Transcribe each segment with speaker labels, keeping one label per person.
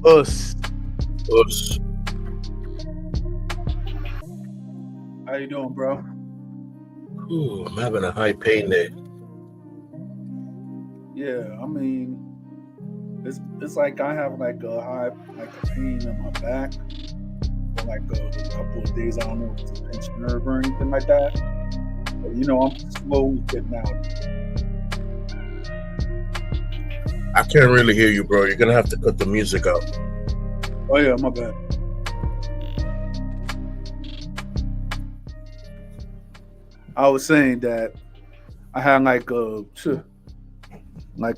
Speaker 1: Us.
Speaker 2: Oops.
Speaker 1: How you doing, bro?
Speaker 2: Ooh, I'm having a high pain day.
Speaker 1: Yeah, I mean, it's like I have like a high like a pain in my back for like a couple of days. I don't know if it's a pinched nerve or anything like that. But I'm slowly getting out of it.
Speaker 2: I can't really hear you, bro. You're gonna have to cut the music out.
Speaker 1: Oh yeah, my bad. I was saying that I had like a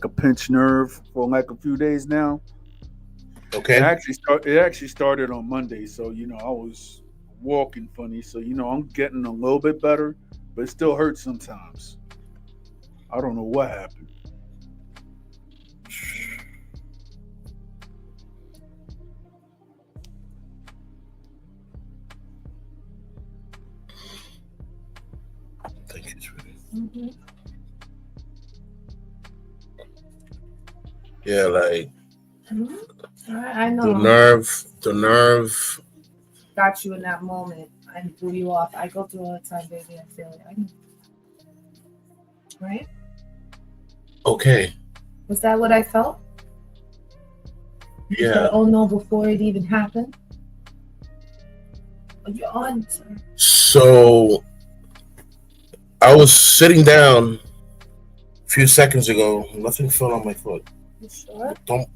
Speaker 1: pinched nerve for like a few days now.
Speaker 2: Okay.
Speaker 1: It actually started on Monday, so I was walking funny, so I'm getting a little bit better, but it still hurts sometimes. I don't know what happened.
Speaker 2: Thank you, sweetie. Yeah, like
Speaker 3: I
Speaker 2: the
Speaker 3: know.
Speaker 2: nerve, the nerve.
Speaker 3: Got you in that moment. I threw you off. I go through all the time, baby. I feel it. I know. Right?
Speaker 2: Okay.
Speaker 3: Was that what I felt? You said,
Speaker 2: Yeah.
Speaker 3: oh no, before it even happened? Oh, you're on, sir.
Speaker 2: So I was sitting down a few seconds ago. Nothing fell on my foot.
Speaker 3: You sure?
Speaker 2: Don't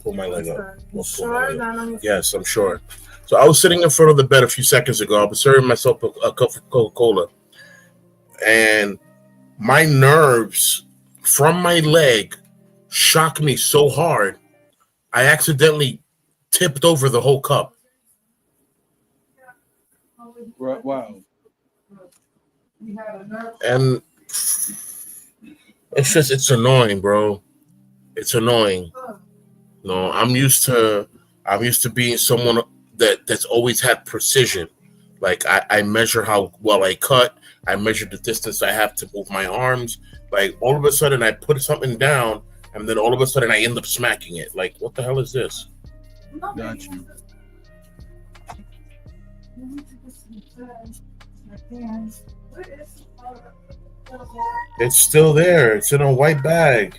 Speaker 2: pull my leg up.
Speaker 3: You
Speaker 2: Don't pull my
Speaker 3: sure?
Speaker 2: leg up.
Speaker 3: Not on your
Speaker 2: Yes, I'm sure. So I was sitting in front of the bed a few seconds ago. I was serving myself a cup of Coca-Cola, and my nerves from my leg shocked me so hard, I accidentally tipped over the whole cup.
Speaker 1: Right? Wow.
Speaker 3: You had a nerve.
Speaker 2: And it's annoying, bro. It's annoying. No, I'm used to being someone that's always had precision. Like I measure how well I cut. I measure the distance I have to move my arms. Like all of a sudden I put something down, and then all of a sudden I end up smacking it. Like what the hell is this?
Speaker 1: Got you.
Speaker 2: It's still there. It's in a white bag.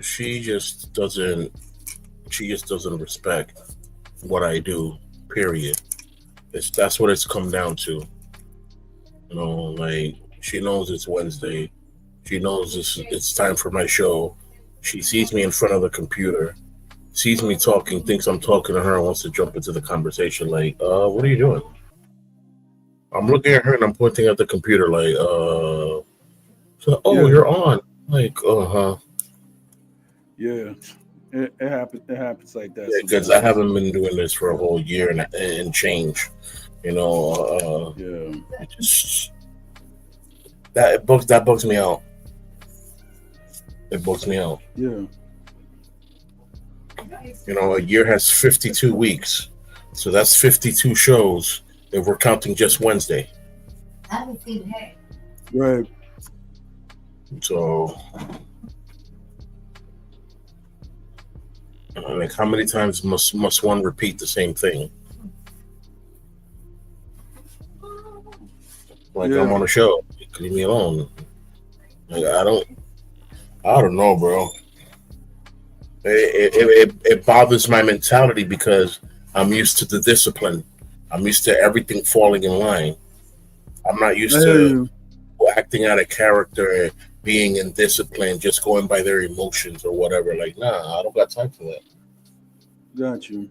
Speaker 2: She just doesn't. She just doesn't respect what I do. Period. That's what it's come down to. Like she knows it's Wednesday. She knows it's time for my show. She sees me in front of the computer, sees me talking, thinks I'm talking to her, and wants to jump into the conversation. Like, what are you doing? I'm looking at her and I'm pointing at the computer. Like, so, oh,
Speaker 1: Yeah,
Speaker 2: you're on. Like, huh.
Speaker 1: yeah. It happens. It happens like that
Speaker 2: Yeah, because I
Speaker 1: sometimes.
Speaker 2: haven't been doing this for a whole year and change. You know,
Speaker 1: Yeah,
Speaker 2: it just that bugs me out. It bugs me out.
Speaker 1: yeah.
Speaker 2: A year has 52 weeks, so that's 52 shows if we're counting just Wednesday.
Speaker 3: I haven't seen her.
Speaker 1: Right.
Speaker 2: So, like, how many times must one repeat the same thing? Like, I'm
Speaker 1: Yeah.
Speaker 2: on a show, leave me alone. Like, I don't know, bro. It bothers my mentality because I'm used to the discipline. I'm used to everything falling in line. I'm not
Speaker 1: I
Speaker 2: used
Speaker 1: hear
Speaker 2: to
Speaker 1: you.
Speaker 2: acting out a character, being in discipline, just going by their emotions or whatever. Like, nah, I don't got time for that.
Speaker 1: Got you.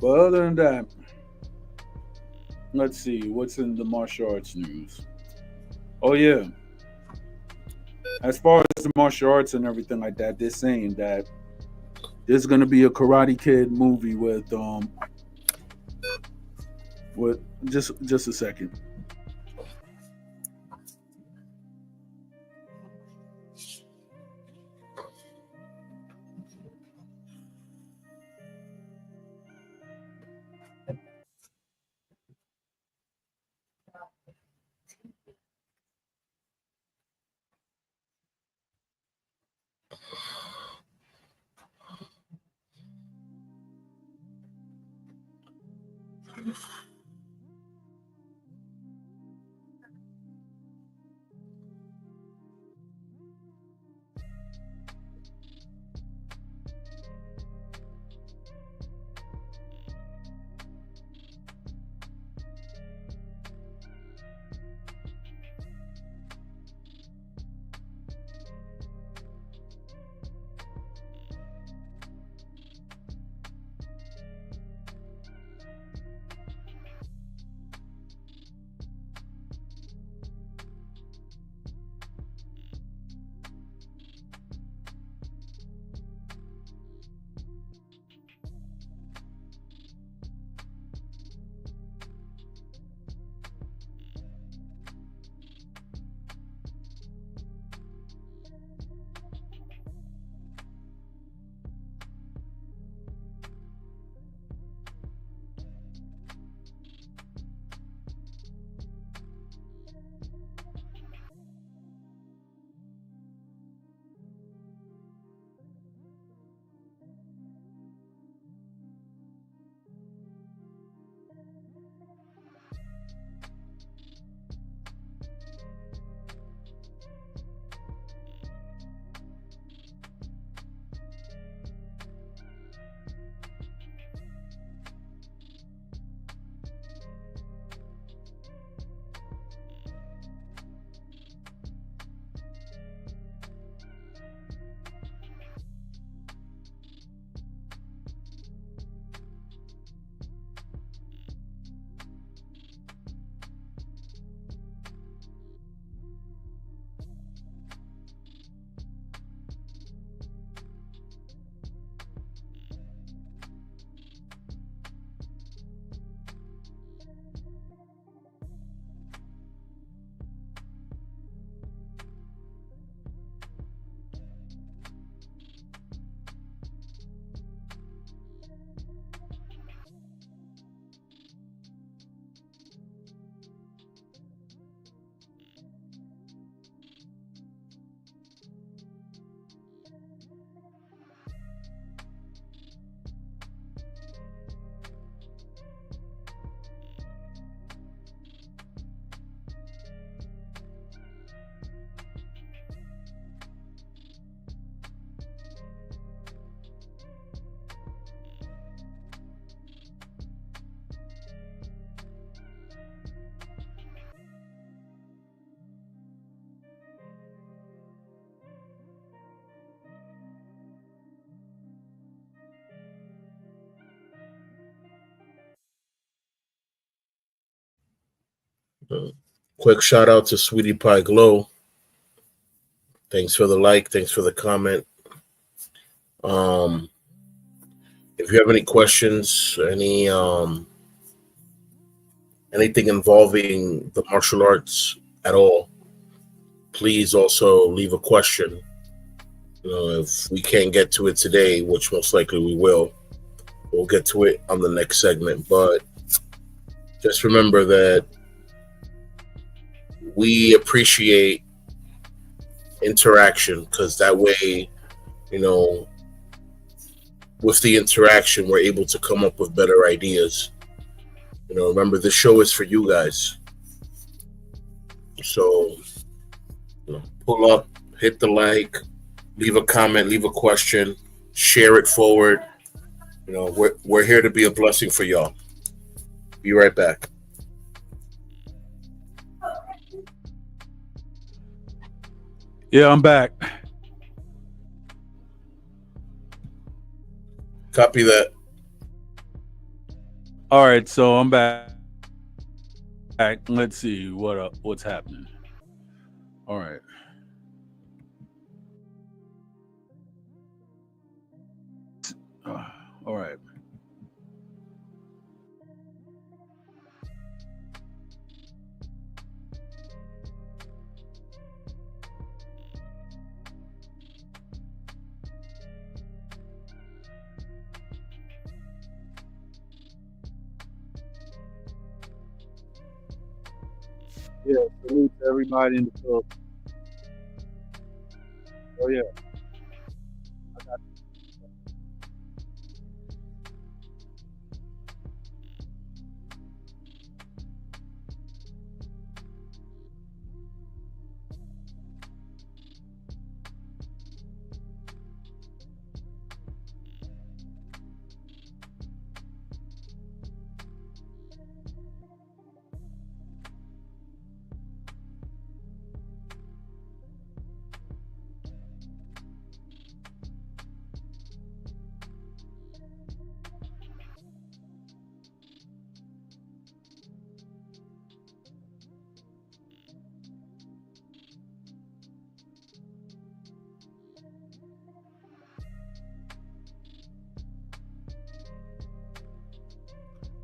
Speaker 1: But other than that, let's see what's in the martial arts news. Oh yeah, as far as the martial arts and everything like that, they're saying that there's gonna be a Karate Kid movie What? Just a second.
Speaker 2: Quick shout out to Sweetie Pie Glow. Thanks for the like. Thanks for the comment. Um, if you have any questions, anything involving the martial arts at all, please also leave a question. If we can't get to it today, which most likely we will, we'll get to it on the next segment. But just remember that we appreciate interaction, because that way, you know, with the interaction, we're able to come up with better ideas. Remember, the show is for you guys. So, pull up, hit the like, leave a comment, leave a question, share it forward. We're here to be a blessing for y'all. Be right back.
Speaker 1: Yeah, I'm back.
Speaker 2: Copy that.
Speaker 1: All right, so I'm back. Let's see what's happening. All right. All right. Yeah, salute to everybody in the club. Oh yeah.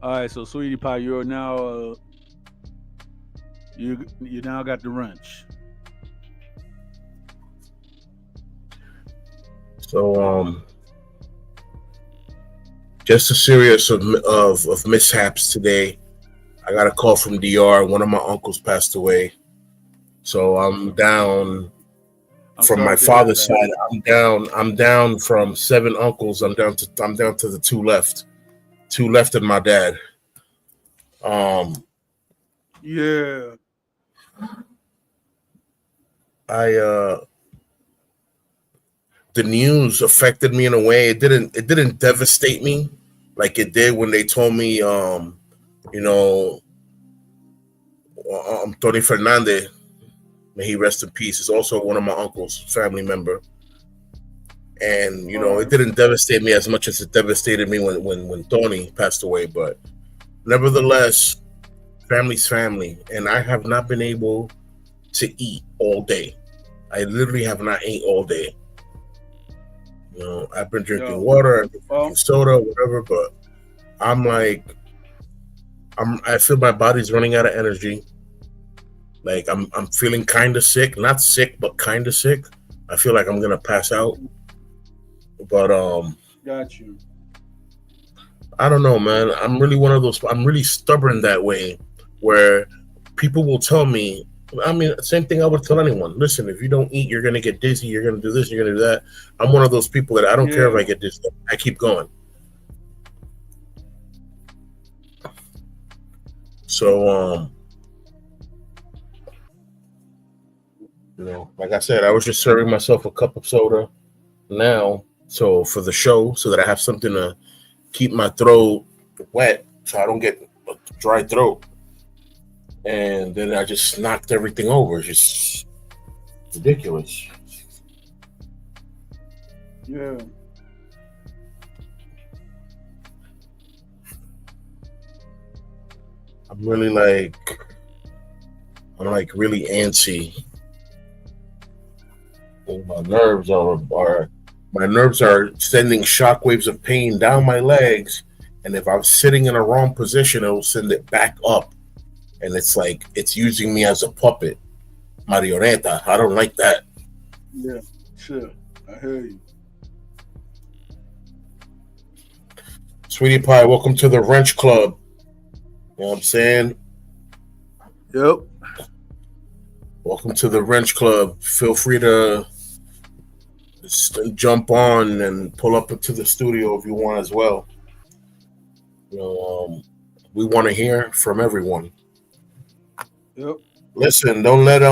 Speaker 1: All right, so sweetie pie, you're now you now got the wrench.
Speaker 2: So just a series of mishaps today. I got a call from DR. One of my uncles passed away. So I'm down
Speaker 1: I'm
Speaker 2: from my
Speaker 1: sorry to hear
Speaker 2: father's
Speaker 1: that.
Speaker 2: side. I'm down from seven uncles. I'm down to the two left. Two left and my dad. Um
Speaker 1: Yeah.
Speaker 2: I The news affected me in a way. It didn't devastate me like it did when they told me you know Tony Fernandez, may he rest in peace, is also one of my uncles, family member. And
Speaker 1: All
Speaker 2: it
Speaker 1: right.
Speaker 2: didn't devastate me as much as it devastated me when Tony passed away. But nevertheless, family's family, and I have not been able to eat all day. I literally have not ate all day. I've been drinking
Speaker 1: Yo.
Speaker 2: water, I've been drinking
Speaker 1: Well,
Speaker 2: soda, whatever. But I'm like, I feel my body's running out of energy. Like I'm feeling kind of sick, not sick, but kind of sick. I feel like I'm gonna pass out. But
Speaker 1: got you.
Speaker 2: I don't know, man. I'm really one of those. I'm really stubborn that way, where people will tell me. I mean, same thing I would tell anyone. Listen, if you don't eat, you're gonna get dizzy. You're gonna do this. You're gonna do that. I'm one of those people that I don't care if I
Speaker 1: Yeah.
Speaker 2: get dizzy. I keep going. So, like I said, I was just serving myself a cup of soda now, so for the show, so that I have something to keep my throat wet, so I don't get a dry throat. And then I just knocked everything over. It's just ridiculous.
Speaker 1: Yeah.
Speaker 2: I'm really like I'm like really antsy. And my nerves are sending shockwaves of pain down my legs. And if I'm sitting in a wrong position, it'll send it back up. And it's like it's using me as a puppet. Marioneta. I don't like that.
Speaker 1: Yeah. Sure. I hear you.
Speaker 2: Sweetie Pie, welcome to the Wrench Club. You know what I'm saying?
Speaker 1: Yep.
Speaker 2: Welcome to the Wrench Club. Feel free to jump on and pull up into the studio if you want as well. We want to hear from everyone.
Speaker 1: Yep.
Speaker 2: Listen, don't let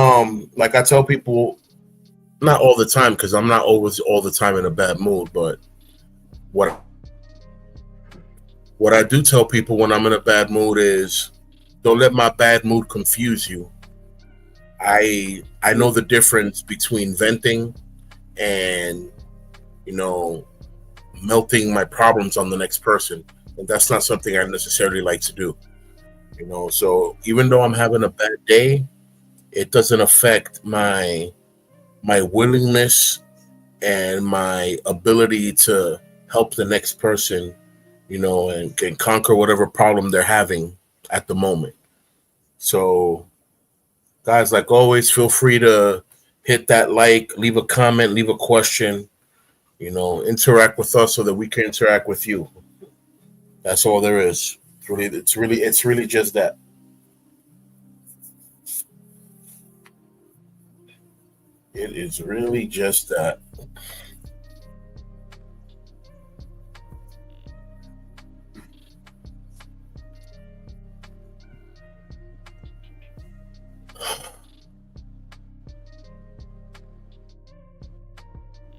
Speaker 2: like I tell people, not all the time because I'm not always all the time in a bad mood, but what what I do tell people when I'm in a bad mood is don't let my bad mood confuse you. I know
Speaker 1: Yeah.
Speaker 2: the difference between venting and you know melting my problems on the next person, and that's not something I necessarily like to do. So even though I'm having a bad day, it doesn't affect my willingness and my ability to help the next person, and can conquer whatever problem they're having at the moment. So, guys, like always, feel free to hit that like, leave a comment, leave a question, interact with us so that we can interact with you. That's all there is. It's really just that. It is really just that.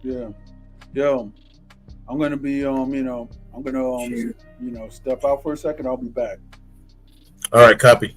Speaker 1: Yeah. Yo, I'm gonna be I'm gonna step out for a second. I'll be back.
Speaker 2: All right, copy.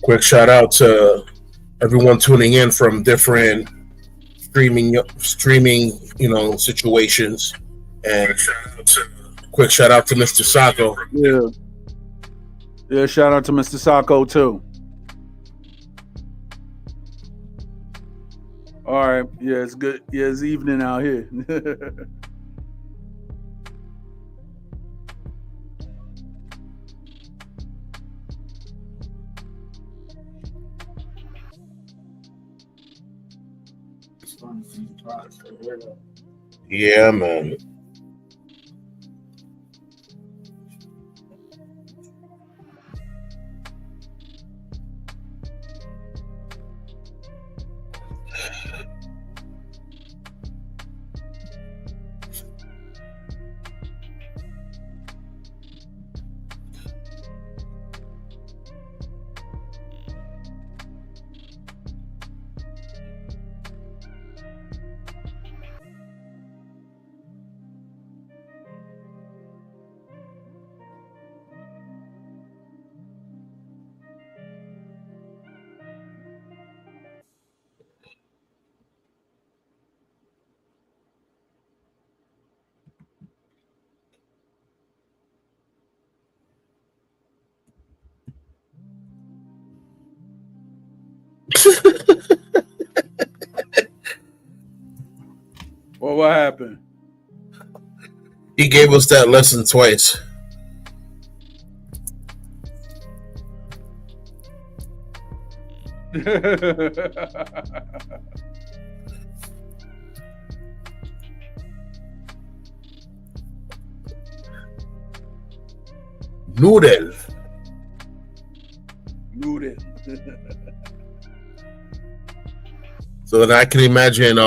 Speaker 2: Quick shout out to everyone tuning in from different streaming situations, and Quick shout out to Mr. Sacco.
Speaker 1: Yeah. Yeah, shout out to Mr. Sacco too. All right. Yeah, it's good. Yeah, it's evening out here.
Speaker 2: Yeah, man.
Speaker 1: Well, what happened?
Speaker 2: He gave us that lesson twice. Noodle.
Speaker 1: Noodle.
Speaker 2: So then I can imagine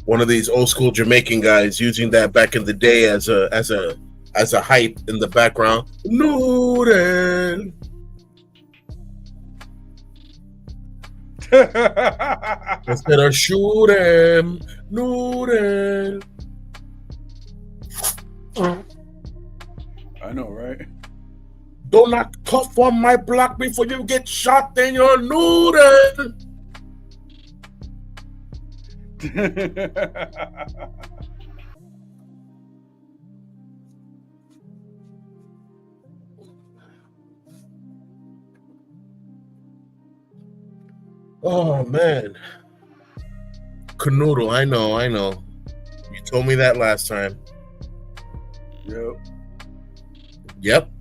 Speaker 2: one of these old school Jamaican guys using that back in the day as a hype in the background. Noodle. Instead of shoot him, noodle.
Speaker 1: I know, right?
Speaker 2: Do not cough on my block before you get shot in your noodle. Oh man. Canoodle, I know. You told me that last time.
Speaker 1: Yep.
Speaker 2: Yep.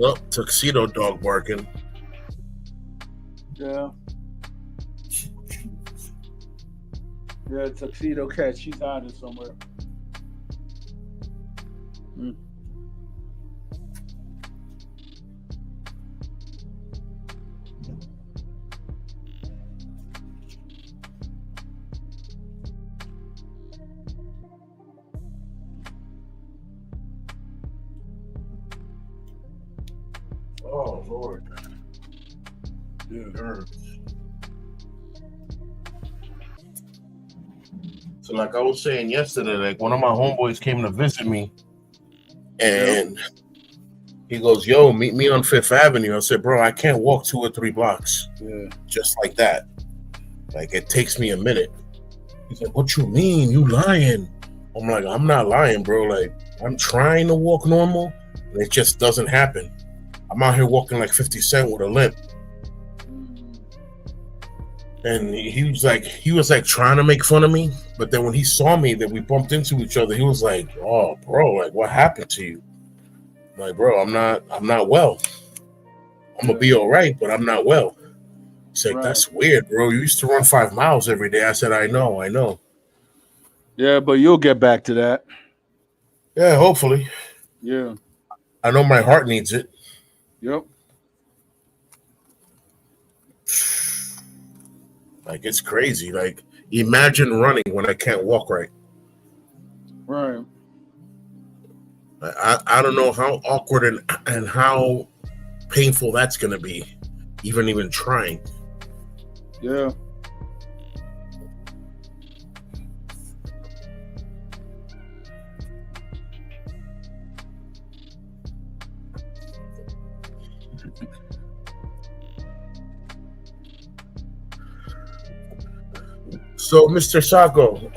Speaker 2: Oh, tuxedo dog barking.
Speaker 1: Yeah. Yeah, tuxedo cat. She's hiding somewhere. Hmm.
Speaker 2: Oh Lord.
Speaker 1: Yeah.
Speaker 2: Nerves. So like I was saying yesterday, like one of my homeboys came to visit me and he goes, yo, meet me on Fifth Avenue. I said, bro, I can't walk 2 or 3 blocks.
Speaker 1: Yeah.
Speaker 2: Just like that. Like it takes me a minute. He's like, what you mean? You lying? I'm like, I'm not lying, bro. Like I'm trying to walk normal and it just doesn't happen. I'm out here walking like 50 Cent with a limp. And he was like trying to make fun of me, but then when he saw me that we bumped into each other, he was like, "Oh, bro, like what happened to you?" I'm like, bro, I'm not well. I'm gonna be all right, but I'm not well. He's like, that's weird, bro. You used to run 5 miles every day. I said, I know.
Speaker 1: Yeah, but you'll get back to that.
Speaker 2: Yeah, hopefully.
Speaker 1: Yeah.
Speaker 2: I know my heart needs it.
Speaker 1: Yep.
Speaker 2: Like it's crazy. Like imagine running when I can't walk right.
Speaker 1: Right.
Speaker 2: I don't know how awkward and how painful that's gonna be, even trying.
Speaker 1: Yeah.
Speaker 2: So, Mr. Sako,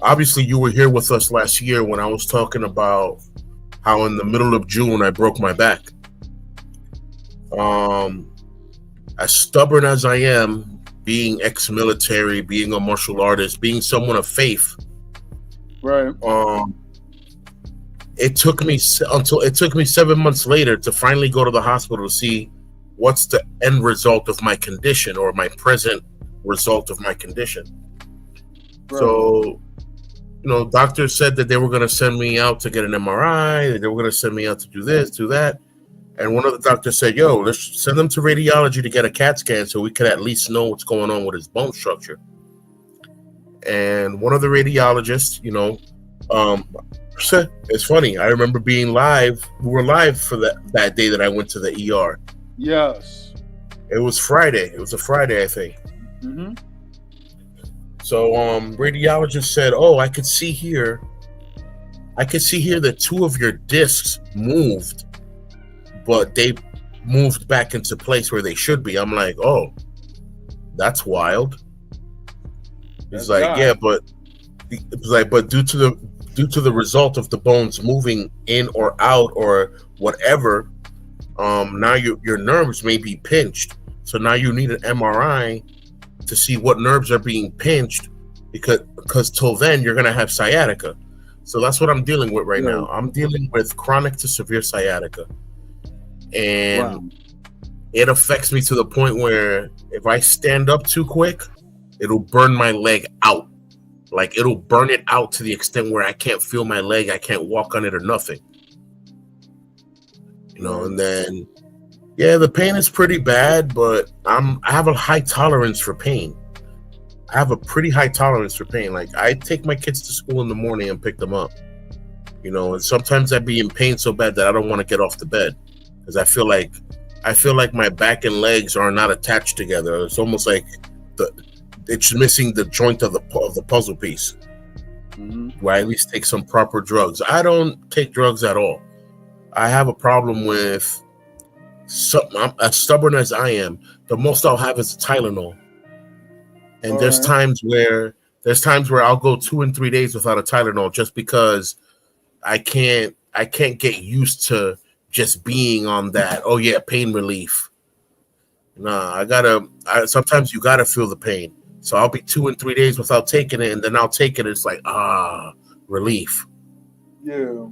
Speaker 2: obviously you were here with us last year when I was talking about how in the middle of June I broke my back. Um, as stubborn as I am, being ex-military, being a martial artist, being someone of faith,
Speaker 1: Right.
Speaker 2: it took me 7 months later to finally go to the hospital to see what's the end result of my condition or my present result of my condition.
Speaker 1: Right.
Speaker 2: So, doctors said that they were going to send me out to get an MRI, that they were going to send me out to do this, do that. And one of the doctors said, yo, let's send them to radiology to get a CAT scan so we could at least know what's going on with his bone structure. And one of the radiologists, it's funny. I remember being live. We were live for that day that I went to the ER.
Speaker 1: Yes.
Speaker 2: It was Friday. It was a Friday, I think.
Speaker 1: Mm-hmm.
Speaker 2: So radiologist said, oh, I could see here that two of your discs moved, but they moved back into place where they should be. I'm like, oh, that's wild. He's like, yeah, but due to the result of the bones moving in or out or whatever, now your nerves may be pinched. So now you need an MRI to see what nerves are being pinched, because till then you're gonna have sciatica. So that's what I'm dealing with right now. I'm dealing with chronic to severe sciatica, and it affects me to the point where if I stand up too quick, it'll burn my leg out. Like it'll burn it out to the extent where I can't feel my leg, I can't walk on it or nothing. And then the pain is pretty bad, but I have a high tolerance for pain. I have a pretty high tolerance for pain. Like I take my kids to school in the morning and pick them up. And sometimes I'd be in pain so bad that I don't want to get off the bed because I feel like my back and legs are not attached together. It's almost like it's missing the joint of the puzzle piece.
Speaker 1: Mm-hmm.
Speaker 2: Where I at least take some proper drugs. I don't take drugs at all. I have a problem with I'm as stubborn as I am. The most I'll have is Tylenol. And there's times where I'll go 2 and 3 days without a Tylenol just because I can't get used to just being on that. Oh yeah, pain relief. Nah, sometimes you gotta feel the pain. So I'll be 2 and 3 days without taking it, and then I'll take it. It's like relief.
Speaker 1: Yeah.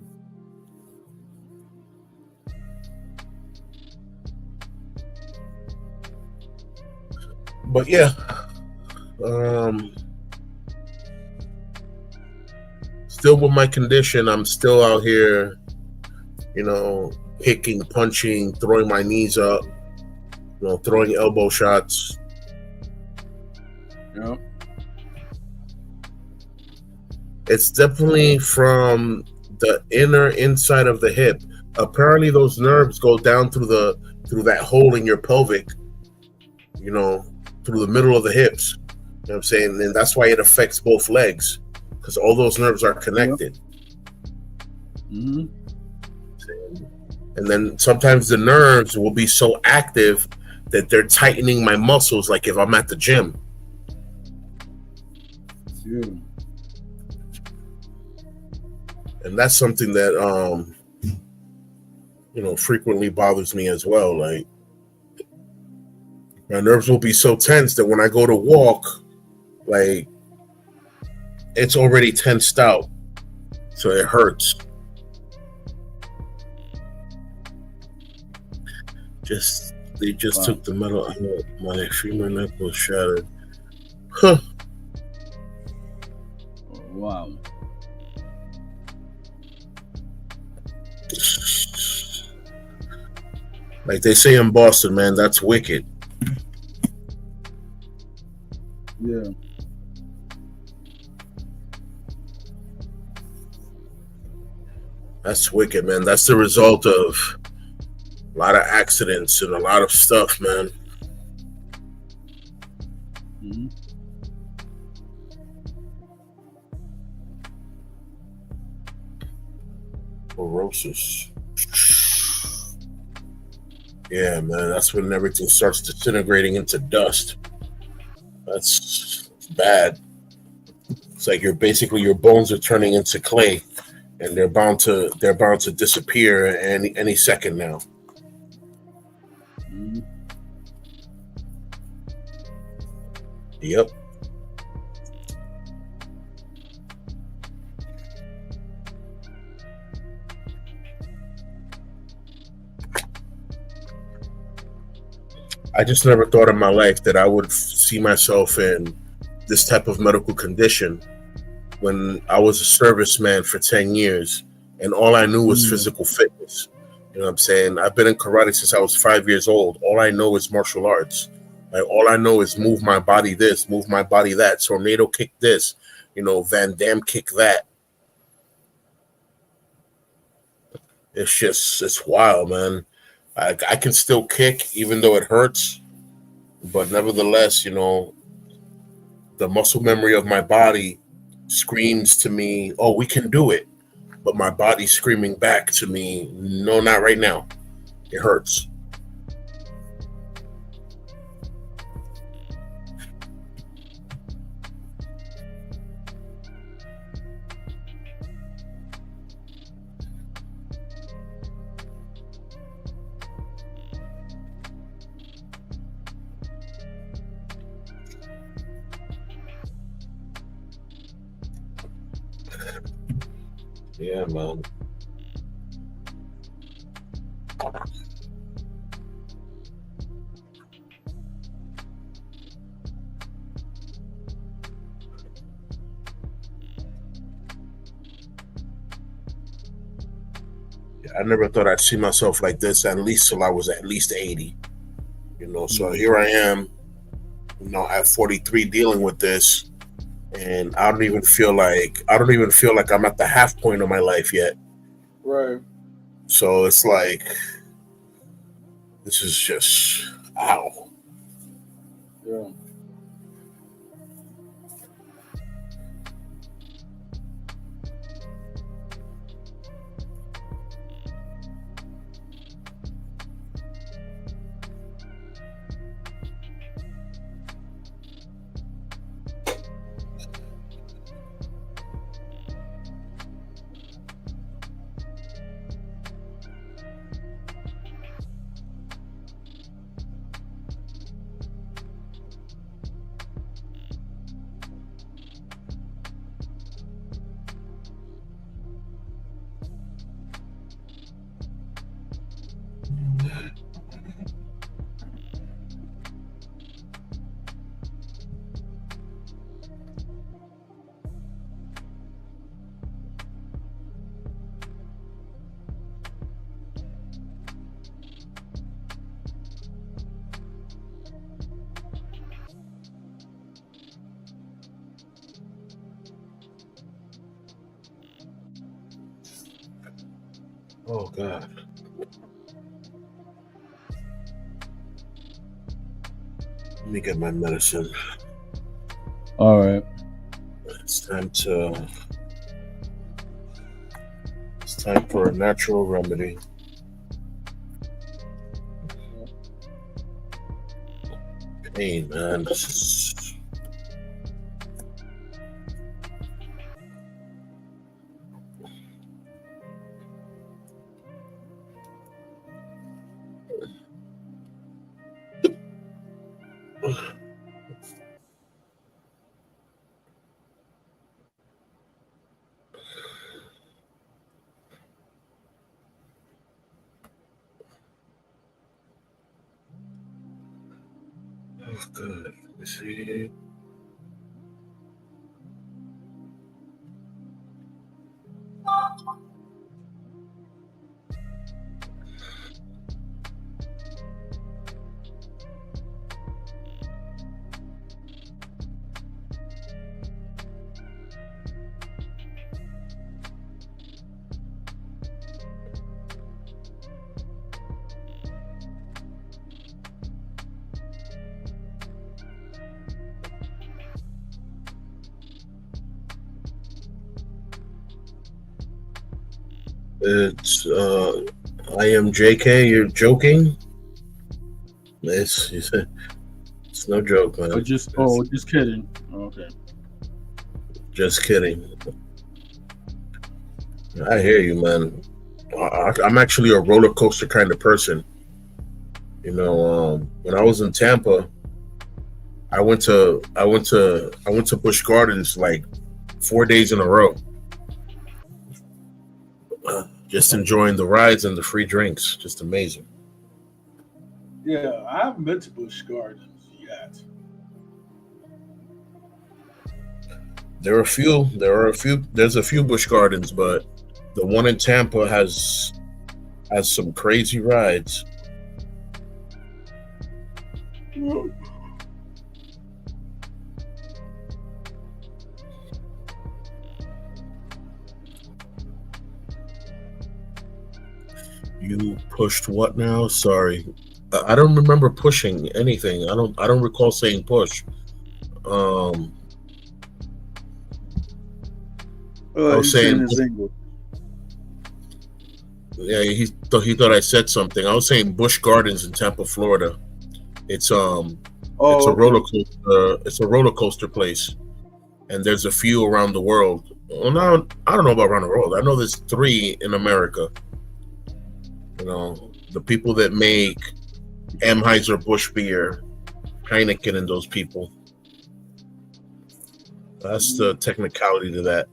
Speaker 2: But yeah, still with my condition, I'm still out here, kicking, punching, throwing my knees up, throwing elbow shots.
Speaker 1: Yeah.
Speaker 2: It's definitely from the inside of the hip. Apparently, those nerves go down through that hole in your pelvic, through the middle of the hips. You know what I'm saying? And that's why it affects both legs, because all those nerves are connected.
Speaker 1: Mm-hmm.
Speaker 2: And then sometimes the nerves will be so active that they're tightening my muscles, like if I'm at the gym.
Speaker 1: Yeah.
Speaker 2: And that's something that frequently bothers me as well. Like my nerves will be so tense that when I go to walk, like it's already tensed out, so it hurts. They just took the metal out. My femur neck was shattered. Huh.
Speaker 1: Wow.
Speaker 2: Like they say in Boston, man, that's wicked.
Speaker 1: Yeah.
Speaker 2: That's wicked, man. That's the result of a lot of accidents and a lot of stuff, man.
Speaker 1: Mm-hmm.
Speaker 2: Fluorosis. Yeah, man, that's when everything starts disintegrating into dust. That's bad. It's like you're basically your bones are turning into clay, and they're bound to disappear any second now.
Speaker 1: Mm.
Speaker 2: Yep. I just never thought in my life that I would see myself in this type of medical condition when I was a serviceman for 10 years and all I knew was
Speaker 1: Mm.
Speaker 2: physical fitness. You know what I'm saying? I've been in karate since I was 5 years old. All I know is martial arts. Like all I know is move my body this, move my body that, tornado kick this, Van Damme kick that. It's wild, man. I can still kick even though it hurts, but nevertheless, the muscle memory of my body screams to me, "Oh, we can do it." But my body's screaming back to me, "No, not right now. It hurts." Yeah, man. I never thought I'd see myself like this at least till I was at least 80. So
Speaker 1: Mm.
Speaker 2: here I am, at 43 dealing with this, and I don't even feel like I'm at the half point of my life yet.
Speaker 1: Right.
Speaker 2: So it's like this is just ow.
Speaker 1: Yeah.
Speaker 2: Oh god. Let me get my medicine.
Speaker 1: All right.
Speaker 2: It's time to. It's time for a natural remedy. Pain, man. This is. Oh, good. Let me see. It's I am JK. You're joking. It's no joke,
Speaker 4: Or
Speaker 2: man.
Speaker 4: just
Speaker 2: It's,
Speaker 4: just kidding. Okay.
Speaker 2: just kidding. I hear you, man. I'm actually a roller coaster kind of person. When I was in Tampa, I went to Busch Gardens like 4 days in a row, just enjoying the rides and the free drinks. Just amazing.
Speaker 1: Yeah, I haven't been to Busch Gardens yet.
Speaker 2: There's a few Busch Gardens, but the one in Tampa has some crazy rides. You pushed what now? Sorry, I don't remember pushing anything. I don't recall saying push. Um, I was
Speaker 1: He's saying
Speaker 2: saying
Speaker 1: his English.
Speaker 2: yeah. He thought I said something. I was saying Busch Gardens in Tampa, Florida. It's it's
Speaker 1: Oh,
Speaker 2: a roller
Speaker 1: okay.
Speaker 2: coaster. It's a roller coaster place, and there's a few around the world. Well, now I don't know about around the world. I know there's three in America. The people that make Anheuser Busch beer, Heineken, and those people. That's the technicality to that.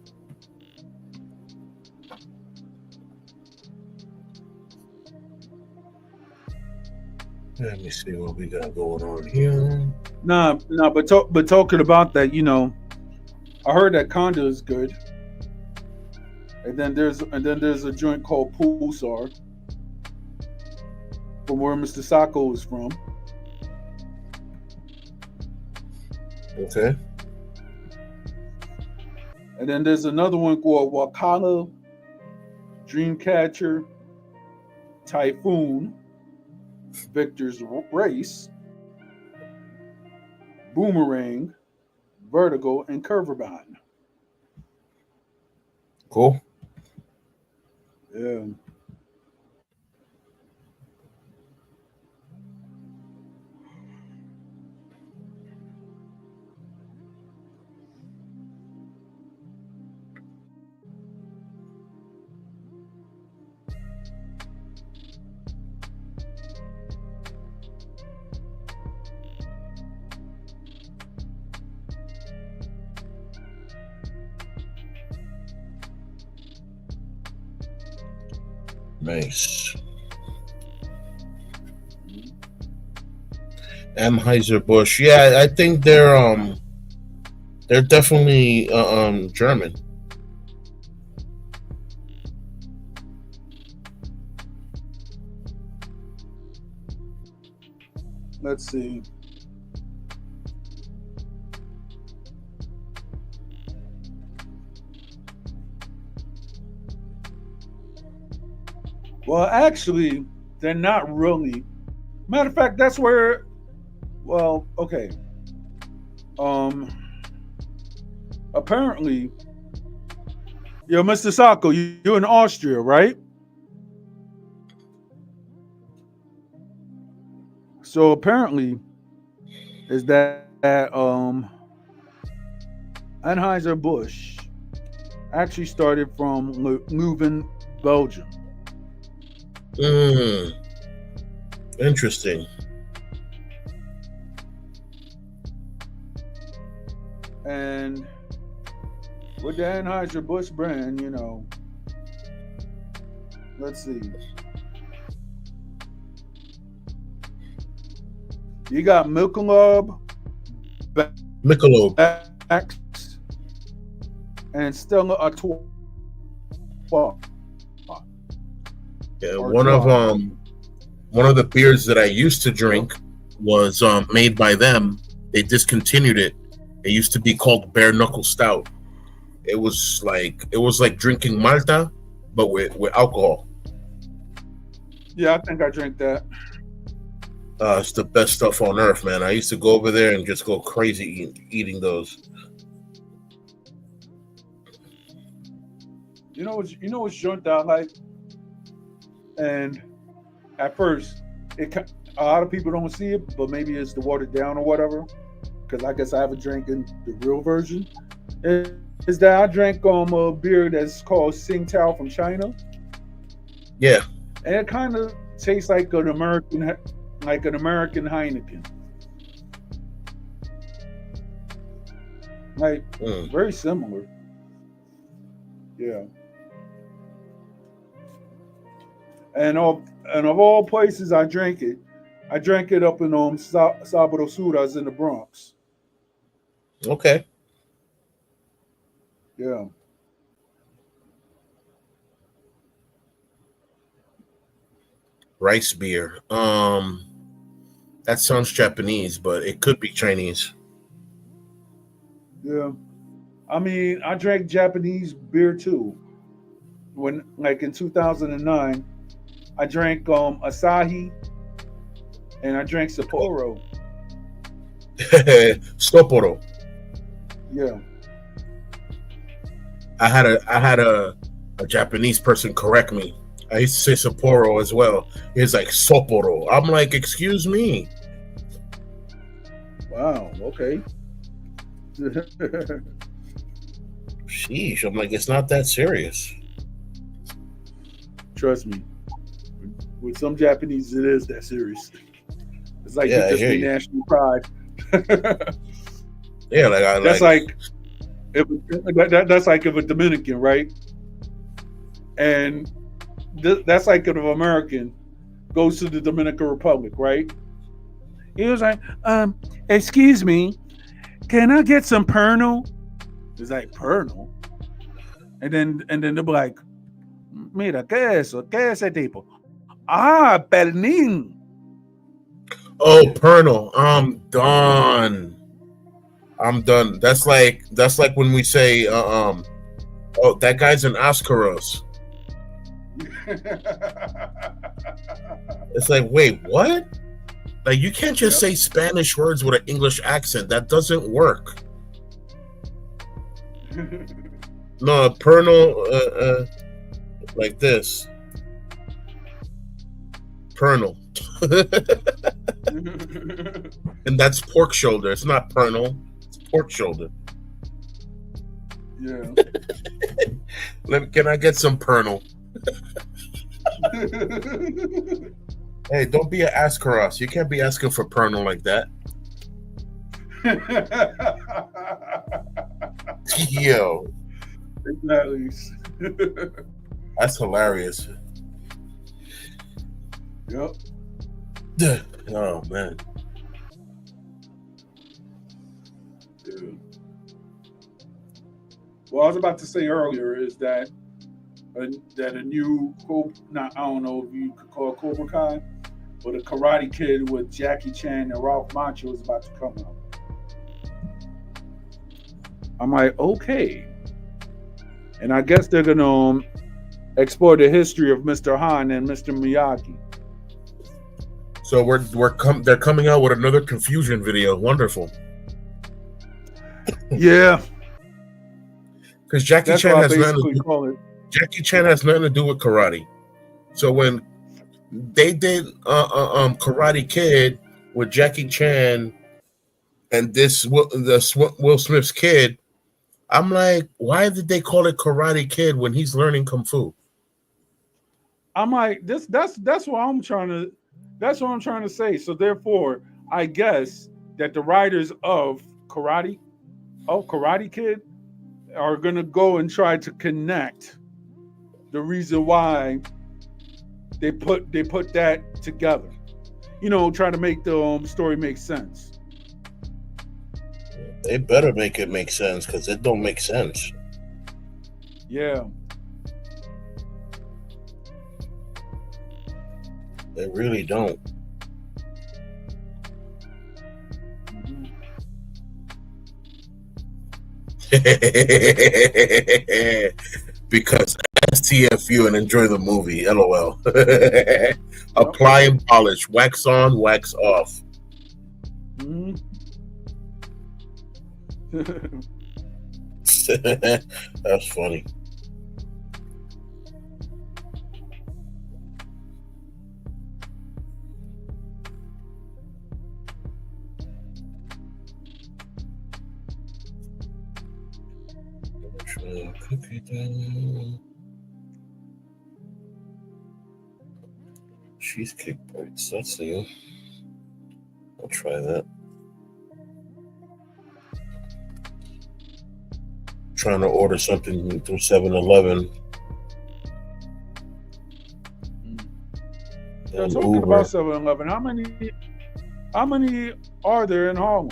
Speaker 2: Let me see what we got going on here.
Speaker 1: Nah, but talking about that, I heard that Conda is good, and then there's a joint called Pulsar from where Mr. Sacco is from,
Speaker 2: Okay.
Speaker 1: and then there's another one called Wakala, Dreamcatcher, Typhoon, Victor's Race, Boomerang, Vertigo, and Curverbine.
Speaker 2: Cool.
Speaker 1: Yeah.
Speaker 2: Nice. Anheuser Busch. Yeah, I think they're definitely German.
Speaker 1: Let's see. Well, actually, they're not really. Matter of fact, that's where. Well, okay. Um, apparently, Mr. Sacco, you're in Austria, right? So apparently, is that Anheuser Busch actually started from Leuven, Belgium,
Speaker 2: Mm, interesting.
Speaker 1: and with the Anheuser Busch brand, let's see, you got Michelob,
Speaker 2: Michelob.
Speaker 1: Beck's, and Stella Artois.
Speaker 2: Yeah,
Speaker 1: Artois.
Speaker 2: one of the beers that I used to drink was made by them. They discontinued it. It used to be called Bare Knuckle Stout. It was like drinking Malta, but with alcohol.
Speaker 1: Yeah, I think I drank that.
Speaker 2: It's the best stuff on earth, man. I used to go over there and just go crazy eating those.
Speaker 1: You know what's joint that I like, and at first, it a lot of people don't see it, but maybe it's the watered down or whatever. Because I guess I haven't drinking the real version. Is that I drank a beer that's called Tsingtao from China,
Speaker 2: Yeah.
Speaker 1: and it kind of tastes like an American Heineken, like very similar. Yeah. And of all places I drank it up in Sabado Suras in the Bronx.
Speaker 2: Okay.
Speaker 1: Yeah.
Speaker 2: Rice beer. That sounds Japanese, but it could be Chinese.
Speaker 1: Yeah. I mean, I drank Japanese beer too. When like in 2009, I drank Asahi and I drank Sapporo.
Speaker 2: Sapporo.
Speaker 1: Yeah.
Speaker 2: I had a Japanese person correct me. I used to say Sapporo as well. He's like Sapporo. I'm like, excuse me.
Speaker 1: Wow. Okay.
Speaker 2: Sheesh. I'm like, it's not that serious.
Speaker 1: Trust me. With some Japanese, it is that serious. It's like
Speaker 2: Yeah,
Speaker 1: you just be national pride.
Speaker 2: Yeah,
Speaker 1: that's like that's like if a Dominican, right? And that's like if an American goes to the Dominican Republic, right? He was like, excuse me, can I get some Pernod? It's like Pernod. And then they'll be like, mira, ¿qué es eso? ¿Qué es ese tipo? Ah, Pernin.
Speaker 2: Oh, Pernod. I'm done. That's like when we say, oh, that guy's an Ascaros. It's like, wait, what? Like, you can't just say Spanish words with an English accent. That doesn't work. No, Pernod, like this. Pernod. And that's pork shoulder. It's not Pernod. It's pork shoulder.
Speaker 1: Yeah.
Speaker 2: Can I get some Pernod? Hey, don't be an Ascaros. You can't be asking for Pernod like that. Yo.
Speaker 1: Exactly.
Speaker 2: That's hilarious.
Speaker 1: Yep.
Speaker 2: Oh, man.
Speaker 1: Yeah. What I was about to say earlier is that a new, I don't know if you could call it Cobra Kai, but a Karate Kid with Jackie Chan and Ralph Macchio is about to come out. I'm like, okay. And I guess they're gonna explore the history of Mr. Han and Mr. Miyagi.
Speaker 2: So they're coming out with another confusion video. Wonderful.
Speaker 1: Yeah.
Speaker 2: Because Jackie Chan has nothing to do with karate. So when they did Karate Kid with Jackie Chan and Will Smith's kid, I'm like, why did they call it Karate Kid when he's learning kung fu?
Speaker 1: I'm like, that's what I'm trying to say. So therefore, I guess that the writers of Karate Kid are gonna go and try to connect the reason why they put that together. Try to make the story make sense.
Speaker 2: They better make it make sense, because it don't make sense.
Speaker 1: Yeah.
Speaker 2: They really don't. Because STFU and enjoy the movie. LOL. Apply and polish. Wax on, wax off.
Speaker 1: Mm-hmm.
Speaker 2: That's funny. Cookie dough. Cheesecake bites. That's new. I'll try that. Trying to order something through 7-Eleven
Speaker 1: Yeah,
Speaker 2: and
Speaker 1: talking
Speaker 2: Uber.
Speaker 1: about 7-Eleven, how many are there in Harlem?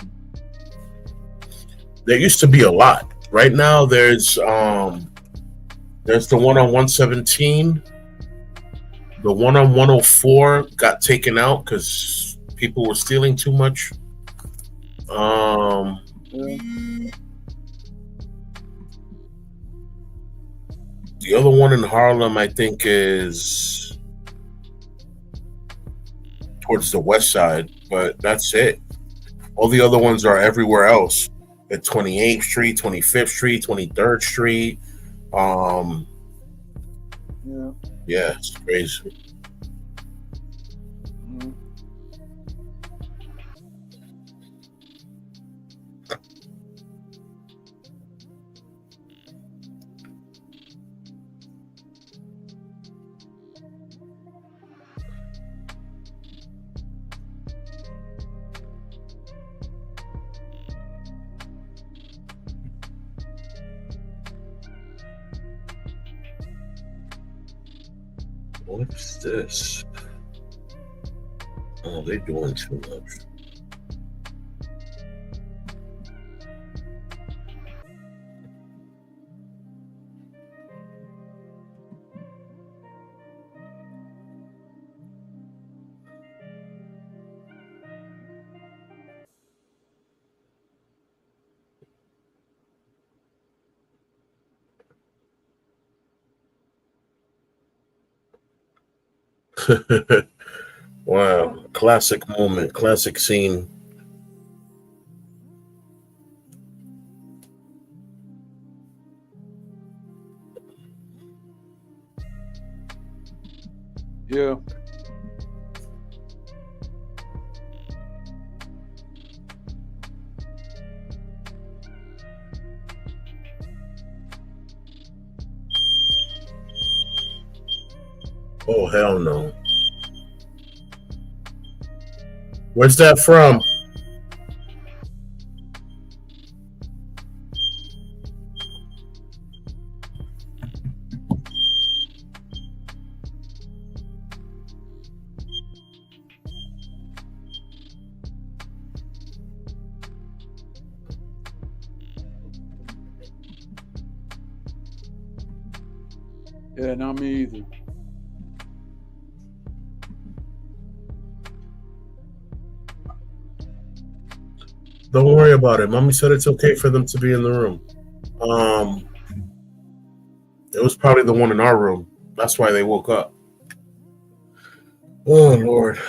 Speaker 2: There used to be a lot. Right now, there's the one on 117. The one on 104 got taken out because people were stealing too much.
Speaker 1: Yeah.
Speaker 2: The other one in Harlem, I think, is towards the west side, but that's it. All the other ones are everywhere else. At 28th Street, 25th Street, 23rd Street.
Speaker 1: Yeah.
Speaker 2: Yeah, it's crazy.
Speaker 1: Mhm.
Speaker 2: What's this? Oh, they're doing too much. Wow, classic moment, classic scene.
Speaker 1: Yeah.
Speaker 2: Oh, hell no. Where's that from?
Speaker 1: Yeah, not me either.
Speaker 2: Don't worry about it. Mommy said it's okay for them to be in the room. It was probably the one in our room. That's why they woke up. Oh, Lord.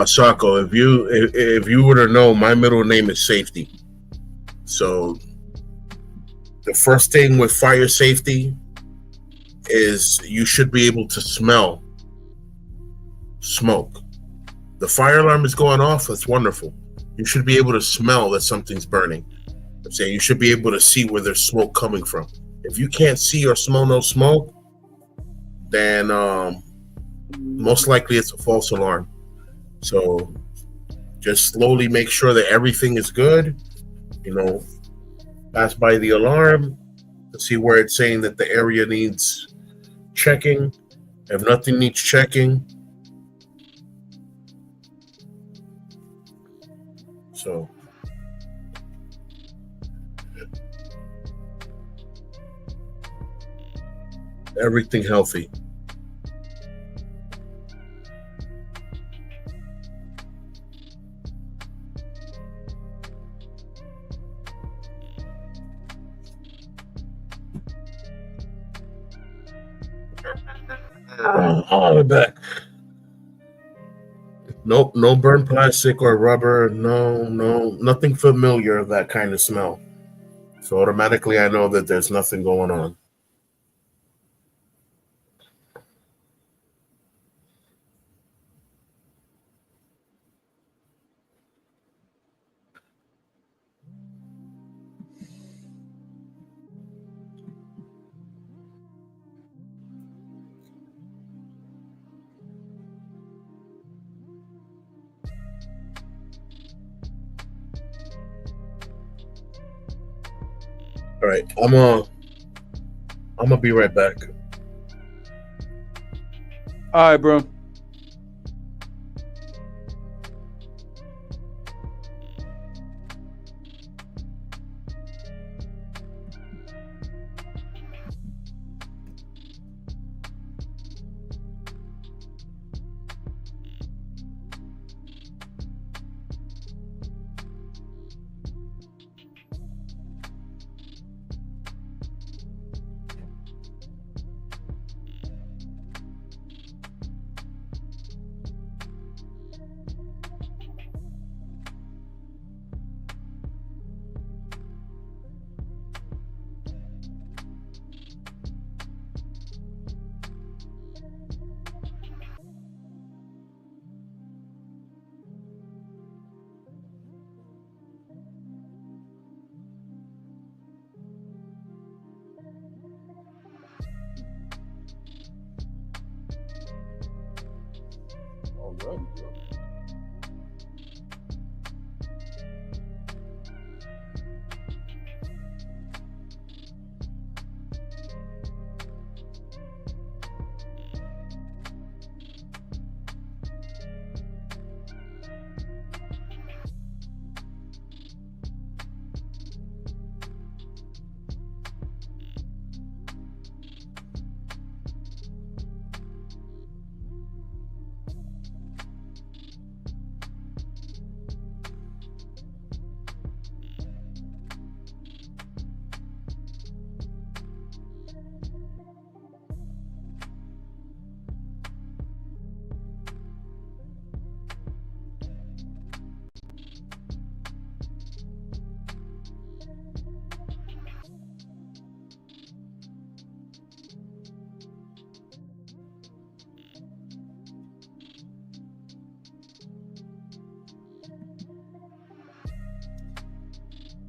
Speaker 2: Sako, if you were to know, my middle name is Safety. So the first thing with fire safety is you should be able to smell smoke. The fire alarm is going off. That's wonderful. You should be able to smell that something's burning. I'm saying you should be able to see where there's smoke coming from. If you can't see or smell no smoke, then most likely it's a false alarm. So just slowly make sure that everything is good. Pass by the alarm to see where it's saying that the area needs checking. If nothing needs checking, so everything healthy. I'll be back. Nope, no burnt plastic or rubber. No, no, nothing familiar of that kind of smell. So automatically, I know that there's nothing going on. All right, I'm gonna be right back.
Speaker 1: All right, bro. All right, bro.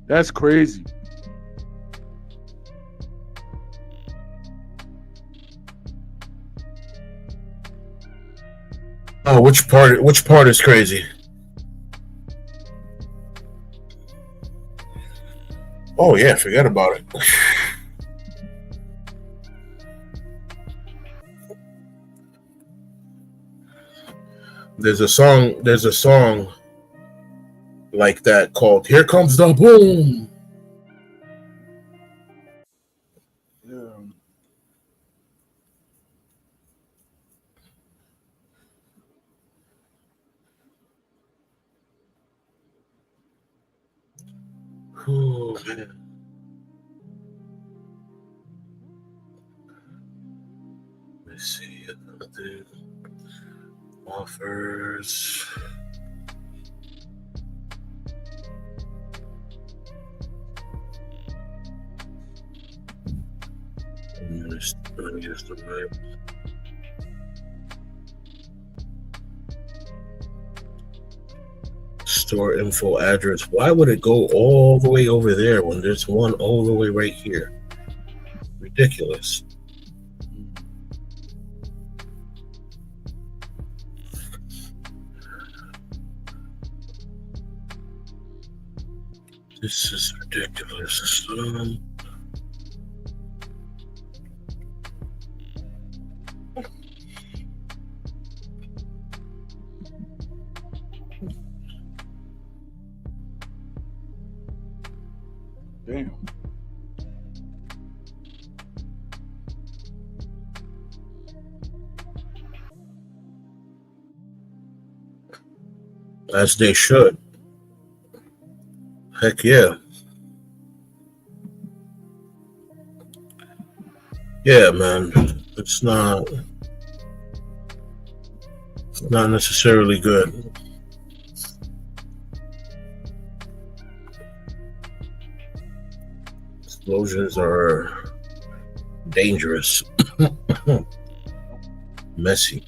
Speaker 1: That's crazy.
Speaker 2: Oh, which part? Which part is crazy? Oh yeah, forget about it. There's a song. There's a song like that called "Here Comes the Boom."
Speaker 1: Yeah.
Speaker 2: Oh man, let's see. The offers. Let me just the right store info address. Why would it go all the way over there when there's one all the way right here? Ridiculous. This is ridiculous.
Speaker 1: Damn.
Speaker 2: As they should. Heck yeah. Yeah, man. It's not. Not necessarily good. Explosions are dangerous, messy.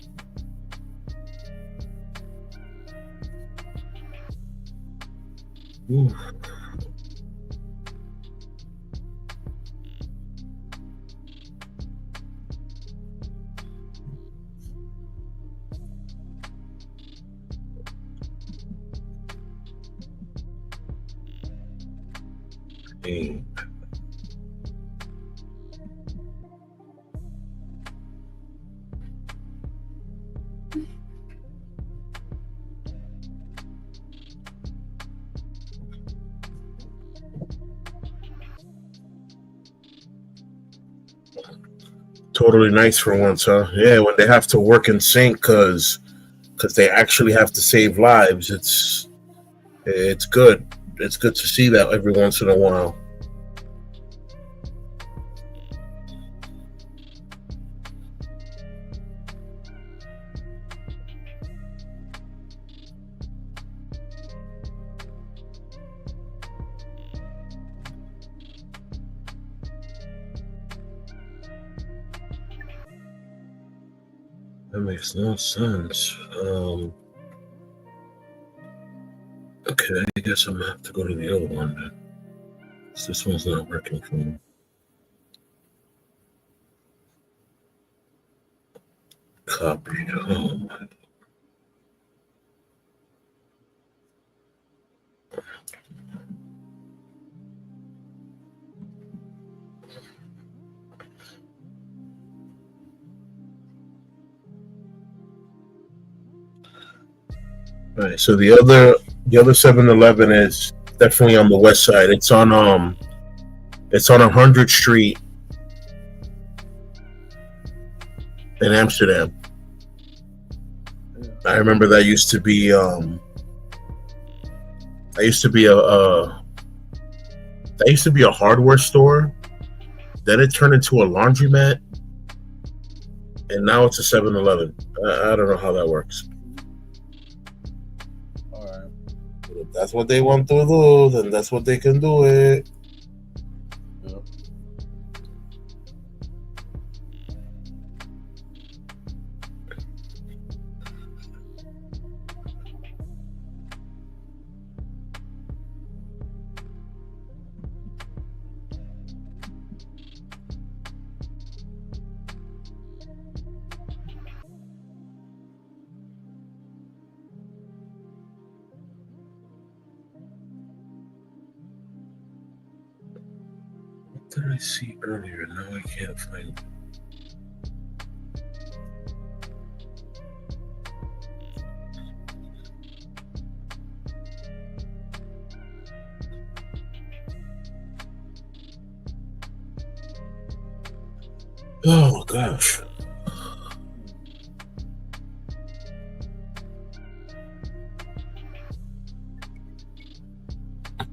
Speaker 2: Ooh. Hey. Totally nice for once, huh? Yeah, when they have to work in sync because they actually have to save lives. It's good. It's good to see that every once in a while. That makes no sense. Okay, I guess I'm gonna have to go to the other one then. This one's not working for me. Copy. Oh, all right. So the other 7-Eleven is definitely on the west side. It's on 100th Street in Amsterdam.
Speaker 1: Yeah.
Speaker 2: I remember that used to be a hardware store. Then it turned into a laundromat, and now it's a 7-Eleven. I don't know how that works.
Speaker 1: All right.
Speaker 2: If that's what they want to do, then that's what they can do it.
Speaker 1: Yeah.
Speaker 2: What did I see earlier? Now I can't find it. Oh gosh.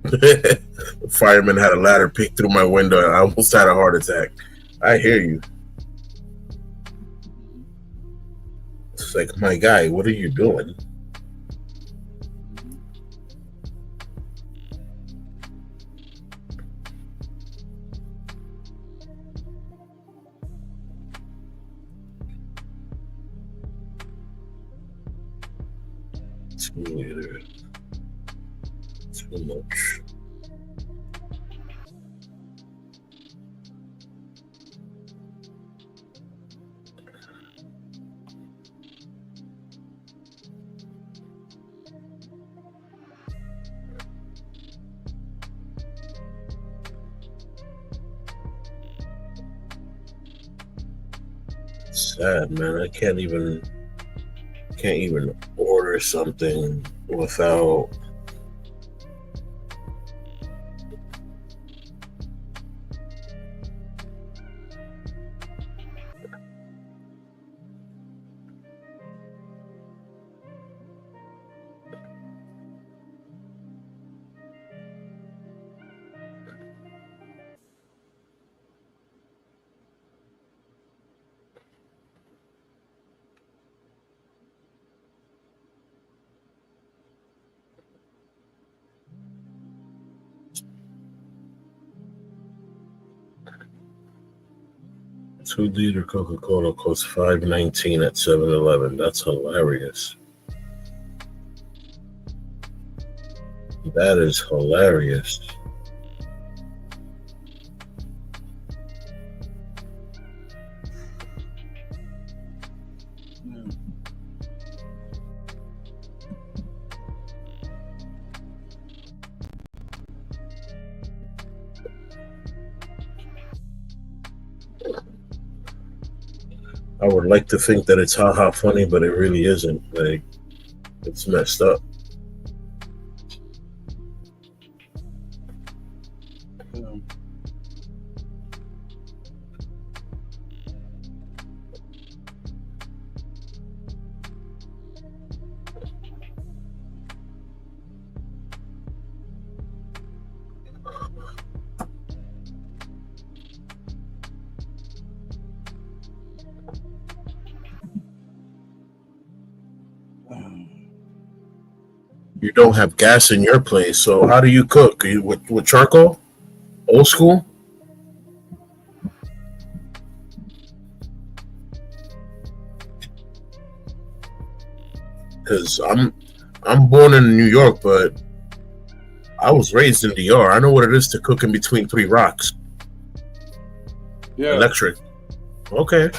Speaker 2: The fireman had a ladder peek through my window. I almost had a heart attack. I hear you. It's like, my guy, what are you doing?
Speaker 1: Mhm.
Speaker 2: Too, too much. It's sad, man. I can't even order something without. 2 liter Coca-Cola costs $5.19 at 7-Eleven. That's hilarious. That is hilarious.
Speaker 1: Yeah.
Speaker 2: I would like to think that it's haha funny, but it really isn't. Like, it's messed up.
Speaker 1: Yeah.
Speaker 2: You don't have gas in your place, so how do you cook? You, with charcoal? Old school? Because I'm born in New York, but I was raised in DR. I know what it is to cook in between three rocks.
Speaker 1: Yeah.
Speaker 2: Electric. Okay.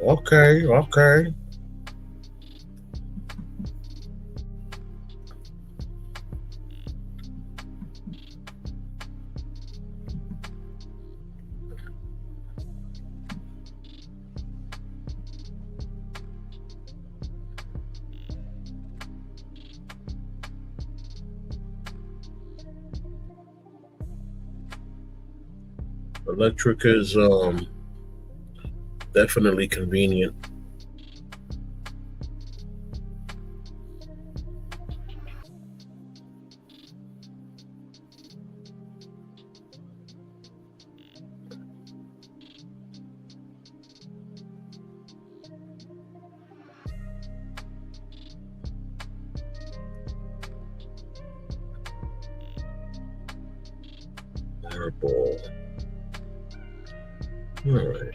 Speaker 2: Okay. Okay. Electric is definitely convenient. Fireball. All right.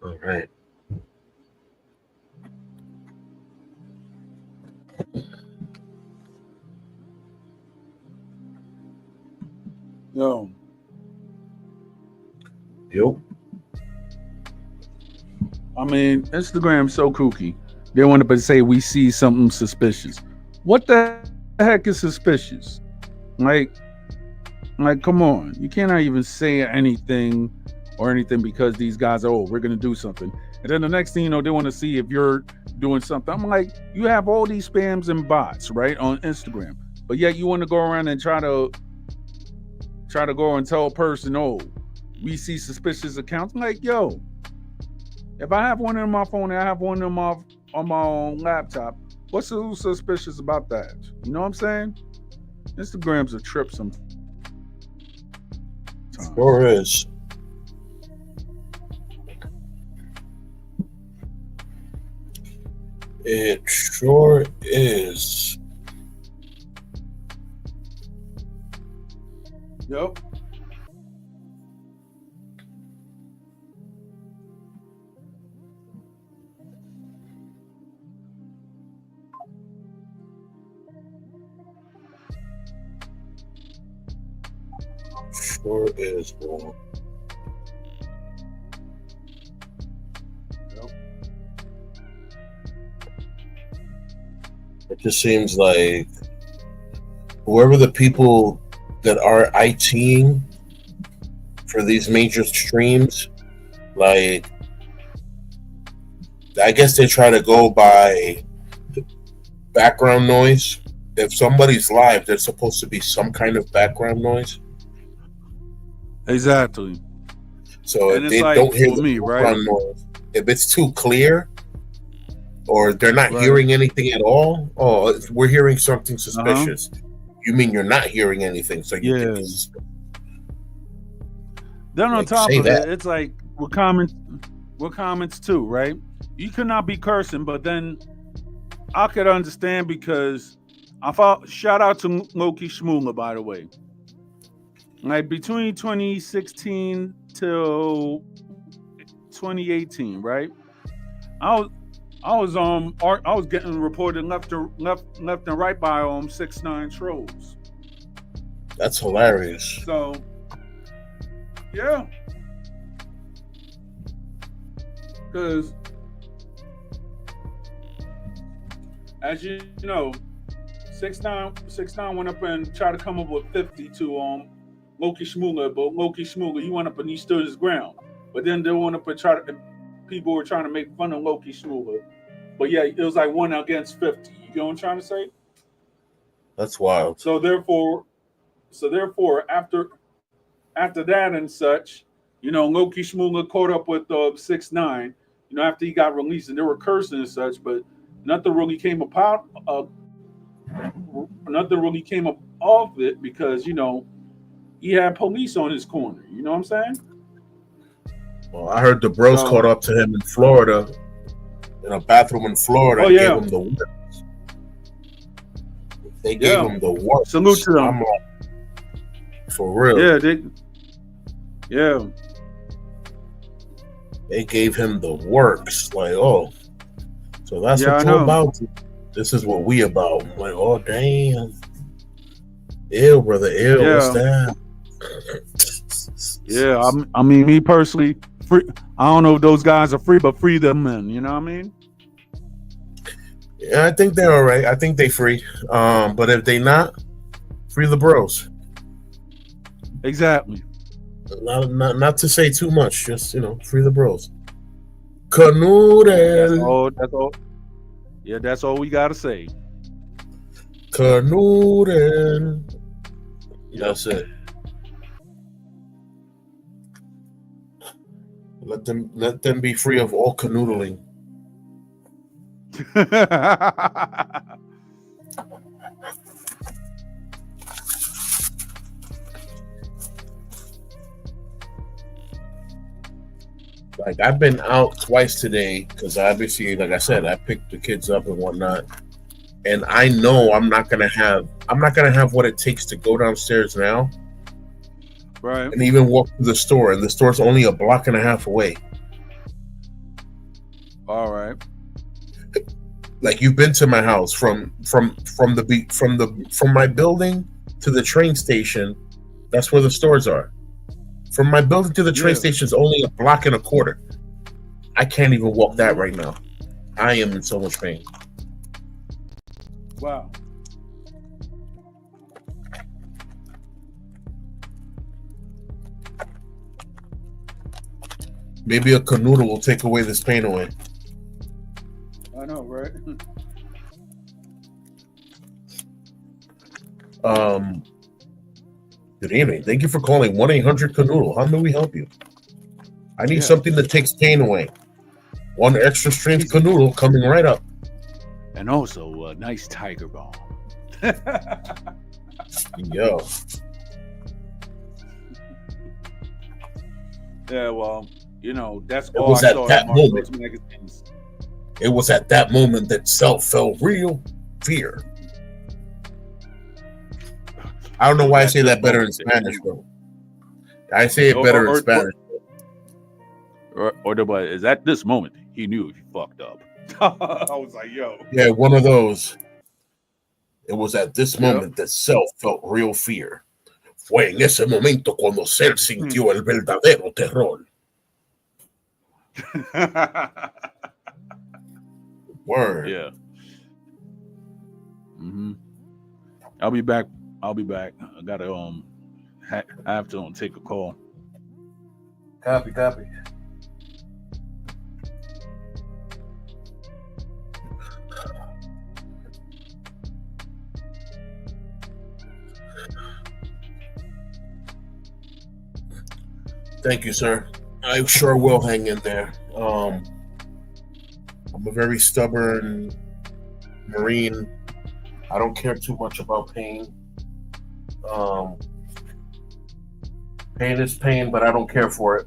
Speaker 2: All right.
Speaker 1: Yo.
Speaker 2: Yep.
Speaker 1: I mean, Instagram's so kooky. They want to say we see something suspicious. What the heck is suspicious? Like, come on. You cannot even say anything or anything because these guys are, oh, we're going to do something. And then the next thing you know, they want to see if you're doing something. I'm like, you have all these spams and bots, right, on Instagram. But yet you want to go around and try to go and tell a person, oh, we see suspicious accounts. I'm like, yo, if I have one in my phone and I have one on my own laptop, what's so suspicious about that? You know what I'm saying? Instagram's a trip sometimes.
Speaker 2: Sure is. It sure is.
Speaker 1: Yep.
Speaker 2: Sure is, bro.
Speaker 1: Yep.
Speaker 2: It just seems like whoever the people that are ITing for these major streams, like, I guess they try to go by background noise if somebody's live, there's supposed to be some kind of background noise.
Speaker 4: Exactly.
Speaker 2: So
Speaker 4: And
Speaker 2: if
Speaker 4: it's
Speaker 2: they
Speaker 4: like
Speaker 2: don't hear
Speaker 4: for
Speaker 2: the
Speaker 4: me, right?
Speaker 2: background noise, if it's too clear or they're not
Speaker 4: Right.
Speaker 2: hearing anything at all, oh, we're hearing something
Speaker 4: Uh-huh.
Speaker 2: suspicious. You mean you're not hearing anything, so you think
Speaker 4: Yeah.
Speaker 2: it's suspicious.
Speaker 4: Then on
Speaker 2: Like,
Speaker 4: top
Speaker 2: say
Speaker 4: of
Speaker 2: that.
Speaker 4: it, it's like with comments too, right? You could not be cursing, but then I could understand because I thought shout out to Loki Shmula, by the way. Like between 2016 till 2018, right? I was I was getting reported left and right by 6ix9ine trolls.
Speaker 2: That's hilarious.
Speaker 4: So yeah, because as you know, 6ix9ine went up and tried to come up with 50 to Loki Shmula, but Loki Shmula he went up and he stood his ground. But then they went up and people were trying to make fun of Loki Shmula. But yeah, it was like 1 against 50. You know what I'm trying to say?
Speaker 2: That's wild.
Speaker 4: So therefore, after that and such, Loki Shmula caught up with 6ix9ine. After he got released, and they were cursing and such, but nothing really came about. Nothing really came up of it because he had police on his corner. You know what I'm saying?
Speaker 2: Well, I heard the bros caught up to him in Florida, in a bathroom in Florida, and gave him the works. They gave him the works.
Speaker 4: Salute to them.
Speaker 2: I'm like, for real.
Speaker 4: Yeah,
Speaker 2: They gave him the works. Like, oh, so that's
Speaker 4: Yeah,
Speaker 2: what
Speaker 4: I
Speaker 2: you're
Speaker 4: know.
Speaker 2: about. This is what we about. I'm like, oh, damn. Ew, brother, ew,
Speaker 4: Yeah.
Speaker 2: what's that?
Speaker 4: Yeah, I mean, me personally, free. I don't know if those guys are free, but free them men. You know what I mean?
Speaker 2: Yeah, I think they're all right. I think they free. But if they not, free the bros.
Speaker 4: Exactly.
Speaker 2: Not to say too much, just free the bros. Canoodle.
Speaker 4: That's all. Yeah, that's all we gotta say.
Speaker 2: Canoodle. That's it. Let them be free of all canoodling. Like, I've been out twice today because obviously, like I said, I picked the kids up and whatnot, and I know I'm not gonna have what it takes to go downstairs now,
Speaker 4: Right.
Speaker 2: and even walk to the store, and the store's only a block and a half away.
Speaker 4: All right.
Speaker 2: Like, you've been to my house from my building to the train station. That's where the stores are. From my building to the train station is only a block and a quarter. I can't even walk that right now. I am in so much pain.
Speaker 4: Wow.
Speaker 2: Maybe a canoodle will take away this pain away.
Speaker 4: I know, right?
Speaker 2: Good evening. Thank you for calling 1-800-CANOODLE. How may we help you? I need something that takes pain away. One extra strength canoodle coming right up.
Speaker 4: And also a nice tiger balm.
Speaker 2: Yo.
Speaker 4: Yeah, well, that's
Speaker 2: It
Speaker 4: all
Speaker 2: was
Speaker 4: I
Speaker 2: at
Speaker 4: saw
Speaker 2: that
Speaker 4: in Marvel's
Speaker 2: moment.
Speaker 4: magazines.
Speaker 2: It was at that moment that self felt real fear. I don't know why I say that better in Spanish, bro. I say it better in Spanish.
Speaker 4: Or the but is at this moment he knew he fucked up. I was like, yo.
Speaker 2: Yeah, one of those. It was at this moment that self felt real fear. Fue en ese momento cuando Cell sintió el verdadero terror. Word.
Speaker 4: Yeah. Mm-hmm. I'll be back. I gotta I have to take a call.
Speaker 2: Copy. Thank you, sir. I sure will hang in there. I'm a very stubborn Marine. I don't care too much about pain. Um, Pain is pain, but I don't care for it.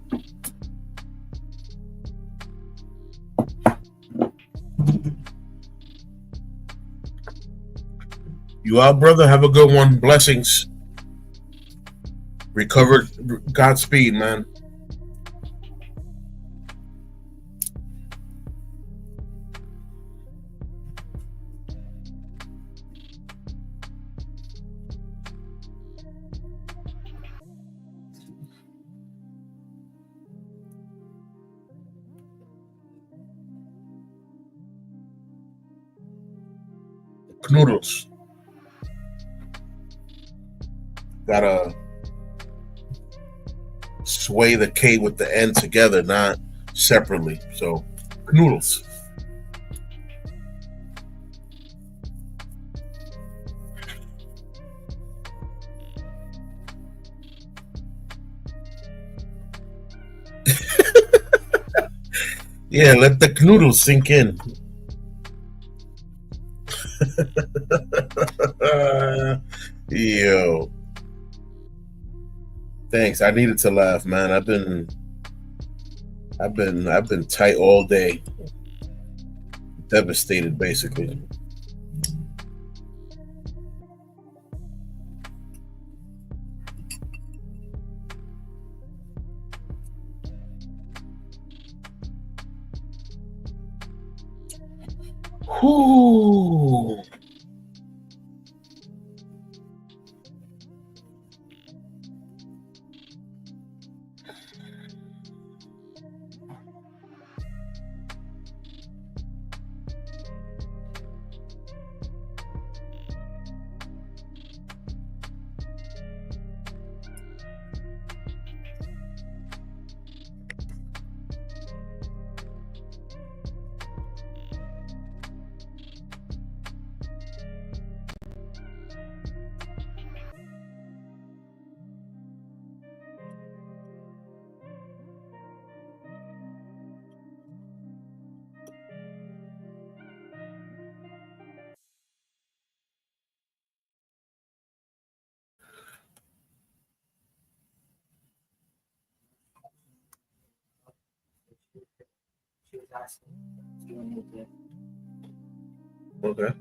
Speaker 2: You out, brother? Have a good one. Blessings. Recover. Godspeed, man. Noodles. Gotta sway the K with the N together, not separately. So, noodles. Yeah, let the noodles sink in. Yo, thanks. I needed to laugh, man. I've been tight all day, devastated, basically. Whew. Okay.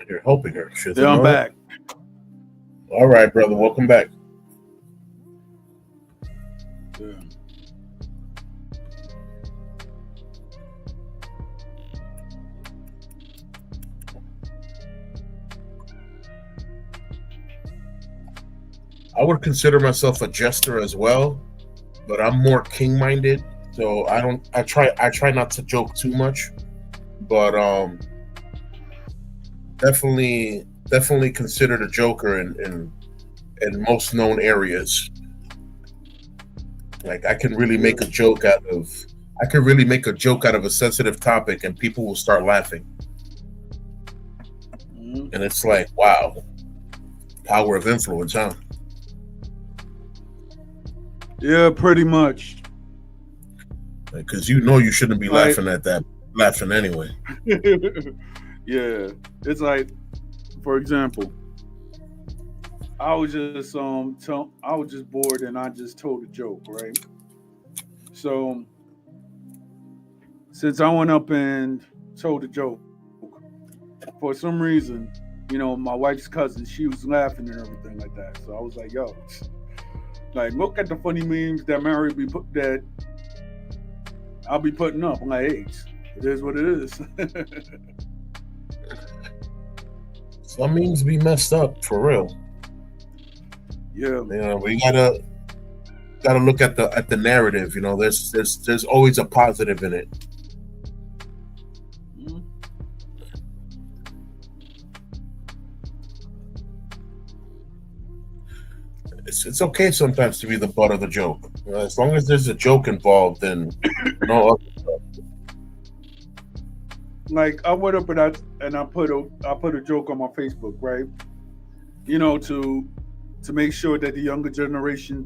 Speaker 2: You're helping her. She's
Speaker 4: Yeah, I'm back.
Speaker 2: All right, brother. Welcome back.
Speaker 4: Yeah.
Speaker 2: I would consider myself a jester as well, but I'm more king-minded, so I don't. I try not to joke too much, but definitely considered a joker in most known areas. Like I can really make a joke out of. I can really make a joke out of a sensitive topic, and people will start laughing.
Speaker 4: Mhm.
Speaker 2: And it's like, wow, power of influence, huh?
Speaker 4: Yeah, pretty much.
Speaker 2: Because you know you shouldn't be
Speaker 4: Like-
Speaker 2: laughing at that, laughing anyway.
Speaker 4: Yeah, it's like, for example, I was just I was just bored and I just told a joke, right? So since I went up and told a joke, for some reason, my wife's cousin, she was laughing and everything like that. So I was like, yo, like look at the funny memes that Mary that I'll be putting up. I'm like, hey, it is what it is.
Speaker 2: Some memes be messed up for real.
Speaker 4: Yeah.
Speaker 2: We gotta look at the narrative. There's always a positive in it.
Speaker 4: Mhm.
Speaker 2: It's okay sometimes to be the butt of the joke. As long as there's a joke involved, then no other stuff.
Speaker 4: Like I went up and I put a joke on my Facebook, right? To make sure that the younger generation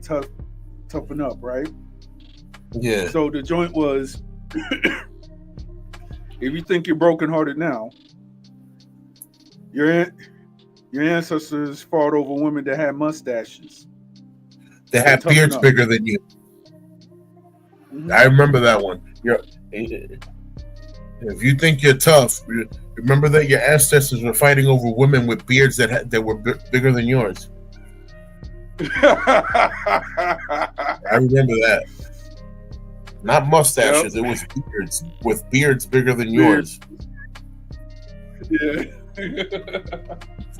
Speaker 1: toughen up, right?
Speaker 2: Yeah.
Speaker 1: So the joint was, if you think you're brokenhearted now, your ancestors fought over women that had mustaches.
Speaker 2: They
Speaker 1: So
Speaker 2: had
Speaker 1: toughen
Speaker 2: beards
Speaker 1: up.
Speaker 2: bigger than you.
Speaker 1: Mhm.
Speaker 2: I remember that one. If you think you're tough, remember that your ancestors were fighting over women with beards that were bigger than yours. I remember that. Not mustaches.
Speaker 1: Yep.
Speaker 2: It was beards with beards bigger than
Speaker 1: Beards.
Speaker 2: yours.
Speaker 1: Yeah.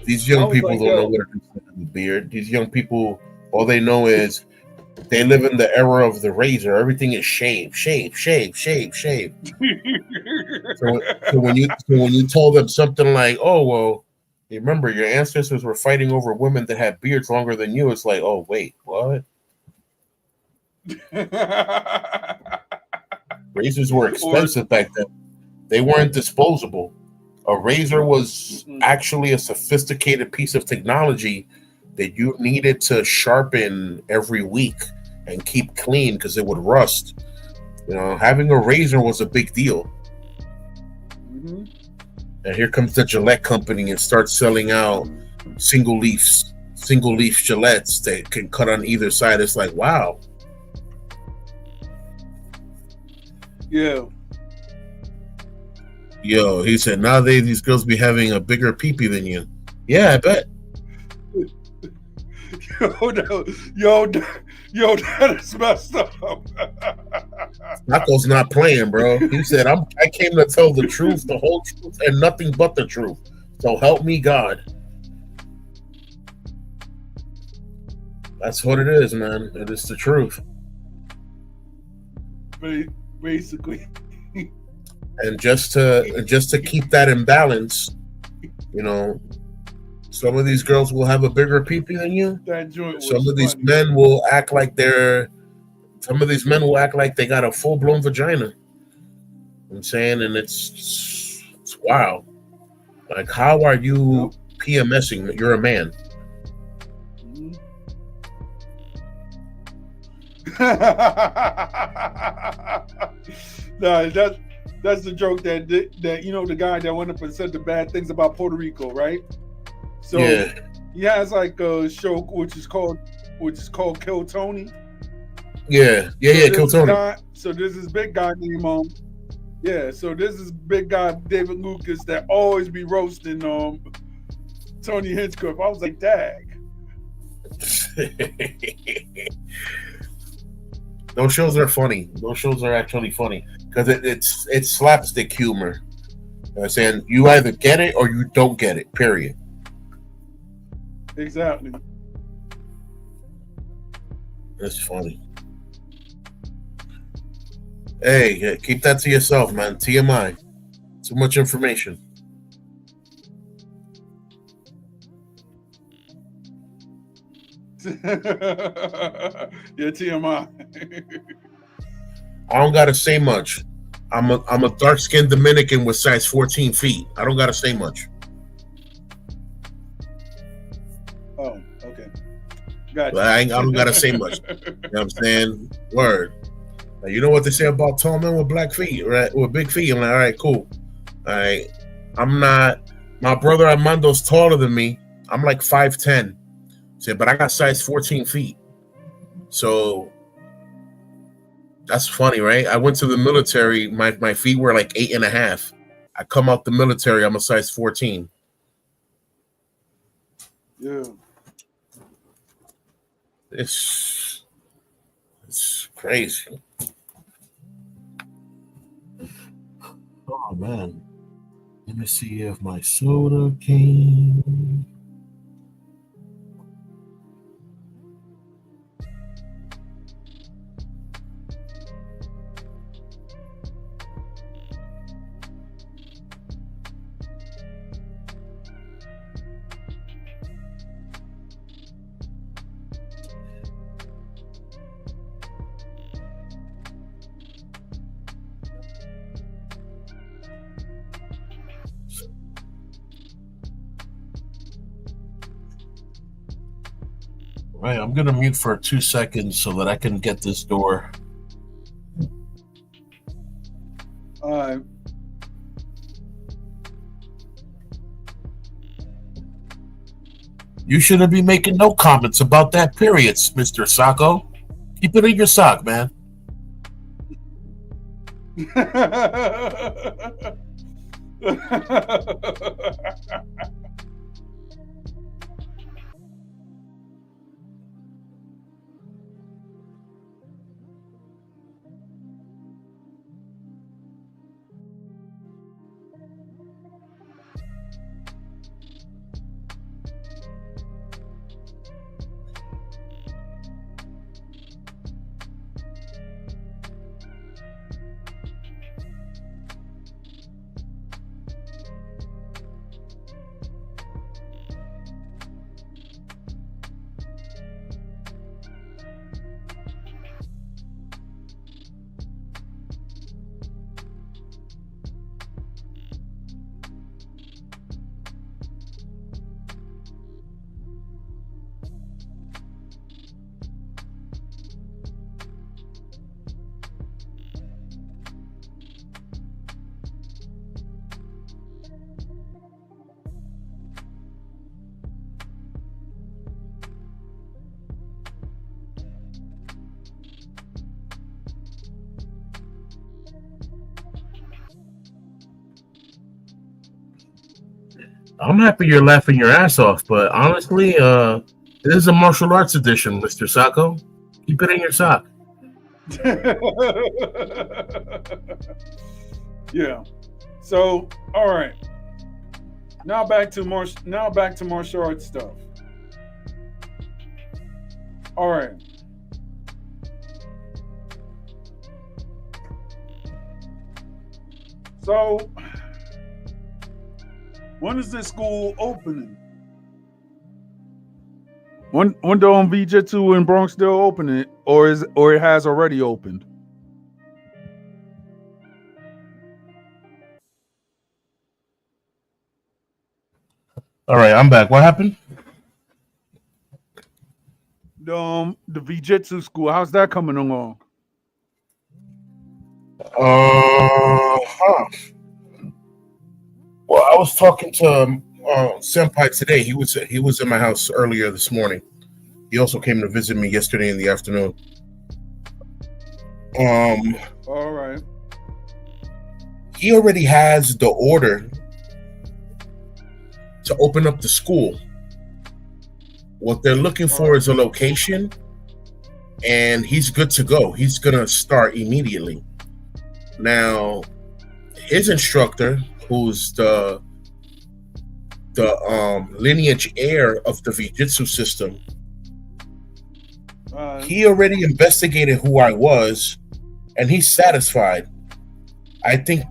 Speaker 2: These
Speaker 1: I
Speaker 2: young
Speaker 1: was
Speaker 2: people
Speaker 1: like,
Speaker 2: don't know
Speaker 1: yo.
Speaker 2: what it is to have a beard. These young people, all they know is they live in the era of the razor. Everything is shave. So when you told them something like, "Oh well," you remember your ancestors were fighting over women that had beards longer than you. It's like, oh wait, what? Razors were
Speaker 1: Or
Speaker 2: expensive back then. They weren't disposable. A razor was actually a sophisticated piece of technology that you needed to sharpen every week and keep clean because it would rust. You know, having a razor was a big deal.
Speaker 1: Mhm.
Speaker 2: And here comes the Gillette company and starts selling out single leaf Gillettes that can cut on either side. It's like, wow.
Speaker 1: Yeah.
Speaker 2: Yo, he said nowadays these girls be having a bigger peepee than you. Yeah, I bet.
Speaker 1: Yo, that is messed up.
Speaker 2: Nako's not playing, bro. He said, I came to tell the truth, the whole truth, and nothing but the truth. So help me God. That's what it is, man. It is the truth.
Speaker 1: Basically.
Speaker 2: And just to keep that in balance, you know, some of these girls will have a bigger peepee than you.
Speaker 1: That joint was
Speaker 2: Some of these
Speaker 1: funny.
Speaker 2: men will act like they got a full blown vagina. I'm saying, and it's wild. Like, how are you PMSing? You're a man.
Speaker 1: Mhm. No, that's the joke that the guy that went up and said the bad things about Puerto Rico, right? So
Speaker 2: Yeah.
Speaker 1: he has like a show which is called Kill Tony.
Speaker 2: Yeah, Kill Tony.
Speaker 1: So there's this big guy named so there's this big guy David Lucas that always be roasting Tony Hinchcliffe. I was like, dag.
Speaker 2: Those shows are funny. Those shows are actually funny because it's slapstick humor. I'm saying you either get it or you don't get it. Period.
Speaker 1: Exactly.
Speaker 2: That's funny. Hey, keep that to yourself, man. TMI. Too much information.
Speaker 1: Yeah, TMI.
Speaker 2: I don't gotta say much. I'm a dark skinned Dominican with size 14 feet. I don't gotta say much.
Speaker 1: Oh, okay. Gotcha.
Speaker 2: I don't gotta say much. You know what I'm saying? Word. Now, you know what they say about tall men with black feet, right? With big feet. I'm like, all right, cool. All right. I'm not. My brother Armando's taller than me. I'm like 5'10". But I got size 14 feet. So that's funny, right? I went to the military. My feet were like 8.5. I come out the military. I'm a size 14.
Speaker 1: Yeah.
Speaker 2: It's crazy. Oh man. Let me see if my soda came. Right, I'm gonna mute for 2 seconds so that I can get this door.
Speaker 1: All right.
Speaker 2: You shouldn't be making no comments about that, period, Mr. Sacco. Keep it in your sock, man. I'm happy you're laughing your ass off, but honestly, this is a martial arts edition, Mr. Sacco. Keep it in your sock.
Speaker 4: Yeah. So, all right. Now back to martial arts stuff. All right. So, when is this school opening? When do V-Jitsu in Bronx still open it, or it has already opened?
Speaker 2: All right, I'm back. What happened?
Speaker 4: The V-Jitsu school, how's that coming along?
Speaker 2: Huh. Well, I was talking to Senpai today. He was in my house earlier this morning. He also came to visit me yesterday in the afternoon.
Speaker 4: All right.
Speaker 2: He already has the order to open up the school. What they're looking for is a location, and he's good to go. He's gonna start immediately. Now, his instructor, who's the lineage heir of the Vijitsu system, he already investigated who I was, and he's satisfied. I think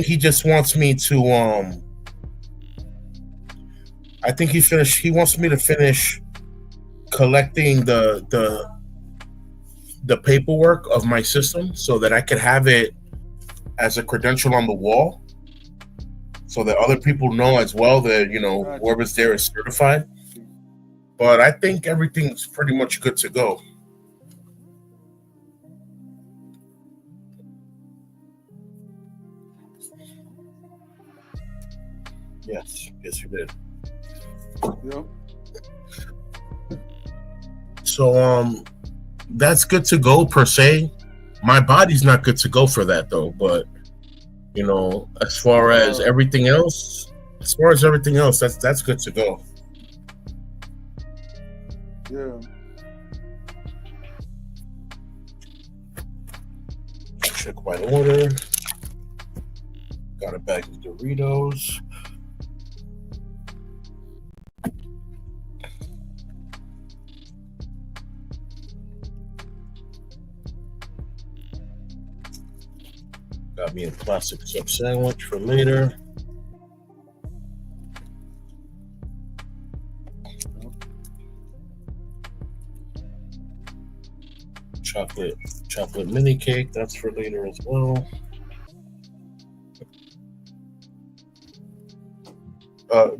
Speaker 2: he just wants me to I think he wants me to finish collecting the paperwork of my system so that I could have it as a credential on the wall, so that other people know as well that, you know, whoever's there is certified. But I think everything's pretty much good to go. Yes, you did.
Speaker 4: Yep.
Speaker 2: So that's good to go per se. My body's not good to go for that though, but you know, as far as everything else, that's good to go.
Speaker 4: Yeah.
Speaker 2: Check my order. Got a bag of Doritos. Got me a plastic sub sandwich for later. Chocolate mini cake, that's for later as well.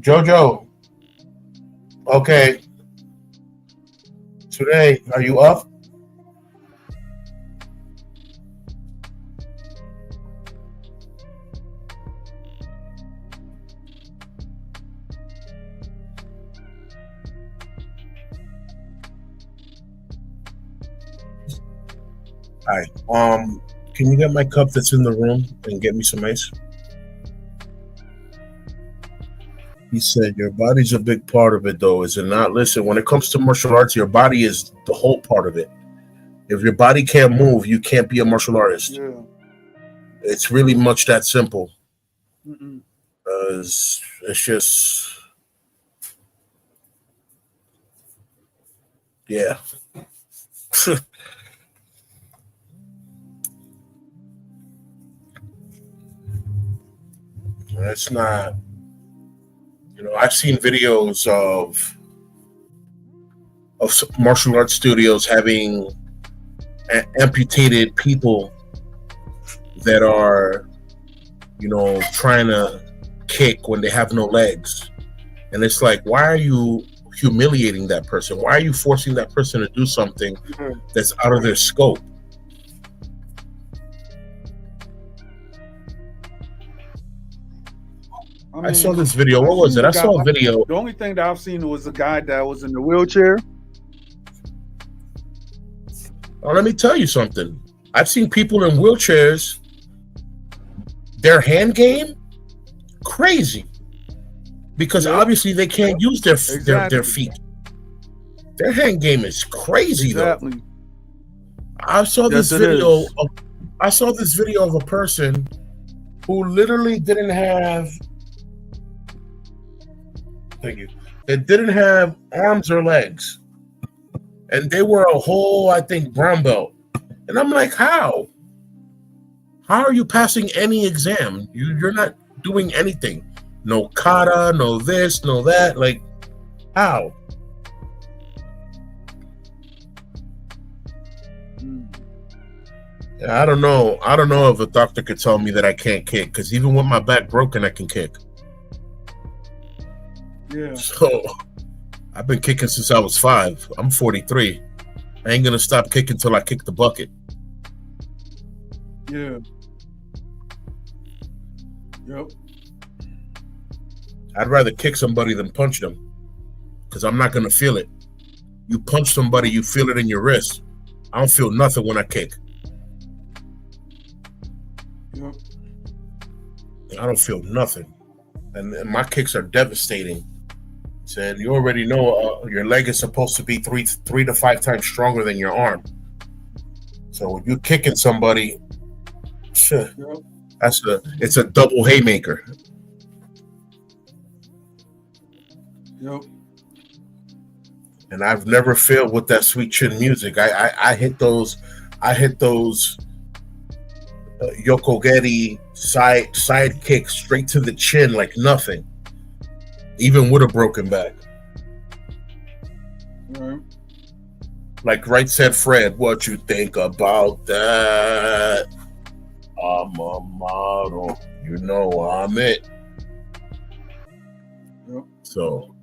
Speaker 2: Jojo. Okay. Today, are you up? Hi. Can you get my cup that's in the room and get me some ice? He said, your body's a big part of it, though, is it not? Listen, when it comes to martial arts, your body is the whole part of it. If your body can't move, you can't be a martial artist.
Speaker 4: Yeah.
Speaker 2: It's really much that simple.
Speaker 4: Mm-mm.
Speaker 2: It's just, yeah. It's not, I've seen videos of martial arts studios having amputated people that are, trying to kick when they have no legs. And it's like, why are you humiliating that person? Why are you forcing that person to do something that's out of their scope? I saw this video. What was it? I saw a video.
Speaker 4: The only thing that I've seen was a guy that was in the wheelchair.
Speaker 2: Oh, let me tell you something. I've seen people in wheelchairs, their hand game, crazy. Because obviously they can't use their feet. Their hand game is crazy, though. I saw this video of a person who literally didn't have They didn't have arms or legs. And they were a whole, I think, brown belt. And I'm like, how? How are you passing any exam? You're not doing anything. No kata, no this, no that. Like, how? Yeah, I don't know. I don't know if a doctor could tell me that I can't kick, because even with my back broken, I can kick.
Speaker 4: Yeah.
Speaker 2: So I've been kicking since I was 5. I'm 43. I ain't gonna stop kicking till I kick the bucket.
Speaker 4: Yeah. Yep.
Speaker 2: I'd rather kick somebody than punch them, because I'm not gonna feel it. You punch somebody, you feel it in your wrist. I don't feel nothing when I kick.
Speaker 4: Yep.
Speaker 2: I don't feel nothing, and my kicks are devastating. Said you already know your leg is supposed to be 3 to 5 times stronger than your arm. So when you're kicking somebody, it's a double haymaker.
Speaker 4: Yep.
Speaker 2: And I've never failed with that sweet chin music. I hit those Yokogeri side kicks straight to the chin like nothing, even with a broken back.
Speaker 4: Right.
Speaker 2: Like Right Said Fred, what you think about that? I'm a model, you know I'm it.
Speaker 4: Yep.
Speaker 2: So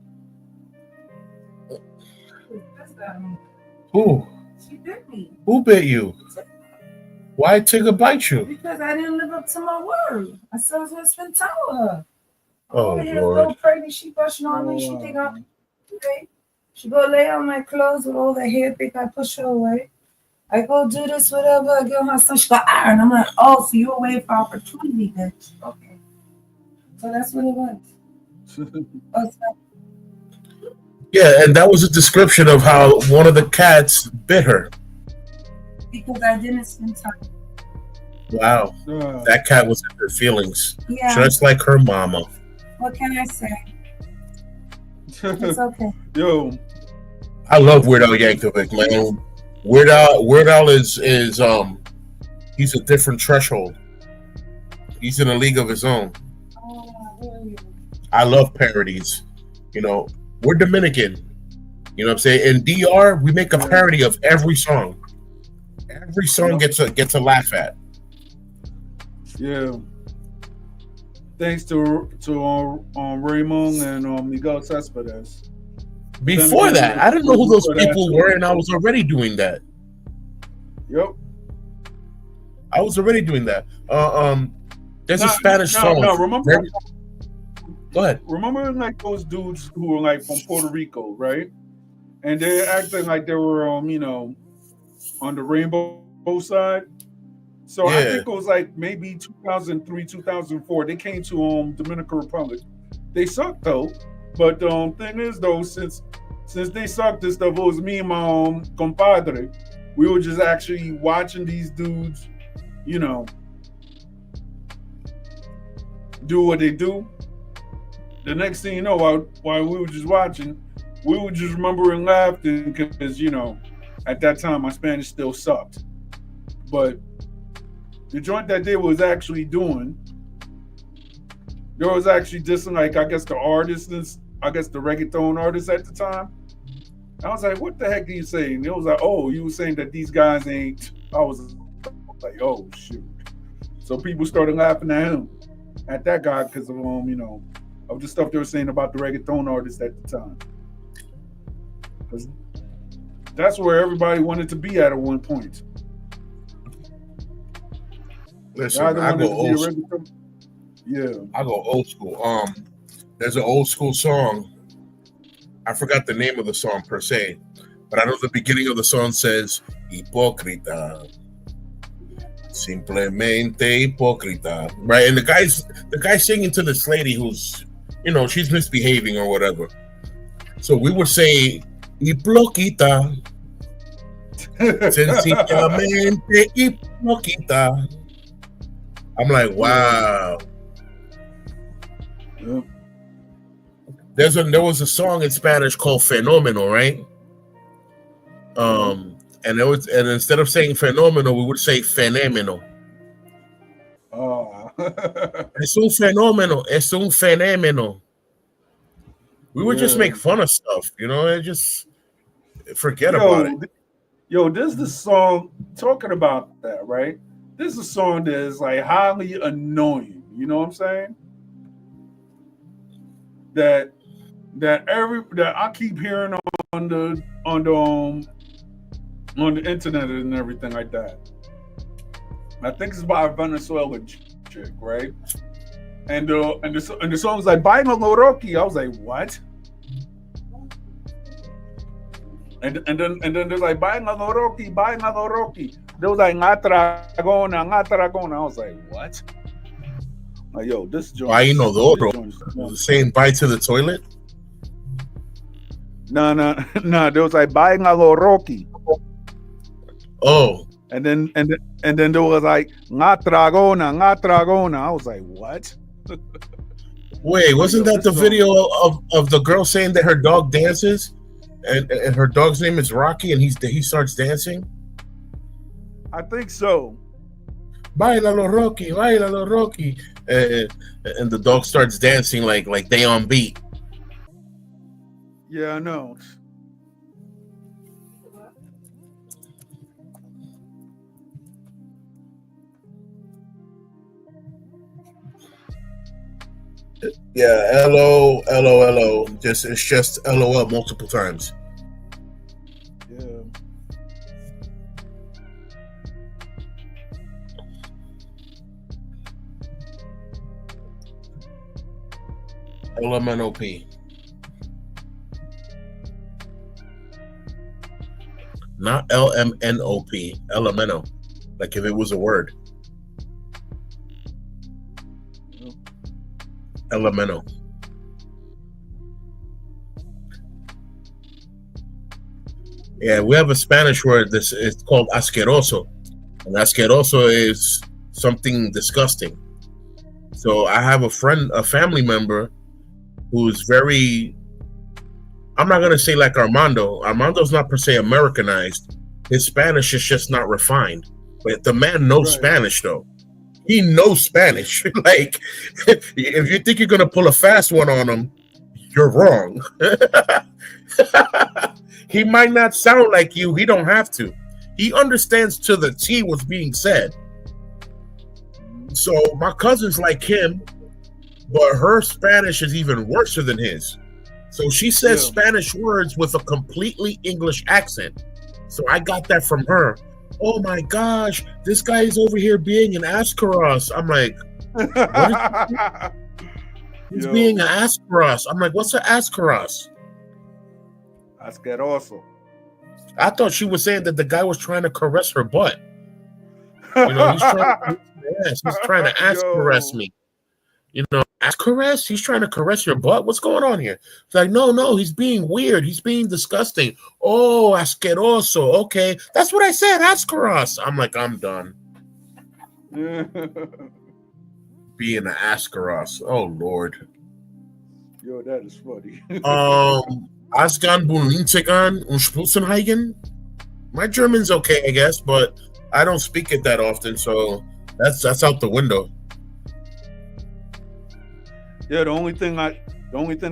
Speaker 2: who?
Speaker 3: She bit me.
Speaker 2: Who bit you? Why Tigger bite you?
Speaker 3: Because I didn't live up to my word. I said I was gonna spend time with her.
Speaker 2: Oh,
Speaker 3: here,
Speaker 2: Lord.
Speaker 3: little pregnant, she brushing on me. She think I'm okay. She go lay on my clothes with all the hair, think I push her away. I go do this, whatever. I give her some. She go iron. I'm like, oh, so you're waiting for opportunity, bitch. Okay. So that's what it was.
Speaker 2: Yeah, and that was a description of how one of the cats bit her.
Speaker 3: Because I didn't spend time.
Speaker 2: Wow. That cat was in her feelings.
Speaker 3: Yeah.
Speaker 2: Just like her mama.
Speaker 3: What can I say? It's okay.
Speaker 4: Yo.
Speaker 2: I love Weird Al Yankovic, man. Weird Al is he's a different threshold. He's in a league of his own. I love parodies. We're Dominican. You know what I'm saying? In DR, we make a parody of every song. Every song gets a laugh at.
Speaker 4: Yeah. Thanks to Raymond and Miguel Cespedes.
Speaker 1: But then
Speaker 2: Before
Speaker 1: again,
Speaker 2: that, I didn't know who those
Speaker 1: before that
Speaker 2: people
Speaker 1: too.
Speaker 2: were, and I was already doing that.
Speaker 1: Yep.
Speaker 2: I was already doing that. There's a Spanish
Speaker 1: No.
Speaker 2: song.
Speaker 1: Remember,
Speaker 2: Go ahead.
Speaker 1: remember, like those dudes who were like from Puerto Rico, right? And they're acting like they were, on the rainbow side. So I
Speaker 2: Yeah.
Speaker 1: think it was like maybe 2003, 2004. They came to Dominican Republic. They sucked though. But the thing is though, since they sucked and stuff, it was me and my compadre. We were just actually watching these dudes, do what they do. The next thing you know, while we were just watching, we were just remembering laughing because, at that time my Spanish still sucked. But the joint that they was actually doing, there was actually just like, I guess the artists, I guess the reggaeton artists at the time. I was like, what the heck are you saying? It was like, oh, you were saying that these guys ain't. I was like, oh, shoot. So people started laughing at him, at that guy, because of, of the stuff they were saying about the reggaeton artists at the time. Because that's where everybody wanted to be at one point.
Speaker 2: Listen, I go old school.
Speaker 1: Yeah.
Speaker 2: I go old school. There's an old school song. I forgot the name of the song per se, but I know the beginning of the song says "Hipócrita, simplemente hipócrita," right? And the guy's singing to this lady who's, she's misbehaving or whatever. So we would say "Hipócrita, sencillamente hipócrita." I'm like, wow.
Speaker 1: Yeah.
Speaker 2: There was a song in Spanish called "Fenómeno," right? And instead of saying "fenómeno," we would say "fenémeno."
Speaker 1: Oh.
Speaker 2: Es un fenómeno. Es un fenémeno. We would just make fun of stuff, and just forget about it.
Speaker 1: This is the song talking about that, right? This is a song that is like highly annoying. You know what I'm saying? That I keep hearing on the internet and everything like that. I think it's by a Venezuelan chick, right? And the song's like "Baila Loroki." I was like, what? And then there's like "Baila Loroki, Baila Loroki." There was like "Ngatragona, Ngatragona." I was like, what? Like, yo, this joint.
Speaker 2: Why you know the saying "bye to the toilet"?
Speaker 1: No. There was like "Baila Loroki."
Speaker 2: Oh.
Speaker 1: And then there was like "Ngatragona." I was like, what?
Speaker 2: Wait, wasn't that the video of the girl saying that her dog dances, and her dog's name is Rocky, and he starts dancing?
Speaker 1: I think so.
Speaker 2: Bailalo Rocky, bailalo Rocky, and the dog starts dancing like they on beat.
Speaker 1: Yeah, I know.
Speaker 2: Yeah, LO. It's just LOL multiple times.
Speaker 1: Yeah.
Speaker 2: LMNOP. Not LMNOP. LMNO. Like if it was a word. Elemento. Yeah, we have a Spanish word. It's called asqueroso, and asqueroso is something disgusting. So I have a family member, who's very. I'm not gonna say like Armando. Armando's not per se Americanized. His Spanish is just not refined. But the man knows Spanish though. He knows Spanish. Like, if you think you're gonna pull a fast one on him, you're wrong. He might not sound like you. He don't have to. He understands to the T what's being said. So my cousin's like him, but her Spanish is even worse than his. So she says
Speaker 4: Yeah.
Speaker 2: Spanish words with a completely English accent. So I got that from her. Oh my gosh, this guy is over here being an ascaros. I'm like, what is he's
Speaker 4: Yo,
Speaker 2: being an ascaros? I'm like, what's an ascaros?
Speaker 4: I scared also.
Speaker 2: I thought she was saying that the guy was trying to caress her butt. You know, he's trying to caress. He's trying to ass caress me. You know, ass caress? He's trying to caress your butt? What's going on here? It's like, no, he's being weird. He's being disgusting. Oh, asqueroso. Okay. That's what I said, ascaros. I'm like, I'm done. Being an ascaros. Oh, Lord.
Speaker 4: Yo, that is funny.
Speaker 2: Asgan Bulintegan und Sputzenhagen. My German's okay, I guess, but I don't speak it that often, so that's out the window.
Speaker 4: Yeah, the only thing I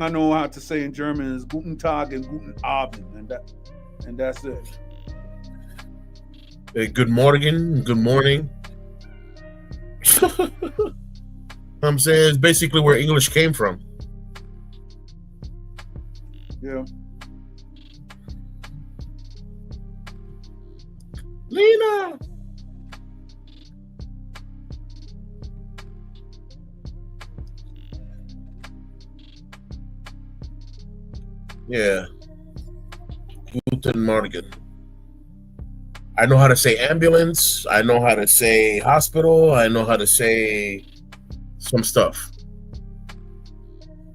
Speaker 4: know how to say in German is Guten Tag and Guten Abend, and that's it.
Speaker 2: Hey, good morning, good morning. I'm saying it's basically where English came from.
Speaker 4: Yeah.
Speaker 2: Lena. Yeah. Guten Morgen. I know how to say ambulance. I know how to say hospital. I know how to say some stuff.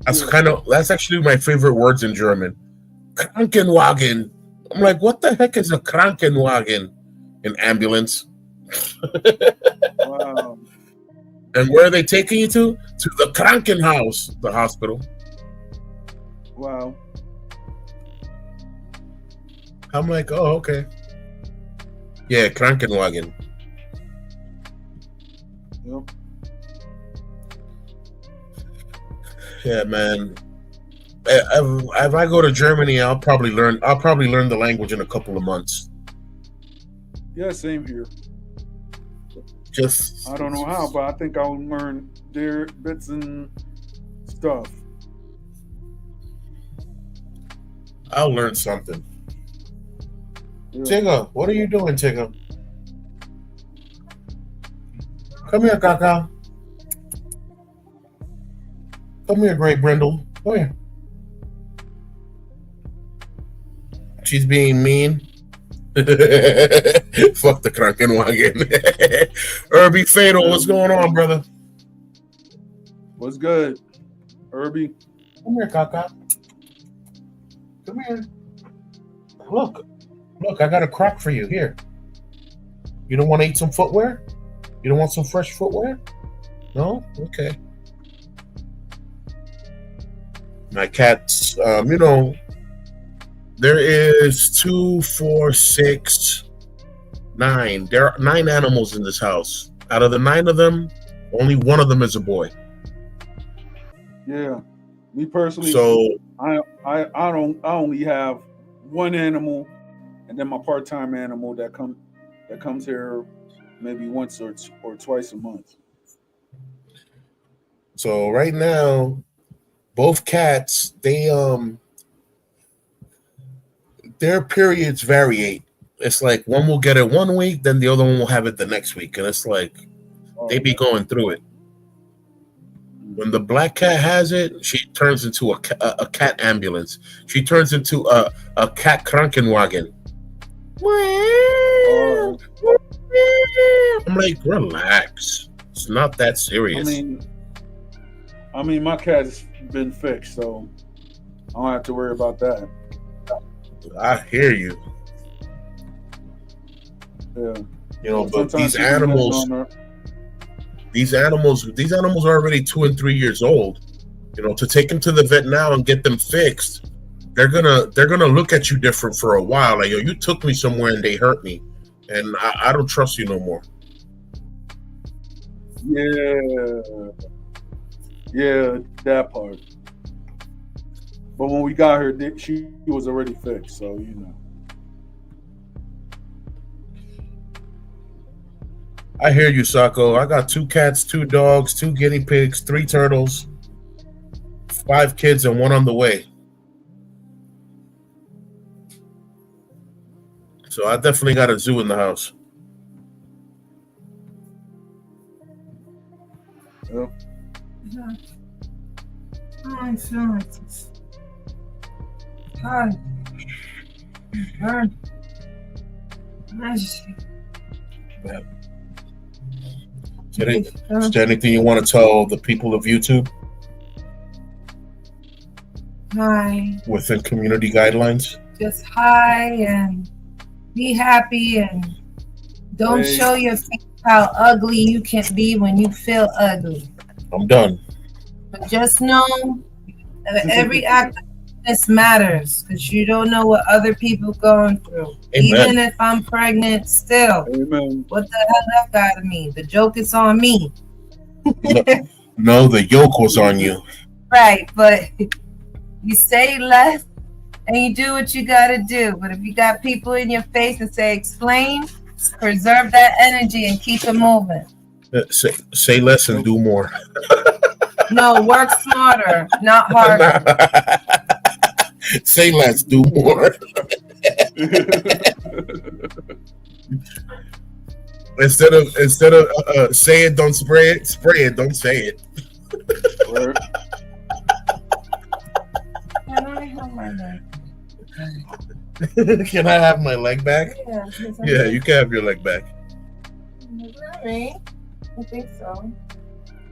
Speaker 2: That's actually my favorite words in German. Krankenwagen. I'm like, what the heck is a Krankenwagen? An ambulance.
Speaker 4: Wow.
Speaker 2: And where are they taking you to? To the Krankenhaus, the hospital.
Speaker 4: Wow.
Speaker 2: I'm like, oh, okay. Yeah, Krankenwagen.
Speaker 4: Yep.
Speaker 2: Yeah, man. If I go to Germany, I'll probably learn the language in a couple of months.
Speaker 4: Yeah, same here.
Speaker 2: Just
Speaker 4: I don't know how, but I think I'll learn their bits and stuff.
Speaker 2: I'll learn something.
Speaker 4: Yeah.
Speaker 2: Tigger, what are you doing, Tigger? Come here, Kaka. Come here, Great Brindle. Come here. She's being mean. Fuck the Krankenwagen. Irby Fatal, what's going on, brother?
Speaker 4: What's good, Irby?
Speaker 2: Come here, Kaka. Come here. Look, I got a crock for you. Here. You don't want to eat some footwear? You don't want some fresh footwear? No? Okay. My cats, there is 2, 4, 6, 9. There are 9 animals in this house. Out of the 9 of them, only one of them is a boy.
Speaker 4: Yeah. Me personally,
Speaker 2: So
Speaker 4: I only have one animal, and then my part-time animal that comes here maybe once or twice a month.
Speaker 2: So right now, both cats, their periods variate. It's like one will get it one week, then the other one will have it the next week, and it's like they be going through it. When the black cat has it, she turns into a cat ambulance. She turns into a cat Krankenwagen. I'm like, relax. It's not that serious.
Speaker 4: I mean, my cat's been fixed, so I don't have to worry about that.
Speaker 2: I hear you.
Speaker 4: Yeah.
Speaker 2: You know, but
Speaker 4: Sometimes
Speaker 2: these animals are already 2 and 3 years old. You know, to take them to the vet now and get them fixed, they're gonna look at you different for a while. Like, yo, you took me somewhere and they hurt me, and I don't trust you no more.
Speaker 4: Yeah, that part. But when we got her, she was already fixed, so you know.
Speaker 2: I hear you, Sako. I got 2 cats, 2 dogs, 2 guinea pigs, 3 turtles, 5 kids, and 1 on the way. So I definitely got a zoo in the house.
Speaker 1: Yep.
Speaker 3: Yeah. I feel like this. God. Burn. Nice.
Speaker 2: Is there anything you want to tell the people of YouTube
Speaker 3: Hi.
Speaker 2: within community guidelines?
Speaker 3: Just hi and be happy and don't
Speaker 1: Hey.
Speaker 3: show your face how ugly you can be when you feel ugly.
Speaker 2: I'm done.
Speaker 3: But just know that every act of this matters because you don't know what other people going through.
Speaker 2: Amen.
Speaker 3: Even if I'm pregnant, still.
Speaker 1: Amen.
Speaker 3: What the hell that got to me? The joke is on me.
Speaker 2: No, the yoke was on you.
Speaker 3: Right, but you say less and you do what you got to do. But if you got people in your face and say explain, preserve that energy and keep it moving.
Speaker 2: Say less and do more.
Speaker 3: No, work smarter, not harder.
Speaker 2: Say less, do more. Instead of say it, don't spray it. Spray it, don't say it.
Speaker 1: Word.
Speaker 3: Can I have my leg?
Speaker 2: Can I have my leg back? Yeah, you can have your leg back.
Speaker 3: Is it gonna rain? I think so.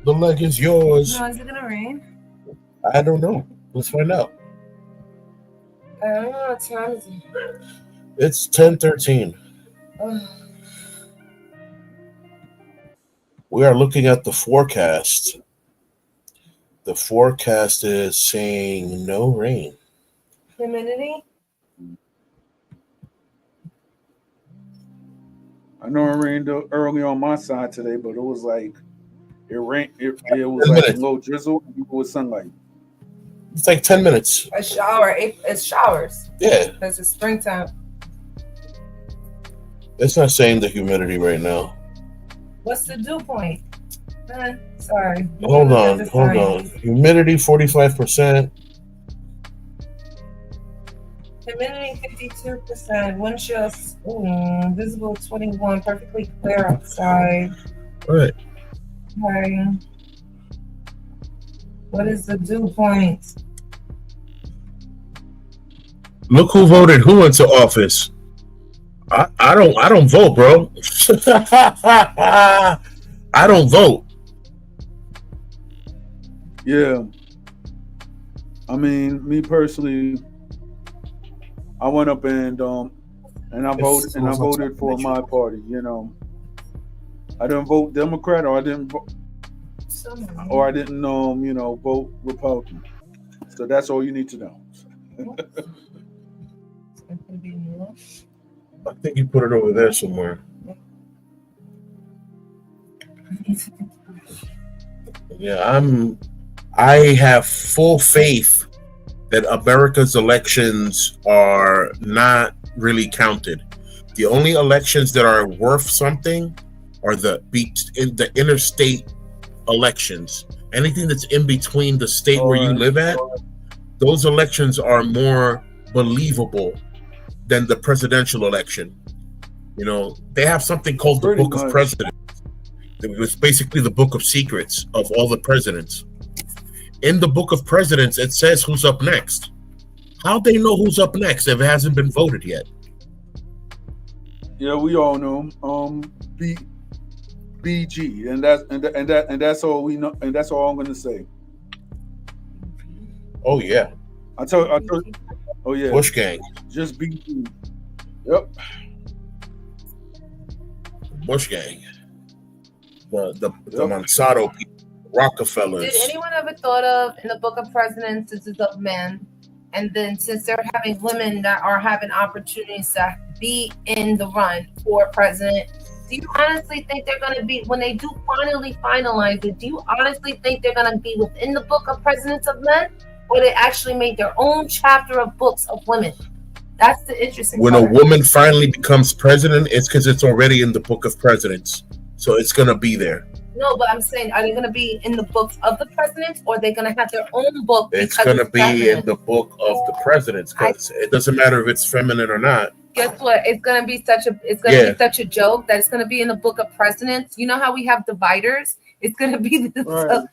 Speaker 2: The leg is yours.
Speaker 3: No, is it gonna rain?
Speaker 2: I don't know. Let's find out.
Speaker 3: I don't know what time is it.
Speaker 2: It's 10:13. We are looking at the forecast. The forecast is saying no rain.
Speaker 3: Humidity?
Speaker 1: I know it rained early on my side today, but it was like it rained. It was
Speaker 2: 10
Speaker 1: like
Speaker 2: minutes.
Speaker 1: a little drizzle with sunlight.
Speaker 2: It's like 10 minutes.
Speaker 3: A shower. It's showers.
Speaker 2: Yeah.
Speaker 3: Because it's springtime.
Speaker 2: It's not saying the humidity right now.
Speaker 3: What's the dew point? Sorry.
Speaker 2: Hold on. Humidity 45%.
Speaker 3: Humidity 52%. Wind chill visible 21. Perfectly clear outside.
Speaker 2: All right.
Speaker 3: Okay. What is the dew point?
Speaker 2: Look who voted who into office. I don't vote, bro. I don't vote.
Speaker 1: Yeah. I mean, me personally, I went up and I voted for my party. You know, I didn't vote Democrat or I didn't vote vote Republican. So that's all you need to know.
Speaker 2: I think you put it over there somewhere. Yeah, I have full faith that America's elections are not really counted. The only elections that are worth something are the interstate elections. Anything that's in between the state where you live at, those elections are more believable than the presidential election. You know, they have something called the Book of Presidents. It's basically the book of secrets of all the presidents. In the Book of Presidents, it says who's up next. How'd they know who's up next if it hasn't been voted yet?
Speaker 1: Yeah, we all know. BG, and that's all we know, and that's all I'm gonna say.
Speaker 2: Oh yeah.
Speaker 1: I told oh yeah.
Speaker 2: Bush gang.
Speaker 1: Just BG. Yep.
Speaker 2: Bush gang. The Monsanto people, Rockefellers.
Speaker 3: Did anyone ever thought of in the Book of Presidents, this is of men, and then since they're having women that are having opportunities to be in the run for president, do you honestly think they're going to be, when they do finally finalize it, do you honestly think they're going to be within the Book of Presidents of Men, or they actually made their own chapter of books of women? That's the interesting
Speaker 2: When
Speaker 3: part.
Speaker 2: a woman finally becomes president, it's because it's already in the Book of Presidents. So it's going to be there.
Speaker 3: No, but I'm saying, are they going to be in the books of the presidents, or are they going to have their own book?
Speaker 2: It's going to be in the book of the presidents, because it doesn't matter if it's feminine or not.
Speaker 3: Guess what? It's gonna be such a joke that it's gonna be in the book of precedents. You know how we have dividers? It's gonna be the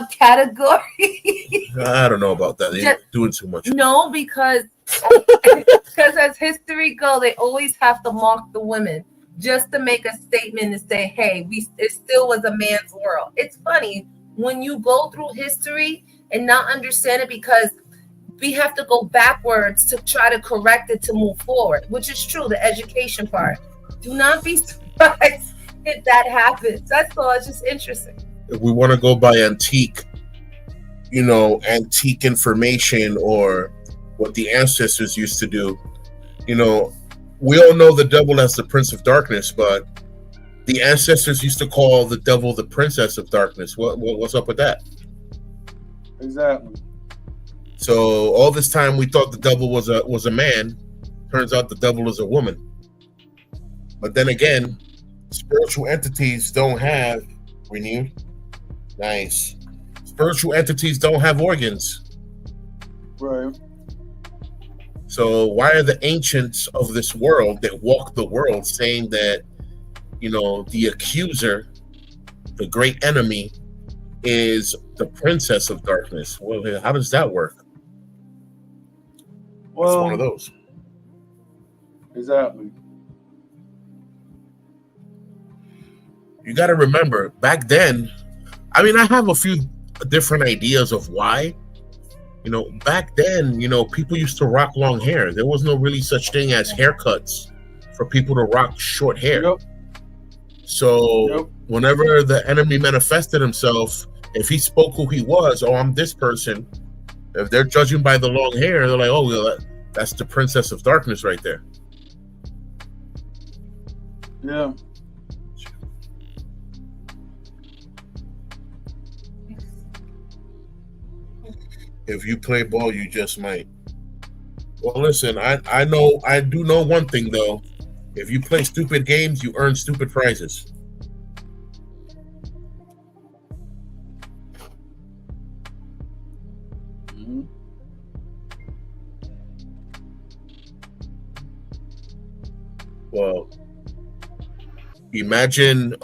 Speaker 3: subcategory.
Speaker 2: I don't know about that. They're doing too much.
Speaker 3: No, because as history go, they always have to mock the women just to make a statement and say, "Hey, it still was a man's world." It's funny when you go through history and not understand it, because we have to go backwards to try to correct it to move forward, which is true, the education part. Do not be surprised if that happens. That's all. It's just interesting.
Speaker 2: If we want to go by antique information or what the ancestors used to do, we all know the devil as the prince of darkness, but the ancestors used to call the devil the princess of darkness. What's up with that?
Speaker 1: Exactly.
Speaker 2: So all this time we thought the devil was a man. Turns out the devil is a woman. But then again, spiritual entities don't have renewed. Nice. Spiritual entities don't have organs.
Speaker 1: Right.
Speaker 2: So why are the ancients of this world that walk the world saying that, the accuser, the great enemy, is the princess of darkness? Well, how does that work?
Speaker 1: Well,
Speaker 2: it's one of those.
Speaker 1: Exactly.
Speaker 2: You got to remember, back then, I have a few different ideas of why. Back then, people used to rock long hair. There was no really such thing as haircuts for people to rock short hair.
Speaker 1: Yep.
Speaker 2: So whenever the enemy manifested himself, if he spoke who he was, "Oh, I'm this person," if they're judging by the long hair, they're like, "Oh, well, that's the princess of darkness right there."
Speaker 1: Yeah.
Speaker 2: If you play ball, you just might. Well, listen, I do know one thing though. If you play stupid games, you earn stupid prizes.
Speaker 1: Mm-hmm.
Speaker 2: Well, imagine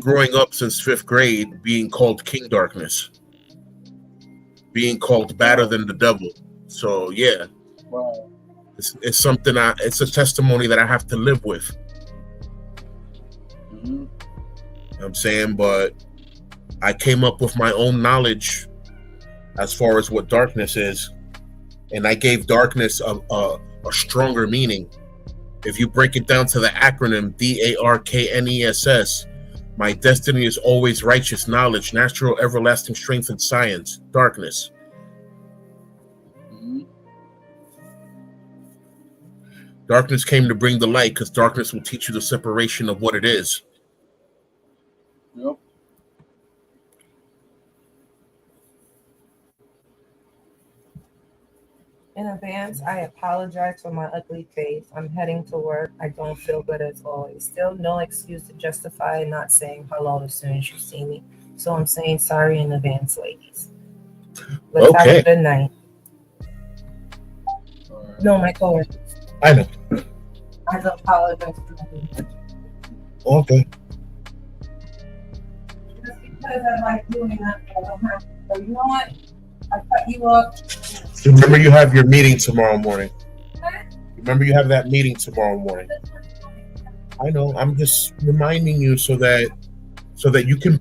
Speaker 2: growing up since 5th grade being called King Darkness, being called better than the devil. So yeah,
Speaker 1: Wow.
Speaker 2: it's something. It's a testimony that I have to live with.
Speaker 1: Mm-hmm.
Speaker 2: I'm saying, but I came up with my own knowledge as far as what darkness is, and I gave darkness a stronger meaning. If you break it down to the acronym DARKNESS, my destiny is always righteous knowledge, natural, everlasting strength, and science. Darkness.
Speaker 1: Mm-hmm.
Speaker 2: Darkness came to bring the light, because darkness will teach you the separation of what it is.
Speaker 1: Yep.
Speaker 3: In advance, I apologize for my ugly face. I'm heading to work. I don't feel good as always. Still, no excuse to justify not saying hello as soon as you see me. So I'm saying sorry in advance, ladies. Let's have a good night.
Speaker 1: Right.
Speaker 3: No, my coworkers.
Speaker 2: I know.
Speaker 3: I apologize for that.
Speaker 2: Okay.
Speaker 3: Just because I like doing that, I don't have to. So you know what? I cut you up.
Speaker 2: Remember, you have your meeting tomorrow morning. Remember, you have that meeting tomorrow morning. I know. I'm just reminding you so that you can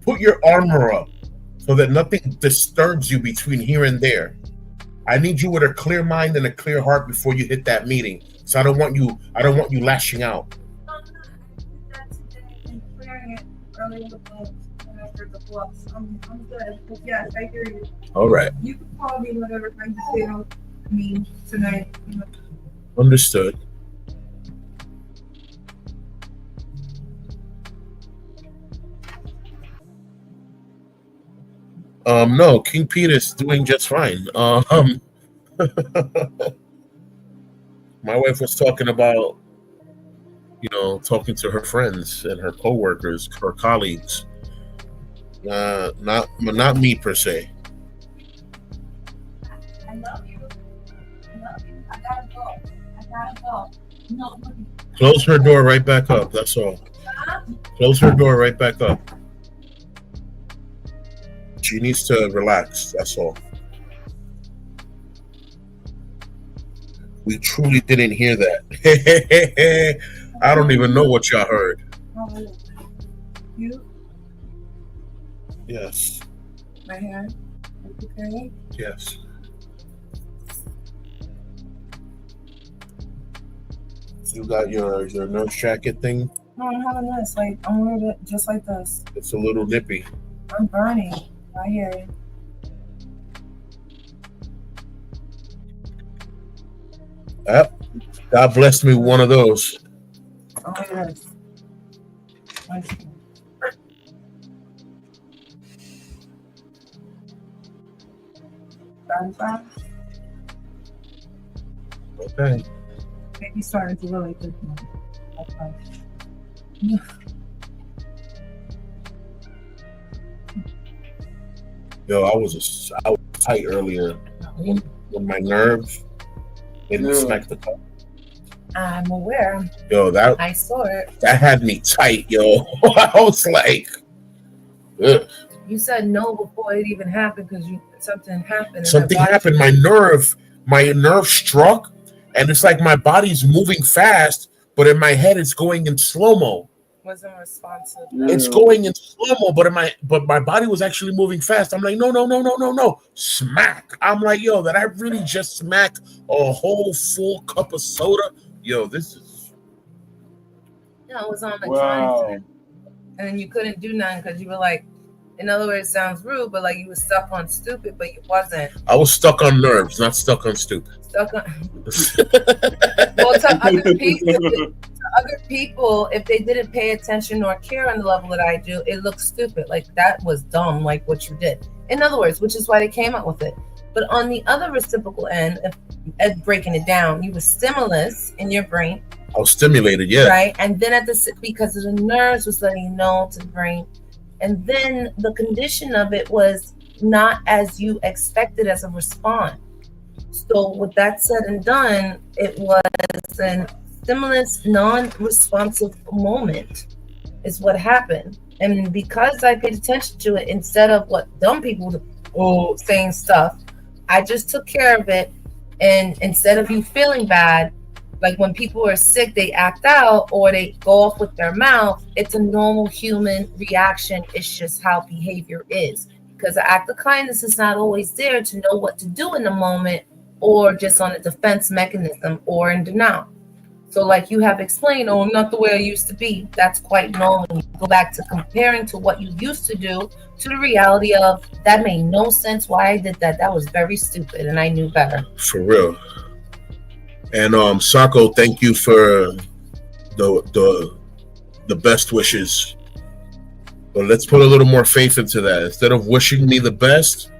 Speaker 2: put your armor up, so that nothing disturbs you between here and there. I need you with a clear mind and a clear heart before you hit that meeting. So I don't want you lashing out.
Speaker 3: I'm good. Yes, I hear you.
Speaker 2: All right.
Speaker 3: You can call me whatever time you say me tonight.
Speaker 2: Understood. No, King Peter's doing just fine. My wife was talking about, talking to her friends and her coworkers, her colleagues. Not me per se.
Speaker 3: I love you.
Speaker 2: Close her door right back up. That's all. Close her door right back up. She needs to relax. That's all. We truly didn't hear that. I don't even know what y'all heard.
Speaker 3: You?
Speaker 2: Yes.
Speaker 3: My hair? Okay.
Speaker 2: Yes. You got your nurse jacket thing?
Speaker 3: No, I'm having this. Like, I'm wearing it just like this.
Speaker 2: It's a little nippy.
Speaker 3: I'm burning. I hear you.
Speaker 2: Yep. God blessed me with one of those.
Speaker 3: Oh, yes.
Speaker 2: Okay.
Speaker 3: Maybe starting to really good. Okay.
Speaker 2: Yo, I was tight earlier when my nerves didn't smack the cup.
Speaker 3: I'm aware.
Speaker 2: Yo,
Speaker 3: I saw it.
Speaker 2: that had me tight, yo. I was like, ugh.
Speaker 3: You said no before it even happened because something happened.
Speaker 2: Something happened. My nerve struck, and it's like my body's moving fast, but in my head it's going in slow-mo.
Speaker 3: Wasn't responsive.
Speaker 2: It's going in slow-mo, but my body was actually moving fast. I'm like, no. Smack. I'm like, yo, that I really just smacked a whole full cup of soda. Yo, this is.
Speaker 3: Yeah, it was on the
Speaker 1: Wow.
Speaker 3: time. And then you couldn't do nothing because you were like, in other words, it sounds rude, but like you were stuck on stupid, but you wasn't.
Speaker 2: I was stuck on nerves, not stuck on stupid.
Speaker 3: Stuck on. Well, to other people, if they didn't pay attention or care on the level that I do, it looks stupid. Like that was dumb, like what you did. In other words, which is why they came up with it. But on the other reciprocal end, if breaking it down, you were stimulus in your brain.
Speaker 2: I was stimulated, yeah.
Speaker 3: Right, and then because of the nerves was letting you know to the brain, and then the condition of it was not as you expected as a response. So with that said and done, it was an stimulus non-responsive moment is what happened. And because I paid attention to it instead of what dumb people saying stuff, I just took care of it. And instead of you feeling bad, like when people are sick, they act out or they go off with their mouth. It's a normal human reaction. It's just how behavior is. Because the act of kindness is not always there to know what to do in the moment or just on a defense mechanism or in denial. So like you have explained, I'm not the way I used to be. That's quite normal. You go back to comparing to what you used to do to the reality of that made no sense why I did that. That was very stupid and I knew better.
Speaker 2: For real. And Sako, thank you for the best wishes. But let's put a little more faith into that. Instead of wishing me the best,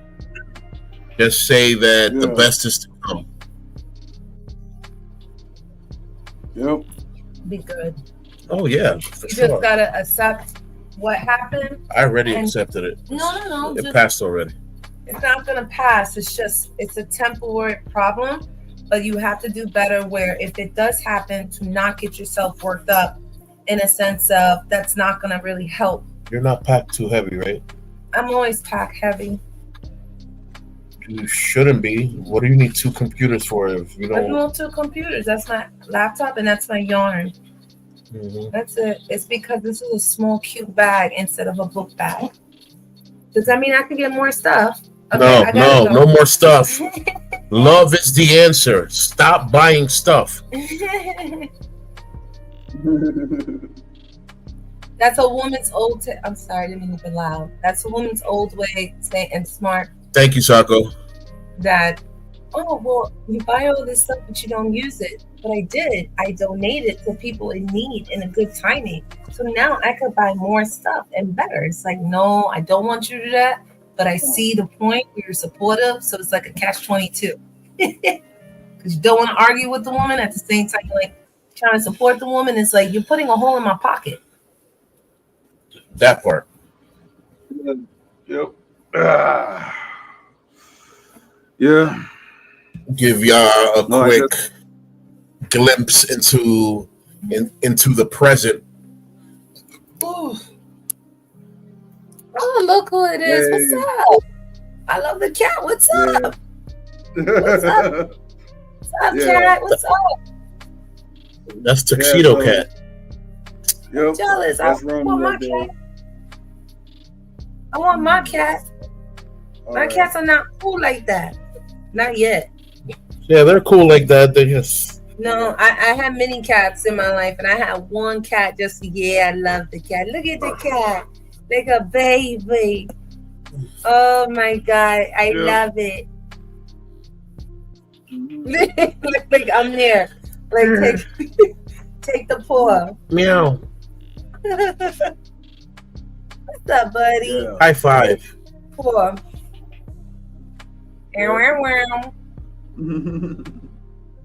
Speaker 2: just say that the best is to come.
Speaker 1: Yep.
Speaker 3: Be good.
Speaker 2: Oh yeah, for
Speaker 3: You
Speaker 2: sure.
Speaker 3: just gotta accept what happened.
Speaker 2: I already accepted it.
Speaker 3: No.
Speaker 2: It passed already.
Speaker 3: It's not gonna pass. It's a temporary problem. But you have to do better where if it does happen to not get yourself worked up in a sense of that's not going to really help.
Speaker 2: You're not packed too heavy, right?
Speaker 3: I'm always pack heavy.
Speaker 2: You shouldn't be. What do you need 2 computers for if you
Speaker 3: I
Speaker 2: don't?
Speaker 3: have 2 computers. That's my laptop and that's my yarn.
Speaker 2: Mm-hmm.
Speaker 3: That's it. It's because this is a small, cute bag instead of a book bag. Does that mean I can get more stuff? Okay,
Speaker 2: no more stuff. Love is the answer. Stop buying stuff.
Speaker 3: That's a woman's old. I'm sorry, I didn't mean to be loud. That's a woman's old way of saying and smart.
Speaker 2: Thank you, Sako.
Speaker 3: That well, you buy all this stuff but you don't use it. But I did. I donated to people in need in a good timing. So now I could buy more stuff and better. It's like, no, I don't want you to do that. But I see the point where you're supportive, so it's like a catch-22. Because you don't want to argue with the woman at the same time, you're like trying to support the woman. It's like you're putting a hole in my pocket.
Speaker 2: That part.
Speaker 1: Yep.
Speaker 4: Yeah.
Speaker 2: Give y'all a quick glimpse into the present.
Speaker 3: Ooh. Oh, look who it is.
Speaker 1: Hey.
Speaker 3: What's up? I love the cat. What's up? What's up? What's up,
Speaker 1: Yeah.
Speaker 3: cat? What's up?
Speaker 2: That's Tuxedo
Speaker 1: so-
Speaker 2: Cat.
Speaker 1: Yep.
Speaker 3: Jealous. I
Speaker 1: That's
Speaker 3: want
Speaker 1: Romeo
Speaker 3: my
Speaker 1: there.
Speaker 3: cat. I want my cat.
Speaker 1: All
Speaker 3: My
Speaker 1: right.
Speaker 3: cats are not cool like that. Not yet.
Speaker 2: Yeah, they're cool like that. They just
Speaker 3: No, I had many cats in my life, and I had one cat just, I love the cat. Look at the cat. Like a baby. Oh my God. I
Speaker 1: Yeah.
Speaker 3: love it.
Speaker 1: Mhm.
Speaker 3: Like I'm there. Like take the paw.
Speaker 2: meow.
Speaker 3: What's up, buddy?
Speaker 1: Yeah.
Speaker 2: High five.
Speaker 3: Paw. Wow.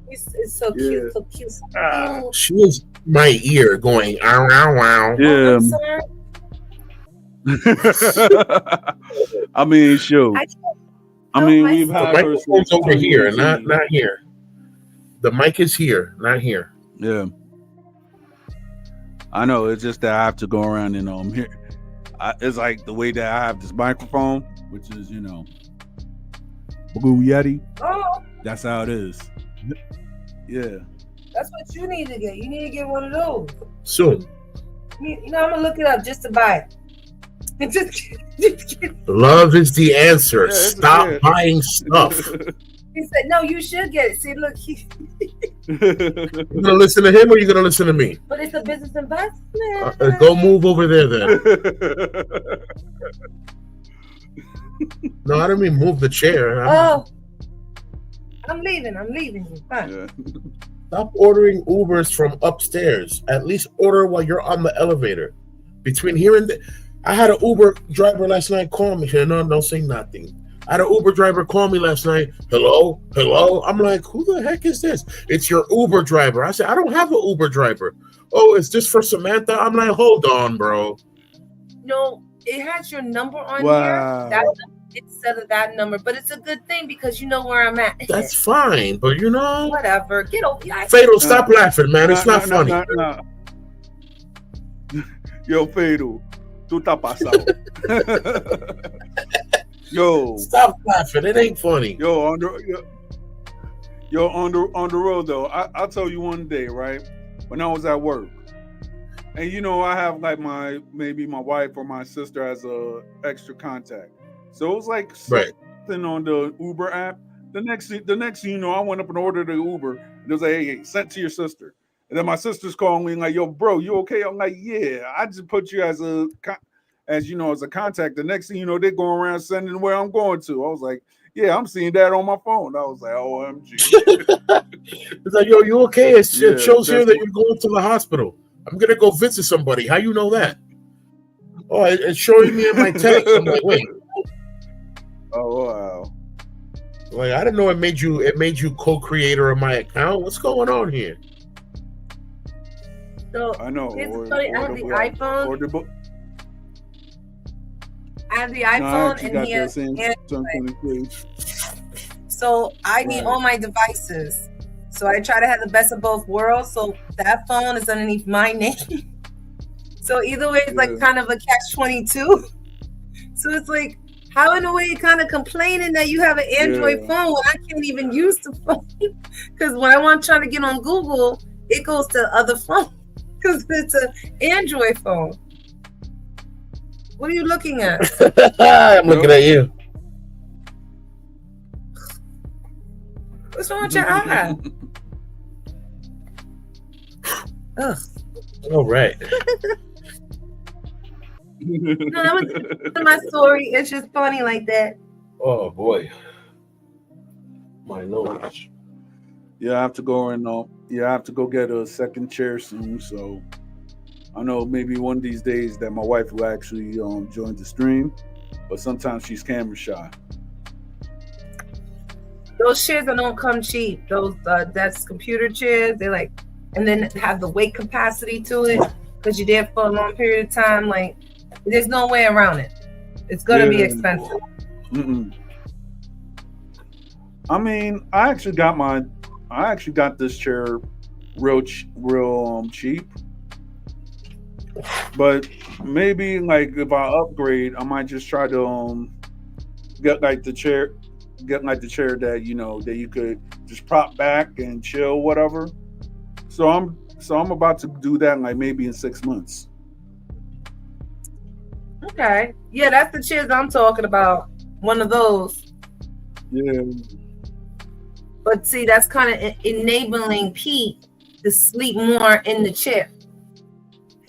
Speaker 3: It's so cute,
Speaker 1: Yeah.
Speaker 3: so cute. So
Speaker 2: Ah,
Speaker 3: cute.
Speaker 2: she was my ear going ow ow wow.
Speaker 3: Oh, I'm sorry.
Speaker 4: I mean, shoot. I mean, we've
Speaker 2: The
Speaker 4: had her
Speaker 2: microphone's over here,
Speaker 4: since-
Speaker 2: not here. The mic is here, not here.
Speaker 4: Yeah. I know. It's just that I have to go around and here. It's like the way that I have this microphone, which is Blue Yeti.
Speaker 3: Oh,
Speaker 4: That's how it is. Yeah.
Speaker 3: that's what you need to get. You need to get one of those.
Speaker 2: Soon.
Speaker 3: I'm gonna look it up just to buy it. just get.
Speaker 2: Love is the answer.
Speaker 4: Yeah, it's-
Speaker 2: Stop
Speaker 4: yeah.
Speaker 2: buying stuff.
Speaker 3: He said, "No, you should get it." See, look,
Speaker 2: You gonna listen to him or you gonna listen to me?
Speaker 3: but it's a business investment.
Speaker 2: Go move over there then. No, I don't mean move the chair.
Speaker 3: Oh, I'm leaving. Fine.
Speaker 4: Yeah.
Speaker 2: Stop ordering Ubers from upstairs. At least order while you're on the elevator. Between here and there, I had an Uber driver last night call me. No, don't say nothing. I had an Uber driver call me last night. Hello? I'm like, who the heck is this? It's your Uber driver. I said, I don't have an Uber driver. Oh, is this for Samantha? I'm like, hold on, bro.
Speaker 3: No, it has your number on
Speaker 4: Wow.
Speaker 3: here. Instead of that number, but it's a good thing because you know where I'm at.
Speaker 2: That's fine, but
Speaker 3: Whatever. Get over here.
Speaker 2: Fatal, stop laughing, man. It's not funny.
Speaker 4: Nah. Yo, Fatal, tú estás pasado. Yo,
Speaker 2: Stop laughing. It ain't funny.
Speaker 4: on the road though. I'll tell you one day, right? When I was at work, and I have like my wife or my sister as a extra contact. So it was like
Speaker 2: Right.
Speaker 4: something on the Uber app. The next thing you know, I went up and ordered the Uber. And it was like, hey, sent to your sister. And then my sister's calling me like, yo, bro, you okay? I'm like, yeah, I just put you as a contact. The next thing you know, they're going around sending where I'm going to. I was like, yeah, I'm seeing that on my phone. I was like, OMG.
Speaker 2: It's like, yo, you okay? It
Speaker 4: Yeah,
Speaker 2: shows here
Speaker 4: that's
Speaker 2: that you're going to the hospital. I'm gonna go visit somebody. How you know that? Oh, it's showing me in my text. I'm like, wait.
Speaker 4: Oh wow.
Speaker 2: Like, I didn't know it made you co-creator of my account. What's going on here?
Speaker 3: So
Speaker 4: I know.
Speaker 3: here's the funny, I have the iPhone.
Speaker 4: Or the book.
Speaker 3: I have the
Speaker 4: No, I
Speaker 3: iPhone
Speaker 4: actually
Speaker 3: and
Speaker 4: got
Speaker 3: he
Speaker 4: that
Speaker 3: has
Speaker 4: same
Speaker 3: Android.
Speaker 4: Samsung page.
Speaker 3: So I need
Speaker 4: Right.
Speaker 3: all my devices. So I try to have the best of both worlds. So that phone is underneath my name. So either way, it's like
Speaker 4: Yeah.
Speaker 3: kind of a catch-22. So it's like, how in a way you're kind of complaining that you have an Android
Speaker 4: Yeah.
Speaker 3: phone when I can't even use the phone? Because when I want to try to get on Google, it goes to other phone because it's an Android phone. What are you looking at?
Speaker 2: I'm looking at you.
Speaker 3: What's wrong with your eye? Ugh.
Speaker 2: All right.
Speaker 3: No, that was my story. It's just funny like that.
Speaker 2: Oh boy. My nose.
Speaker 4: Yeah, I have to go and I have to go get a second chair soon. So I know maybe one of these days that my wife will actually join the stream, but sometimes she's camera shy.
Speaker 3: Those chairs that don't come cheap. Those that's computer chairs. They like, and then have the weight capacity to it because you're there for a long period of time. Like, there's no way around it. It's gonna be
Speaker 4: Yeah.
Speaker 3: expensive.
Speaker 4: Mm-mm. I mean, I actually got this chair real cheap. But maybe like if I upgrade, I might just try to get like the chair, that that you could just prop back and chill, whatever. So I'm about to do that like maybe in 6 months.
Speaker 3: Okay. Yeah, that's the chairs I'm talking about. One of those.
Speaker 4: Yeah.
Speaker 3: But see, that's kind of enabling Pete to sleep more in the chair.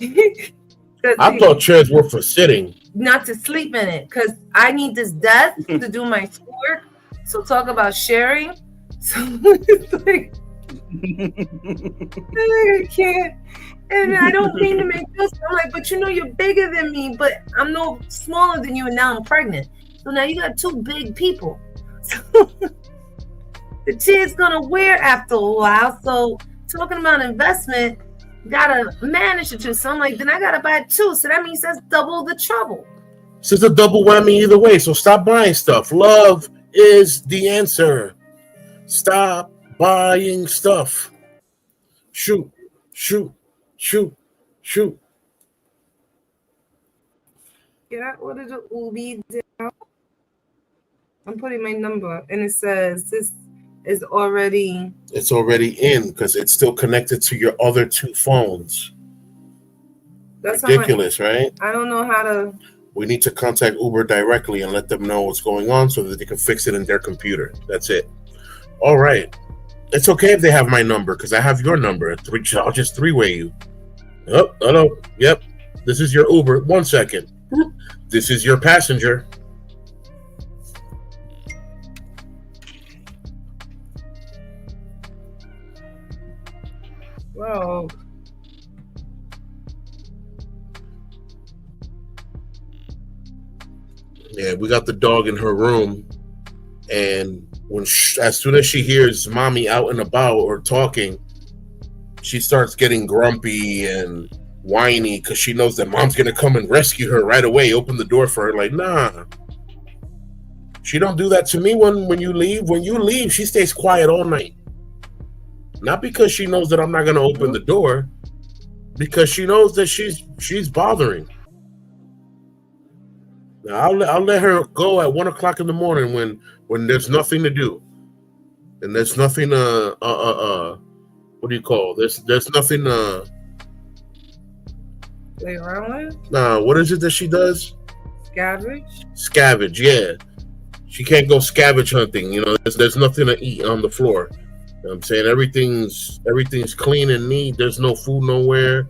Speaker 2: I thought chairs were for sitting.
Speaker 3: Not to sleep in it, because I need this desk to do my schoolwork. So talk about sharing. So it's like I can't. And I don't mean to make this. I'm like, but you're bigger than me, but I'm no smaller than you, and now I'm pregnant. So now you got two big people. So the chair's gonna wear after a while. So talking about investment, gotta manage it too. So I'm like, then I gotta buy two. So that means that's double the trouble.
Speaker 2: So it's a double whammy either way. So stop buying stuff. Love is the answer. Stop buying stuff. Shoot.
Speaker 3: Yeah, what did it will be down? I'm putting my number, and it says this is already.
Speaker 2: It's already in because it's still connected to your other two phones.
Speaker 3: That's
Speaker 2: ridiculous, right?
Speaker 3: I don't know how to.
Speaker 2: We need to contact Uber directly and let them know what's going on so that they can fix it in their computer. That's it. All right. It's okay if they have my number because I have your number. I'll just three-way you. Oh, hello. Yep. This is your Uber. 1 second. This is your passenger.
Speaker 3: Whoa.
Speaker 2: Yeah, we got the dog in her room, and as soon as she hears mommy out and about or talking, she starts getting grumpy and whiny because she knows that mom's gonna come and rescue her right away, open the door for her. Like, nah, she don't do that to me when you leave. When you leave, she stays quiet all night. Not because she knows that I'm not gonna open the door, because she knows that she's bothering. Now, I'll let her go at 1 o'clock in the morning when there's nothing to do, and there's nothing what do you call there's nothing
Speaker 3: play around with.
Speaker 2: Nah, what is it that she does? Scavenge, yeah. She can't go scavenge hunting. There's nothing to eat on the floor. You know what I'm saying everything's clean and neat. There's no food nowhere.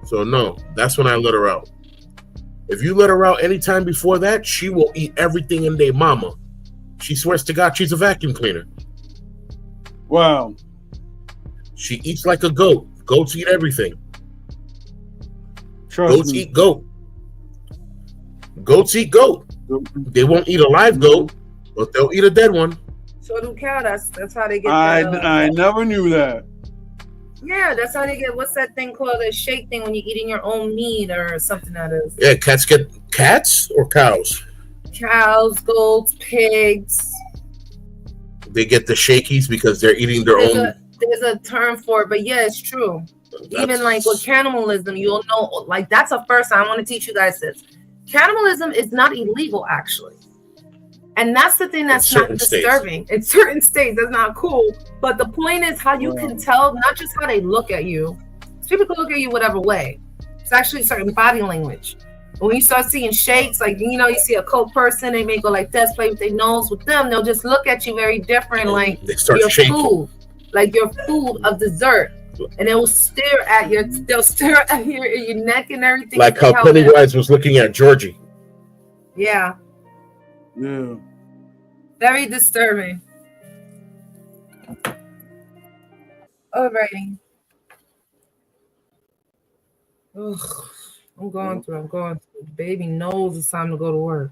Speaker 2: So no, that's when I let her out. If you let her out anytime before that, she will eat everything in their mama. She swears to God she's a vacuum cleaner.
Speaker 4: Wow.
Speaker 2: She eats like a goat. Goats eat everything.
Speaker 4: Goats
Speaker 2: eat goat. Goats eat goat. They won't eat a live goat, but they'll eat a dead one.
Speaker 3: So do cow. That's how they get.
Speaker 4: I never knew that.
Speaker 3: Yeah, that's how they get. What's that thing called? A shake thing when you're eating your own meat or something that is.
Speaker 2: Yeah, cats get cats or cows.
Speaker 3: Cows, goats, pigs.
Speaker 2: They get the shakies because they're eating their own.
Speaker 3: There's a term for it, but yeah, it's true. Even like with cannibalism, you'll know. Like that's the first time I want to teach you guys this. Cannibalism is not illegal, actually. And that's the thing that's not disturbing. In certain states, that's not cool. But the point is how you can tell, not just how they look at you. People can look at you whatever way. It's actually certain body language. But when you start seeing shakes, like, you see a cold person, they may go like this, play with their nose. With them, they'll just look at you very different, like
Speaker 2: they start
Speaker 3: your
Speaker 2: shaking.
Speaker 3: food, like your food of dessert. And they'll stare at your neck and everything.
Speaker 2: Like how Pennywise was looking at Georgie.
Speaker 3: Yeah.
Speaker 4: Yeah.
Speaker 3: Very disturbing. Alrighty. Ugh, I'm going through. Baby knows it's time to go to work.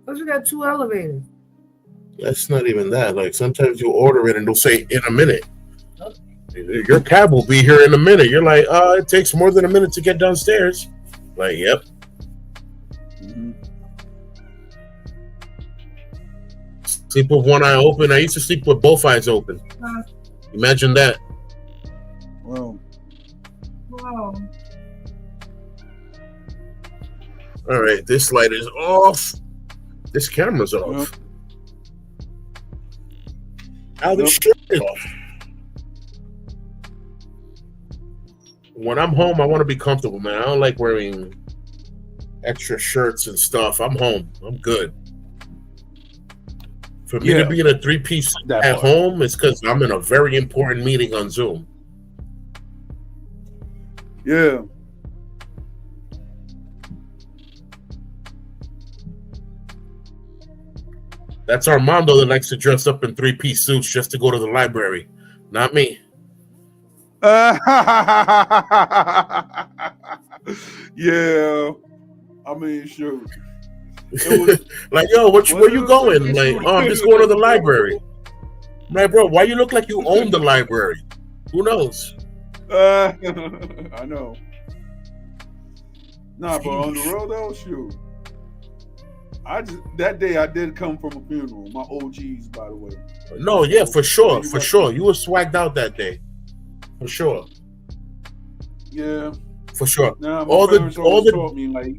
Speaker 3: But you got 2 elevators.
Speaker 2: That's not even that. Like sometimes you order it and they'll say in a minute. Your cab will be here in a minute. You're like, it takes more than a minute to get downstairs. Like, yep. Sleep with one eye open. I used to sleep with both eyes open. Imagine that.
Speaker 1: Well,
Speaker 3: Wow.
Speaker 2: All right, this light is off. This camera's off. Now this shirt is off. When I'm home, I want to be comfortable, man. I don't like wearing extra shirts and stuff. I'm home. I'm good. For me to be in a 3-piece at home, it's because I'm in a very important meeting on Zoom.
Speaker 1: yeah.
Speaker 2: That's Armando that likes to dress up in 3-piece suits just to go to the library. Not me.
Speaker 1: Yeah. I mean, shoot.
Speaker 2: Like, yo, where you going? Like, oh, I'm just going to the library. I'm like, bro, why you look like you own the library? Who knows?
Speaker 1: I know. Nah, but on the road though, shoot. That day I did come from a funeral. My OGs, by the way.
Speaker 2: No, yeah, for sure. You were swagged out that day. For sure.
Speaker 1: Yeah.
Speaker 2: For sure.
Speaker 1: Nah,
Speaker 2: all the
Speaker 1: taught me, like,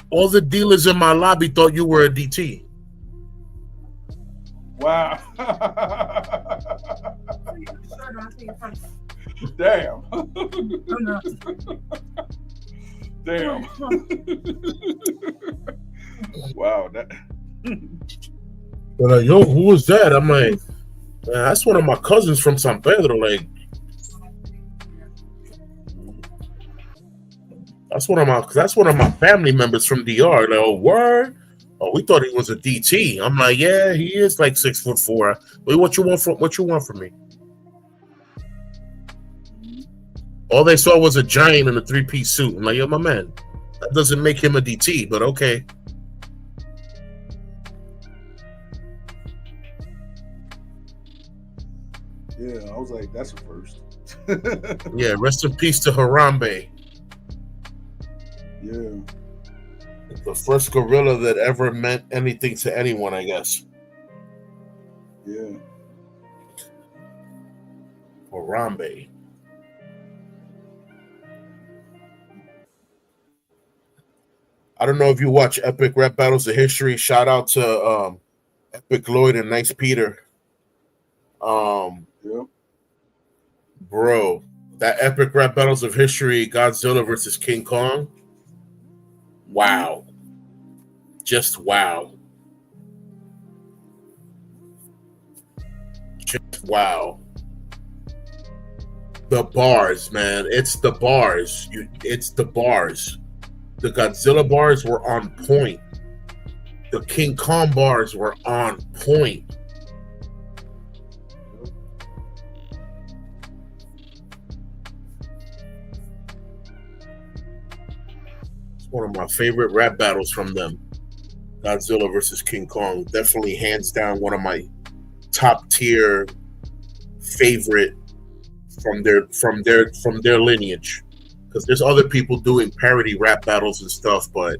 Speaker 2: all the dealers in my lobby thought you were a DT.
Speaker 1: wow. Damn. Damn. Wow. That.
Speaker 2: They're like, yo, who was that? I'm like, man, that's one of my cousins from San Pedro. Like, that's one of my family members from DR. Like, oh, word? Oh, we thought he was a DT. I'm like, yeah, he is like 6'4". Wait, what you want from me? All they saw was a giant in a 3-piece suit. I'm like, yo, my man, that doesn't make him a DT, but okay.
Speaker 1: Yeah, I was like, that's a first.
Speaker 2: Yeah, rest in peace to Harambe.
Speaker 1: Yeah.
Speaker 2: The first gorilla that ever meant anything to anyone, I guess.
Speaker 1: Yeah.
Speaker 2: Harambe. I don't know if you watch Epic Rap Battles of History. Shout out to Epic Lloyd and Nice Peter.
Speaker 1: Yep.
Speaker 2: Bro, that Epic Rap Battles of History, Godzilla versus King Kong. Wow. Just wow. Just wow. The bars, man. It's the bars. It's the bars. The Godzilla bars were on point. The King Kong bars were on point. It's one of my favorite rap battles from them. Godzilla versus King Kong. Definitely hands down one of my top tier favorite from their lineage. Because there's other people doing parody rap battles and stuff, but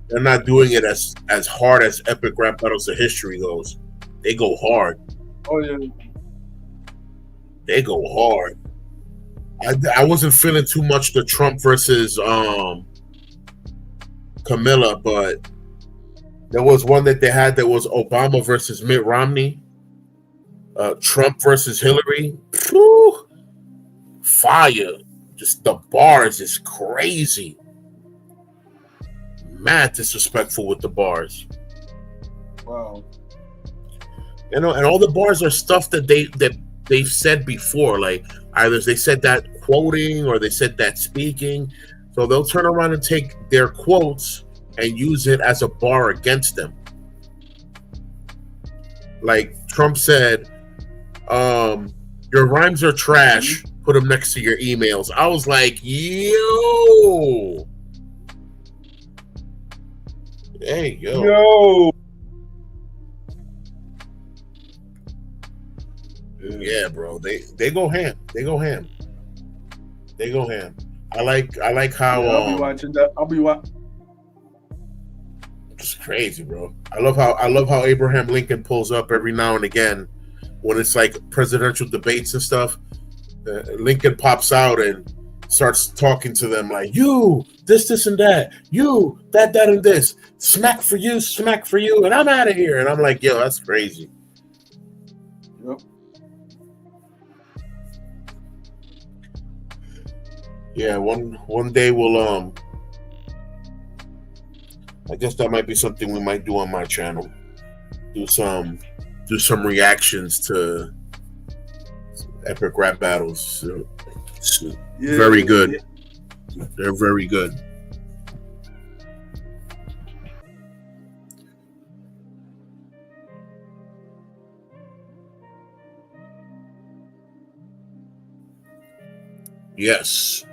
Speaker 2: they're not doing it as hard as Epic Rap Battles of History goes. They go hard.
Speaker 1: Oh yeah.
Speaker 2: They go hard. I wasn't feeling too much the Trump versus Camilla, but there was one that they had that was Obama versus Mitt Romney, Trump versus Hillary. Whew, fire. Just the bars is crazy. Mad disrespectful with the bars.
Speaker 1: Wow.
Speaker 2: You know, and all the bars are stuff that they've said before. Like either they said that quoting or they said that speaking. So they'll turn around and take their quotes and use it as a bar against them. Like Trump said, your rhymes are trash. Put them next to your emails. I was like, yo. Hey, yo.
Speaker 1: Yo.
Speaker 2: Yeah, bro. They go ham. They go ham. They go ham. I like how
Speaker 1: I'll be watching that.
Speaker 2: That's crazy, bro. I love how Abraham Lincoln pulls up every now and again when it's like presidential debates and stuff. Lincoln pops out and starts talking to them like, "You, this, and that. You, that, and this. Smack for you, and I'm out of here." And I'm like, "Yo, that's crazy."
Speaker 1: Yep.
Speaker 2: Yeah, one day we'll I guess that might be something we might do on my channel. Do some reactions to epic rap battles. Very good. Yeah. They're very good. Yes.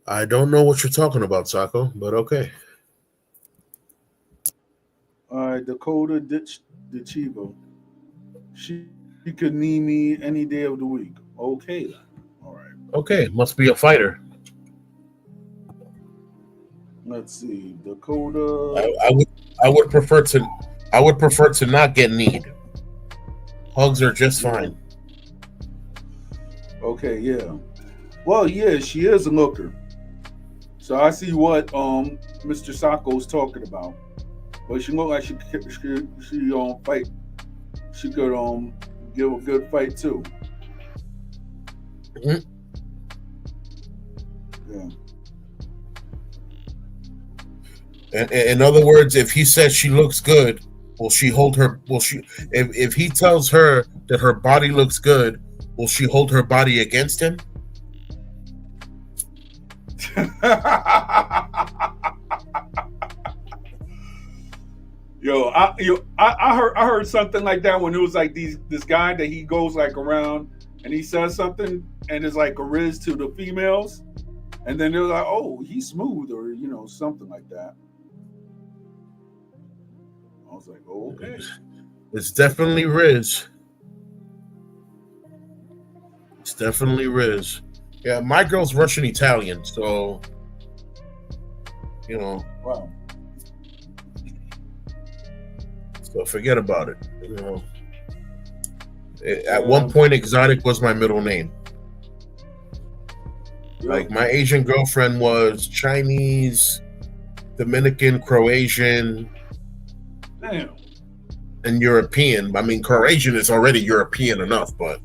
Speaker 2: I don't know what you're talking about, Taco, but okay.
Speaker 1: All right, Dakota DeChivo. She could need me any day of the week. Okay, then. All right.
Speaker 2: Okay, must be a fighter.
Speaker 1: Let's see, Dakota.
Speaker 2: I would prefer to not get need. Hugs are just fine.
Speaker 1: Okay, yeah. Well, yeah, she is a looker. So I see what Mr. Sacco's talking about. But she look like she fight. She could give a good fight too.
Speaker 2: Mm-hmm.
Speaker 1: Yeah.
Speaker 2: In other words, if he says she looks good, will she hold her? Will she? If he tells her that her body looks good, will she hold her body against him?
Speaker 1: I heard something like that when it was like this guy that he goes like around and he says something and it's like a riz to the females, and then they're like, "Oh, he's smooth," or something like that. I was like, "Oh, okay."
Speaker 2: It's definitely Riz. It's definitely Riz. Yeah, my girl's Russian Italian, so
Speaker 1: Wow.
Speaker 2: So forget about it. At one point, exotic was my middle name. Yeah. Like my Asian girlfriend was Chinese, Dominican, Croatian,
Speaker 1: damn,
Speaker 2: and European. I mean, Croatian is already European enough, but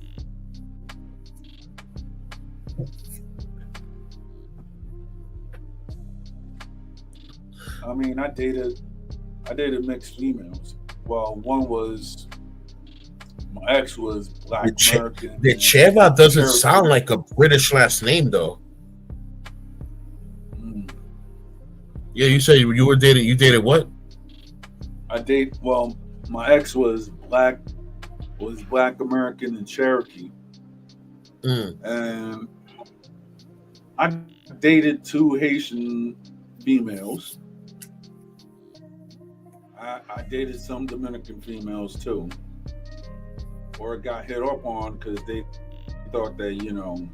Speaker 1: I mean, I dated mixed females. Well, my ex was Black American.
Speaker 2: The Cheva doesn't sound like a British last name, though.
Speaker 1: Mm.
Speaker 2: Yeah, you said you dated what?
Speaker 1: My ex was Black American and Cherokee. And I dated 2 Haitian females. I dated some Dominican females too, or got hit up on because they thought that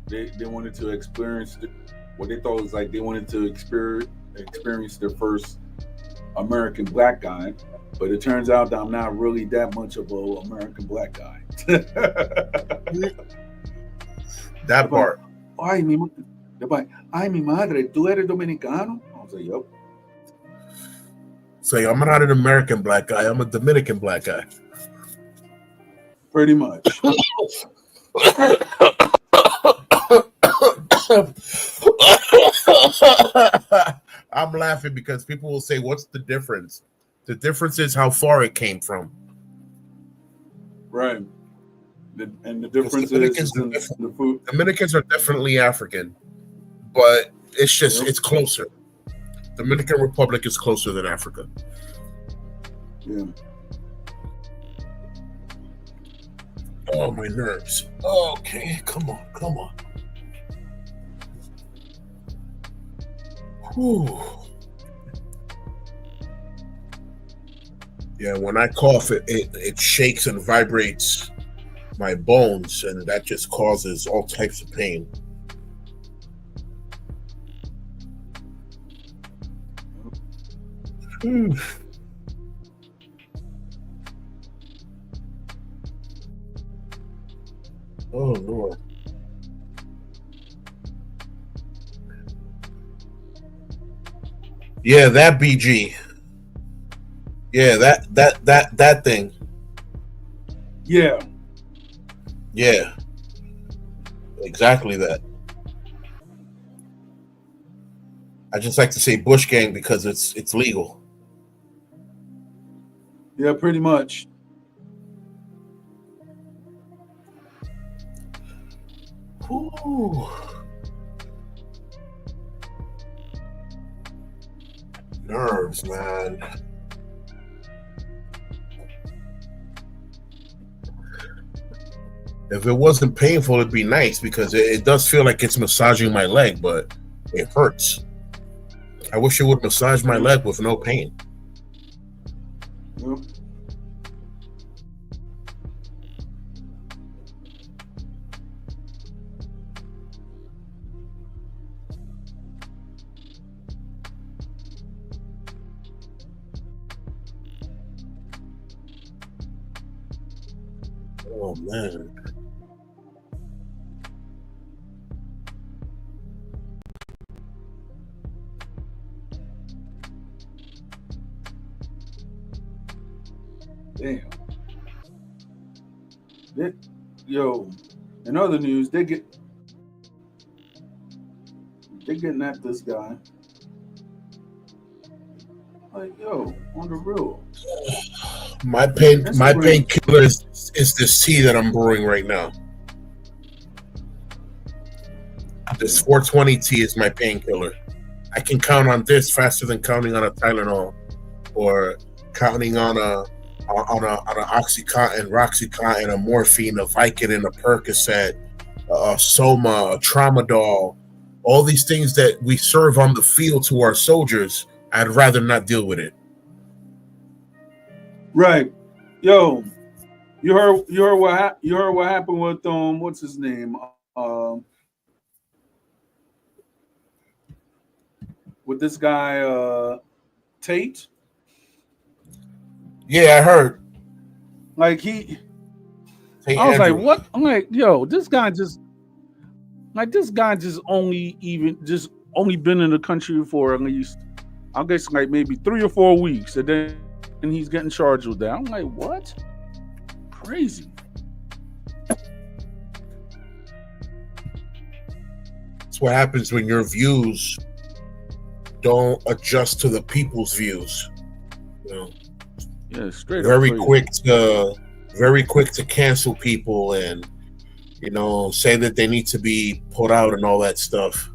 Speaker 1: they wanted to experience what they thought was like they wanted to experience their first American black guy, but it turns out that I'm not really that much of an American black guy.
Speaker 2: That part.
Speaker 1: Ay, mi madre, ¿tú eres dominicano? I was like, yep.
Speaker 2: So I'm not an American black guy. I'm a Dominican black guy.
Speaker 1: Pretty much.
Speaker 2: I'm laughing because people will say, "What's the difference?" The difference is how far it came from.
Speaker 1: Right. And the difference is in the food.
Speaker 2: Dominicans are definitely African, but it's just it's closer. Dominican Republic is closer than Africa.
Speaker 1: Yeah.
Speaker 2: Oh, my nerves. Okay, come on. Whew. Yeah, when I cough, it shakes and vibrates my bones, and that just causes all types of pain. Oh Lord. Yeah, that BG. Yeah, that thing.
Speaker 4: Yeah.
Speaker 2: Yeah, exactly that. I just like to say Bush Gang because it's legal.
Speaker 4: Yeah, pretty much.
Speaker 2: Ooh, nerves, man. If it wasn't painful, it'd be nice because it does feel like it's massaging my leg, but it hurts. I wish it would massage my leg with no pain.
Speaker 4: Yep.
Speaker 2: Oh man.
Speaker 4: Damn. Yo, in other news, they're getting at this guy. Like, yo, on the real.
Speaker 2: My
Speaker 4: Instagram.
Speaker 2: painkiller is this tea that I'm brewing right now. This 420 tea is my painkiller. I can count on this faster than counting on a Tylenol or counting on an Oxycontin, Roxycontin, a morphine, a Vicodin, a Percocet, a Soma, a Tramadol, all these things that we serve on the field to our soldiers. I'd rather not deal with it.
Speaker 4: Right. Yo, you heard what happened with what's his name? Um with this guy Tate.
Speaker 2: Yeah, I heard.
Speaker 4: Like
Speaker 2: Hey,
Speaker 4: I was like,
Speaker 2: Andrew.
Speaker 4: what? I'm like, yo, this guy just only been in the country for at least, I guess, like maybe 3 or 4 weeks, and then he's getting charged with that. I'm like, what? Crazy.
Speaker 2: That's what happens when your views don't adjust to the people's views. You know,
Speaker 4: Yeah, straight up
Speaker 2: very
Speaker 4: crazy.
Speaker 2: very quick to cancel people and say that they need to be put out and all that stuff.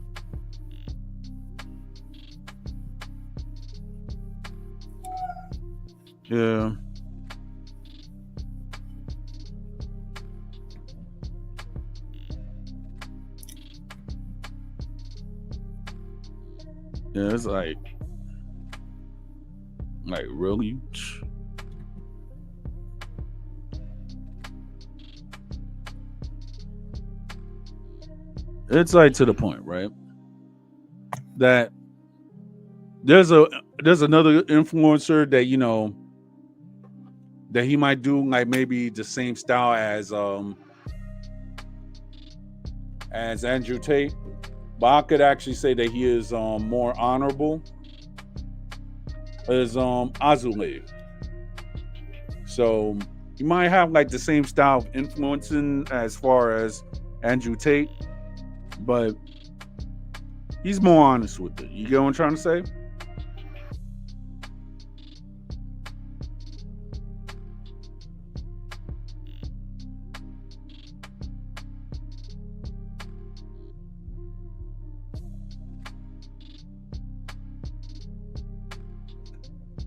Speaker 4: Yeah. Yeah, it's like really? It's like to the point, right? That there's another influencer that that he might do like maybe the same style as Andrew Tate, but I could actually say that he is more honorable as Azule. So you might have like the same style of influencing as far as Andrew Tate, but he's more honest with it. You get what I'm trying to say?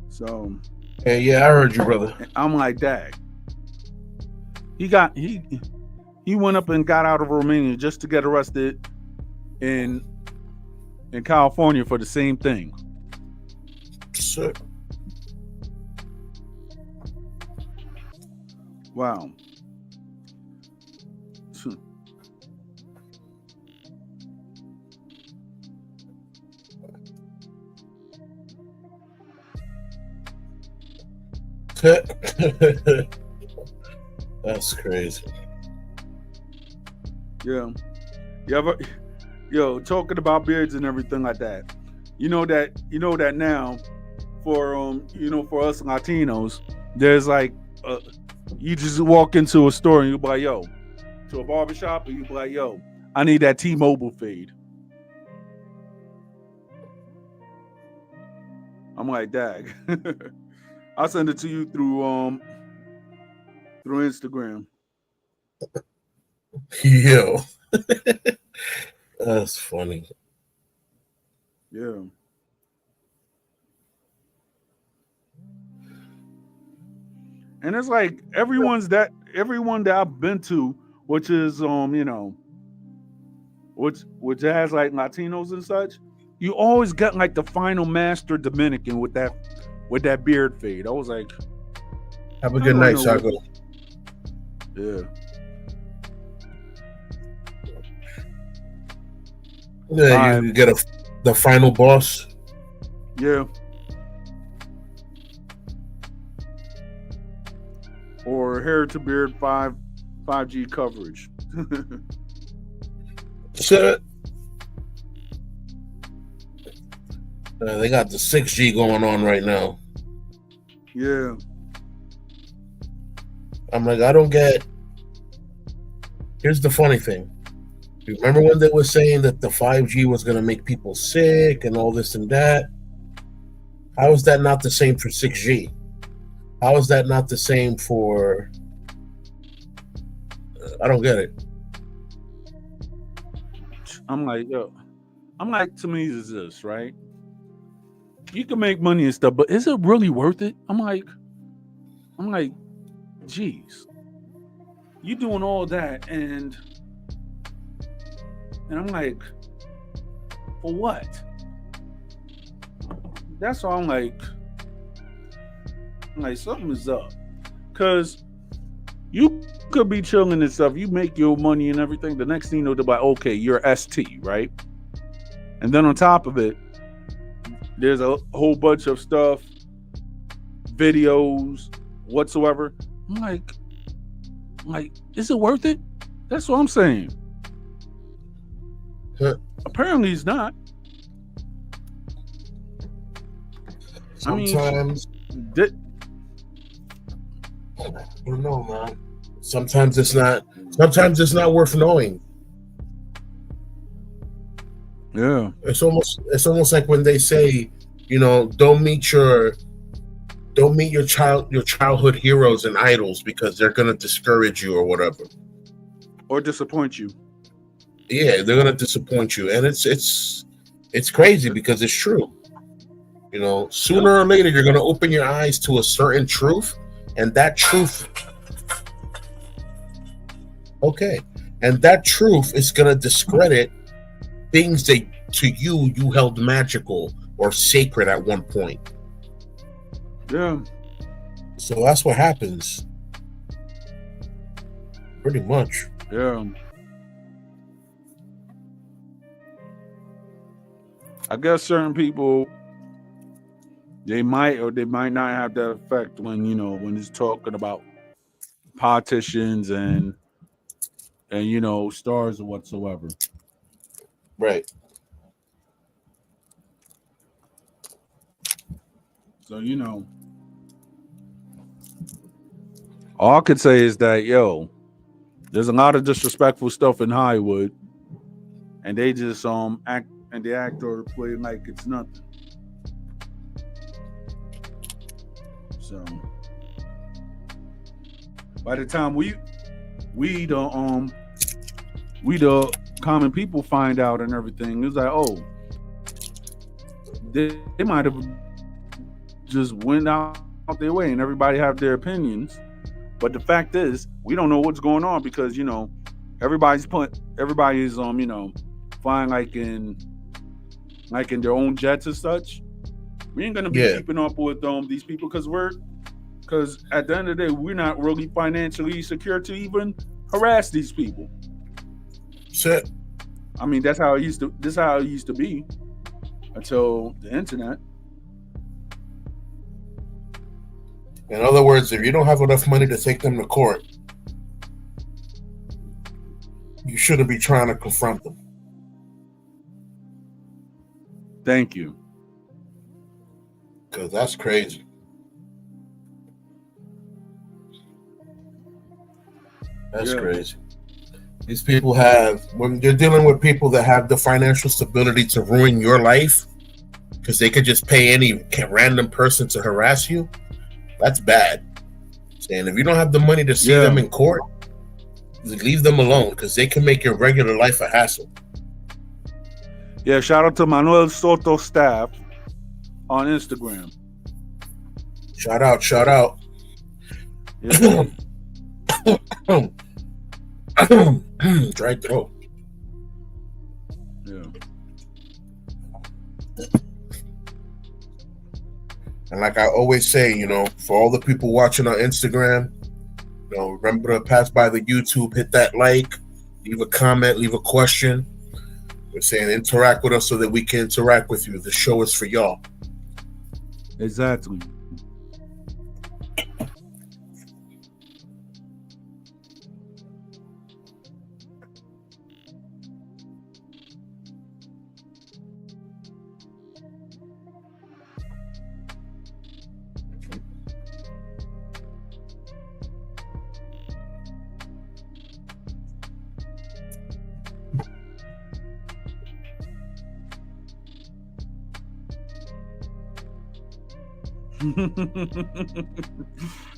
Speaker 4: So
Speaker 2: Yeah, I heard you, brother.
Speaker 4: I'm like, dang. He went up and got out of Romania just to get arrested in California for the same thing.
Speaker 2: Sick.
Speaker 4: Wow.
Speaker 2: That's crazy.
Speaker 4: Yeah. Talking about beards and everything like that. You know that now for for us Latinos, there's like you just walk into a store and you be like, yo, to a barbershop, and you be like, yo, I need that T-Mobile fade. I'm like, dag. I'll send it to you through Instagram.
Speaker 2: Yo. That's funny.
Speaker 4: Yeah. And it's like everyone that I've been to, which is which has like Latinos and such, you always get like the final master Dominican with that beard fade. I was like,
Speaker 2: have a good night, Sago.
Speaker 4: Yeah.
Speaker 2: Yeah, you get the final boss.
Speaker 4: Yeah. Or hair to beard 5G coverage.
Speaker 2: So, they got the 6G going on right now.
Speaker 4: Yeah.
Speaker 2: I'm like, I don't get. Here's the funny thing. You remember when they were saying that the 5G was going to make people sick and all this and that? How is that not the same for 6G? How is that not the same for... I don't get it.
Speaker 4: I'm like, to me, is this, right? You can make money and stuff, but is it really worth it? I'm like, geez. You doing all that and I'm like, for what? That's why I'm like something is up. Cause you could be chilling and stuff. You make your money and everything. The next thing you know, they're like, okay, you're ST, right? And then on top of it, there's a whole bunch of stuff, videos, whatsoever. I'm like, is it worth it? That's what I'm saying. Apparently it's not.
Speaker 2: Sometimes I don't know, man. Sometimes it's not worth knowing.
Speaker 4: Yeah.
Speaker 2: It's almost like when they say, don't meet your childhood heroes and idols because they're gonna discourage you or whatever.
Speaker 4: Or disappoint you.
Speaker 2: Yeah, they're gonna disappoint you. And it's crazy because it's true. Sooner or later you're gonna open your eyes to a certain truth, and that truth is gonna discredit things that to you held magical or sacred at one point.
Speaker 4: Yeah.
Speaker 2: So that's what happens. Pretty much.
Speaker 4: Yeah. I guess certain people, they might or they might not have that effect when it's talking about politicians and stars or whatsoever.
Speaker 2: Right.
Speaker 4: So all I could say is that there's a lot of disrespectful stuff in Hollywood, and they just act and the actor play like it's nothing. So by the time we the common people find out and everything, it's like, oh, they might have just went out their way and everybody have their opinions. But the fact is, we don't know what's going on because everybody's flying like in their own jets and such. We ain't gonna be keeping up with these people because at the end of the day, we're not really financially secure to even harass these people.
Speaker 2: Shit.
Speaker 4: I mean, that's how it used to be until the internet.
Speaker 2: In other words, if you don't have enough money to take them to court, you shouldn't be trying to confront them.
Speaker 4: Thank you.
Speaker 2: Because that's crazy. That's crazy. These people when you're dealing with people that have the financial stability to ruin your life, because they could just pay any random person to harass you, that's bad. And if you don't have the money to see them in court, leave them alone, because they can make your regular life a hassle.
Speaker 4: Yeah, shout out to Manuel Soto staff on Instagram.
Speaker 2: Shout out.
Speaker 4: Yeah.
Speaker 2: Dry throat.
Speaker 4: Yeah.
Speaker 2: And like I always say, for all the people watching on Instagram, remember to pass by the YouTube, hit that like, leave a comment, leave a question. We're saying interact with us so that we can interact with you. The show is for y'all.
Speaker 4: Exactly.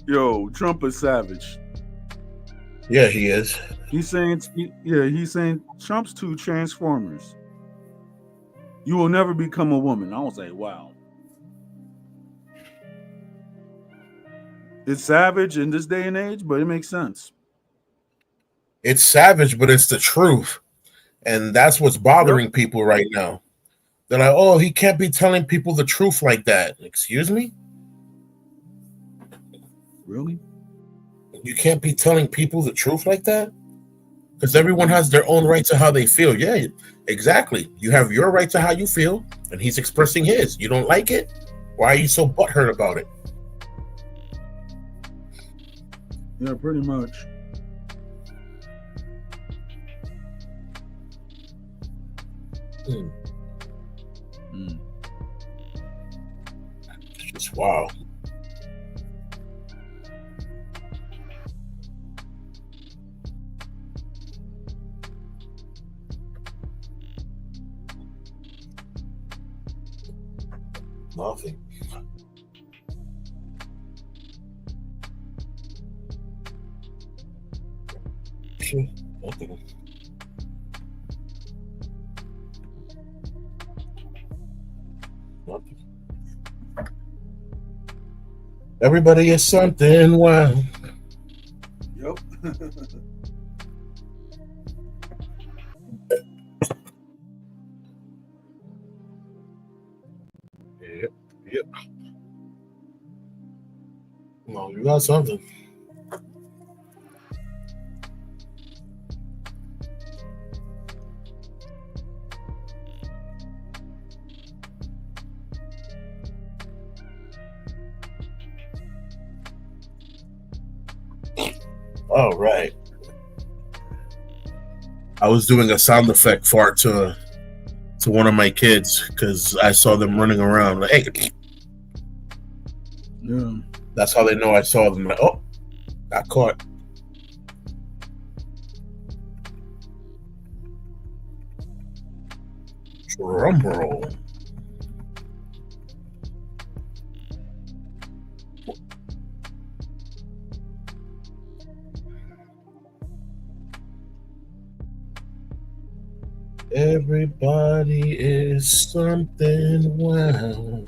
Speaker 4: Yo, Trump is savage.
Speaker 2: Yeah, he is.
Speaker 4: He's saying Trump's two Transformers. You will never become a woman. I was like, wow. It's savage in this day and age, but it makes sense.
Speaker 2: It's savage, but it's the truth. And that's what's bothering people right now. They're like, oh, he can't be telling people the truth like that. Excuse me?
Speaker 4: Really?
Speaker 2: You can't be telling people the truth like that? Because everyone has their own right to how they feel. Yeah, exactly. You have your right to how you feel, and he's expressing his. You don't like it? Why are you so butthurt about it?
Speaker 4: Yeah, pretty much.
Speaker 2: It's just wow. Nothing. Nothing. Nothing. Everybody is something. Wow.
Speaker 4: Yep.
Speaker 2: Yep. No, you got something. All right. I was doing a sound effect fart to one of my kids because I saw them running around. Like, hey.
Speaker 4: Yeah.
Speaker 2: That's how they know I saw them. Like, oh, got caught. Drum roll. Everybody is something. Wow.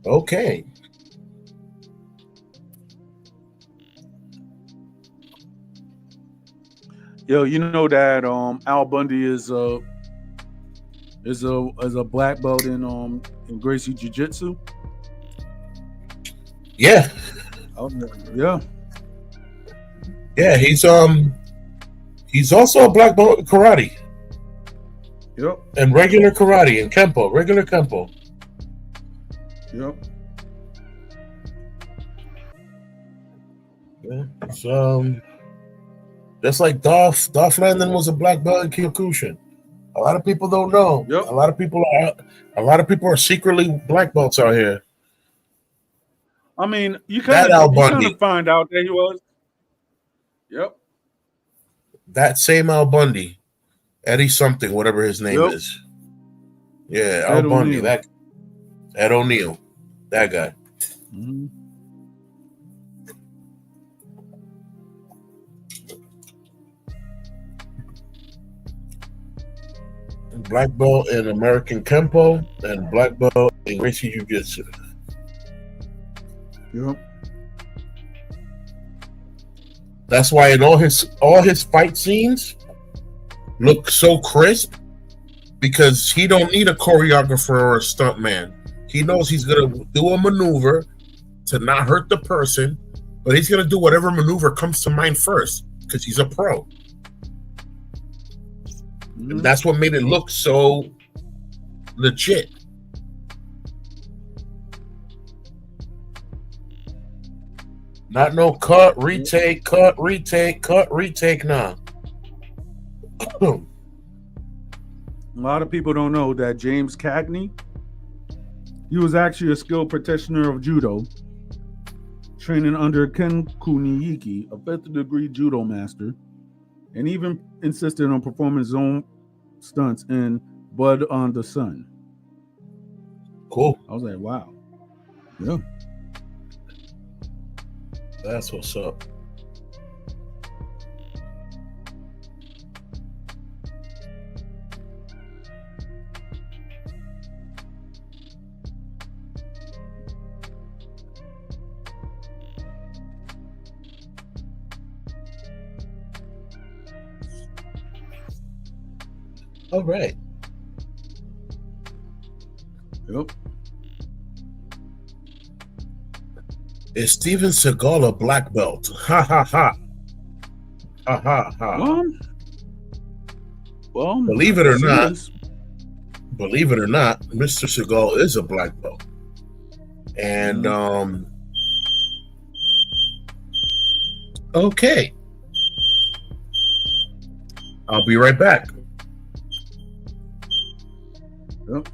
Speaker 2: Okay.
Speaker 4: Yo, you know that Al Bundy is a black belt in Gracie Jiu-Jitsu?
Speaker 2: Yeah.
Speaker 4: Oh, yeah.
Speaker 2: Yeah, he's also a black belt in karate.
Speaker 4: Yep.
Speaker 2: And regular karate and kempo, regular kempo.
Speaker 4: Yep.
Speaker 2: Yeah. It's just like Dolph Landon was a black belt in Kyokushin. A lot of people don't know.
Speaker 4: Yep.
Speaker 2: A lot of people are secretly black belts out here.
Speaker 4: I mean, you
Speaker 2: That
Speaker 4: kind
Speaker 2: Al
Speaker 4: of
Speaker 2: Bundy,
Speaker 4: find out that he was. Yep.
Speaker 2: that same Al Bundy, Eddie something, whatever his name
Speaker 4: Yep.
Speaker 2: is. Yeah, Al
Speaker 4: Ed
Speaker 2: Bundy,
Speaker 4: O'Neill.
Speaker 2: that Ed O'Neill, that guy.
Speaker 4: Mm-hmm.
Speaker 2: Black belt in American Kempo and black belt in Gracie Jiu Jitsu.
Speaker 4: Yep.
Speaker 2: That's why in all his fight scenes look so crisp, because he don't need a choreographer or a stuntman. He knows he's gonna do a maneuver to not hurt the person, but he's gonna do whatever maneuver comes to mind first because he's a pro.
Speaker 4: Mm-hmm.
Speaker 2: And that's what made it look so legit. Not no cut, retake, nah.
Speaker 4: A lot of people don't know that James Cagney, he was actually a skilled practitioner of judo, training under Ken Kuniyiki, a 5th degree judo master, and even insisted on performing his own stunts in Blood on the Sun.
Speaker 2: Cool.
Speaker 4: I was like, wow. Yeah.
Speaker 2: That's what's up. All right.
Speaker 4: Yep.
Speaker 2: Is Steven Seagal a black belt? Ha ha ha. Ha ha ha.
Speaker 4: Well,
Speaker 2: believe it or not,
Speaker 4: is.
Speaker 2: Mr. Seagal is a black belt. And okay. I'll be right back.
Speaker 4: Yep.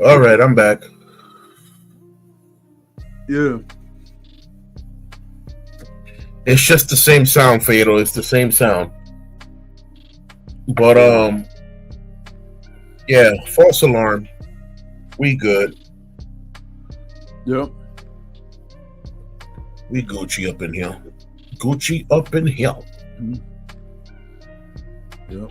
Speaker 2: All right, I'm back.
Speaker 4: Yeah.
Speaker 2: It's just the same sound, Fatal. It's the same sound. But yeah, false alarm. We good.
Speaker 4: Yep.
Speaker 2: We Gucci up in here. Gucci up in here.
Speaker 4: Mm-hmm. Yep.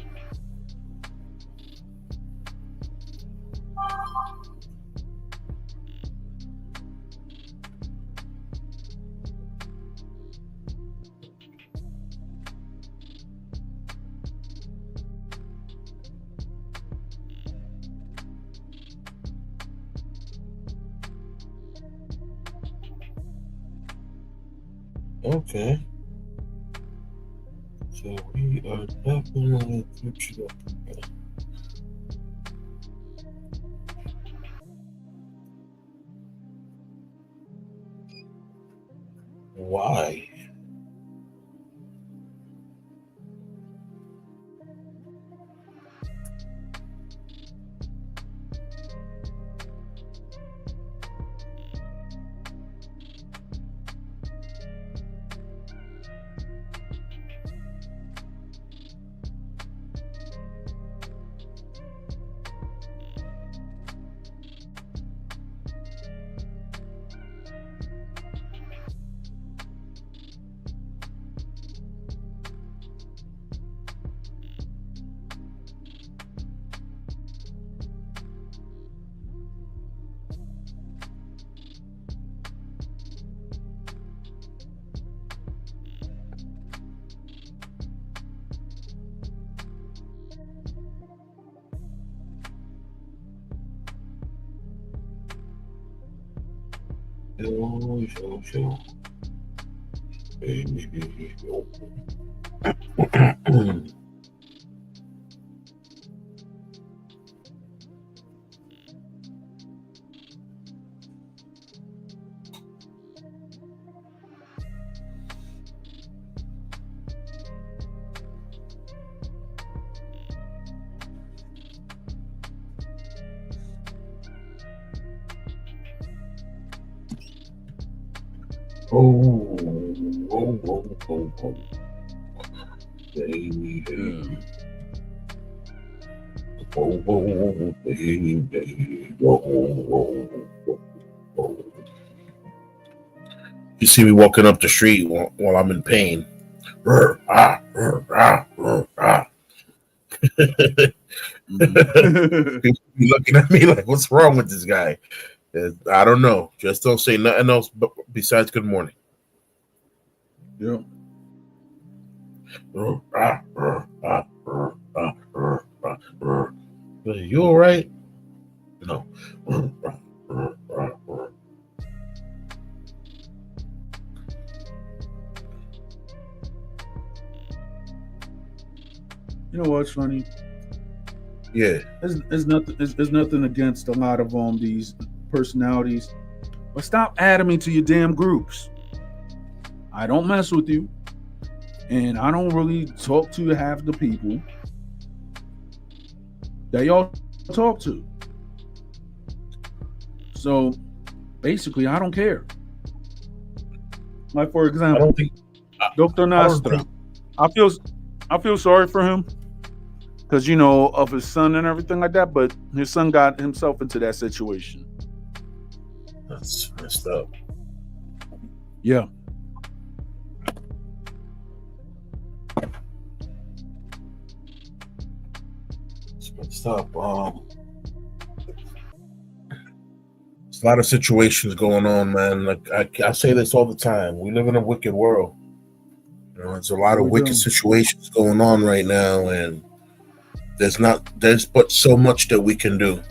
Speaker 2: Okay. So we are definitely Gucci up in here. Why? You see me walking up the street while I'm in pain. You looking at me like, what's wrong with this guy? I don't know. Just don't say nothing else besides good morning.
Speaker 4: Yeah.
Speaker 2: You all right? No.
Speaker 4: You know what's funny?
Speaker 2: Yeah.
Speaker 4: There's nothing against a lot of these personalities, but stop adding me to your damn groups. I don't mess with you, and I don't really talk to half the people that y'all talk to. So basically, I don't care. Like, for example,
Speaker 2: I don't think
Speaker 4: Dr. Nastra. I feel sorry for him because, you know, of his son and everything like that, but his son got himself into that situation.
Speaker 2: That's messed up.
Speaker 4: Yeah.
Speaker 2: It's messed up. There's a lot of situations going on, man. Like I say this all the time. We live in a wicked world. You know, there's a lot of wicked situations going on right now, and there's but so much that we can do.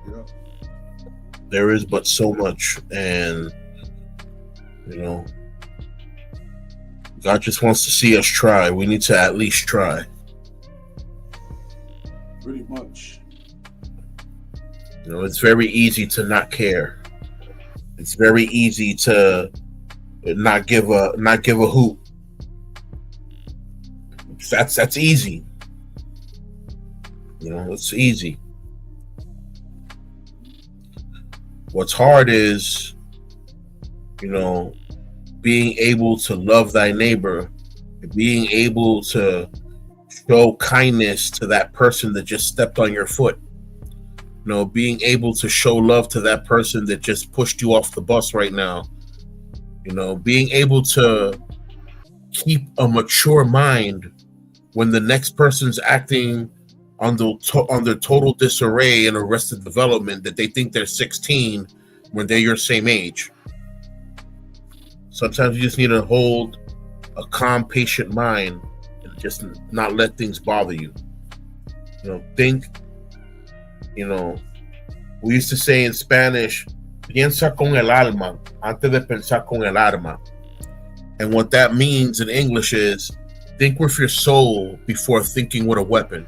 Speaker 4: Yeah.
Speaker 2: There is but so much, and you know, God just wants to see us try. We need to at least try.
Speaker 4: Pretty much.
Speaker 2: You know, it's very easy to not care. It's very easy to not give a hoot. That's easy. You know, it's easy. What's hard is, you know, being able to love thy neighbor, being able to show kindness to that person that just stepped on your foot. You know, being able to show love to that person that just pushed you off the bus right now. You know, being able to keep a mature mind when the next person's acting under total disarray and arrested development that they think they're 16 when they're your same age. Sometimes you just need to hold a calm, patient mind and just not let things bother you. You know, think, you know, we used to say in Spanish, piensa con el alma antes de pensar con el arma. And what that means in English is think with your soul before thinking with a weapon.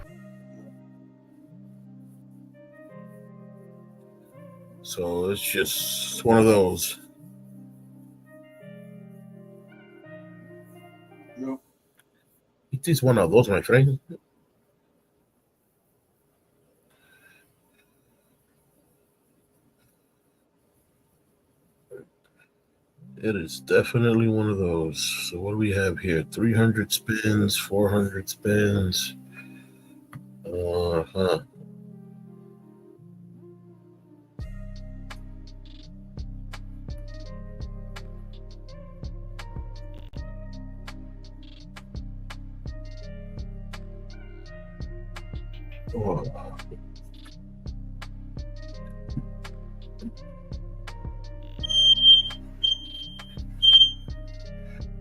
Speaker 2: So it's just one of those.
Speaker 4: Yep.
Speaker 2: It is one of those, my friend. It is definitely one of those. So what do we have here? 300 spins, 400 spins. Uh-huh. Oh.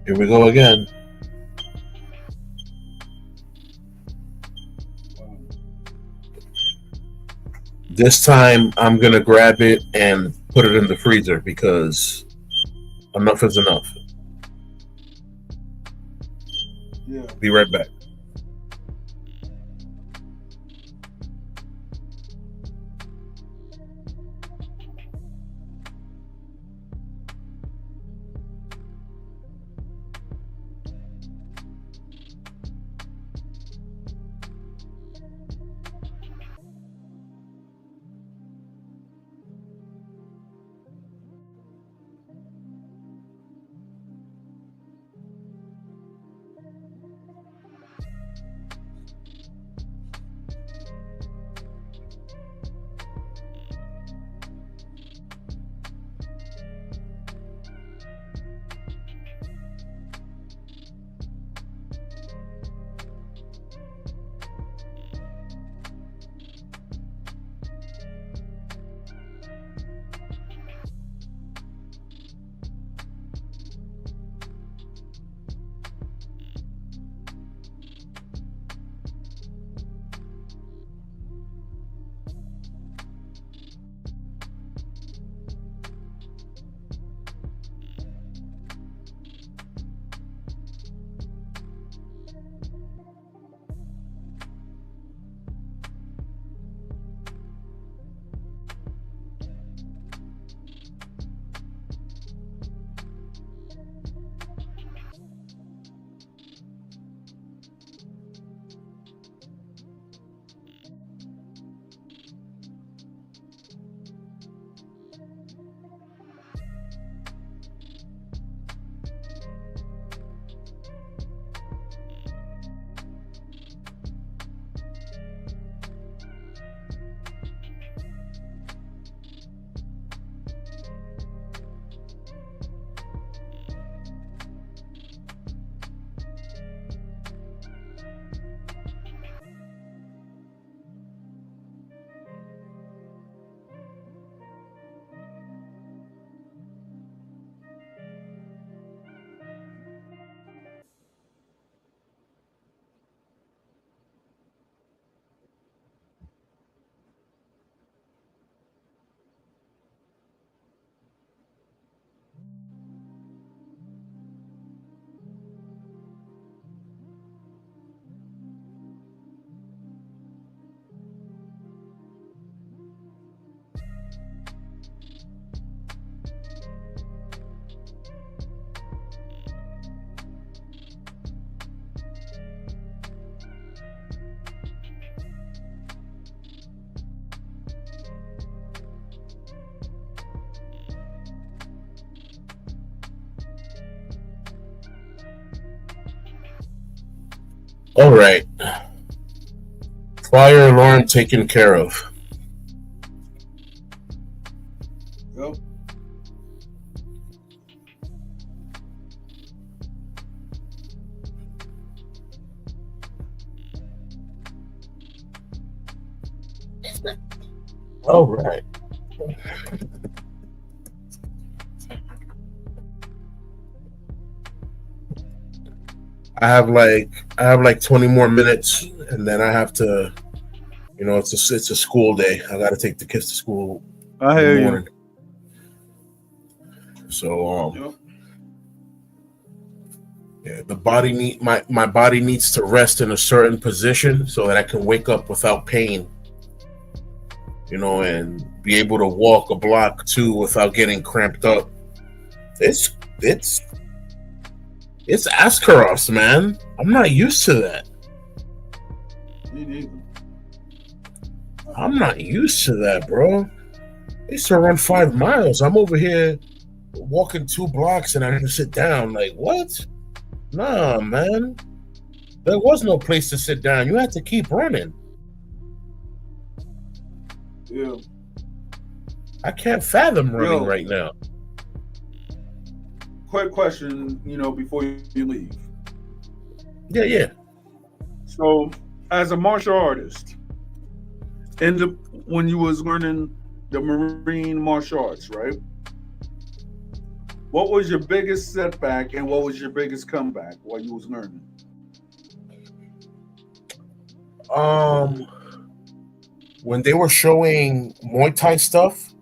Speaker 2: Here we go again. This time I'm going to grab it and put it in the freezer because enough is enough.
Speaker 1: Yeah.
Speaker 2: Be right back. All right. Fire alarm taken care of.
Speaker 1: Yep.
Speaker 2: All right. I have like 20 more minutes, and then I have to. It's a school day. I got to take the kids to school
Speaker 4: I
Speaker 2: in the
Speaker 4: hear you.
Speaker 2: morning. So
Speaker 1: Yep.
Speaker 2: yeah, my body needs to rest in a certain position so that I can wake up without pain. And be able to walk a block too without getting cramped up. It's it's it's Ascaros, man. I'm not used to that.
Speaker 1: Me neither.
Speaker 2: I'm not used to that, bro. I used to run 5 miles. I'm over here walking 2 blocks and I have to sit down. Like, what? Nah, man. There was no place to sit down. You had to keep running.
Speaker 1: Yeah.
Speaker 2: I can't fathom running
Speaker 1: Yo.
Speaker 2: right now.
Speaker 1: Quick question, before you leave.
Speaker 2: Yeah.
Speaker 1: So, as a martial artist, when you was learning the marine martial arts, right? What was your biggest setback and what was your biggest comeback while you was learning?
Speaker 2: When they were showing Muay Thai stuff,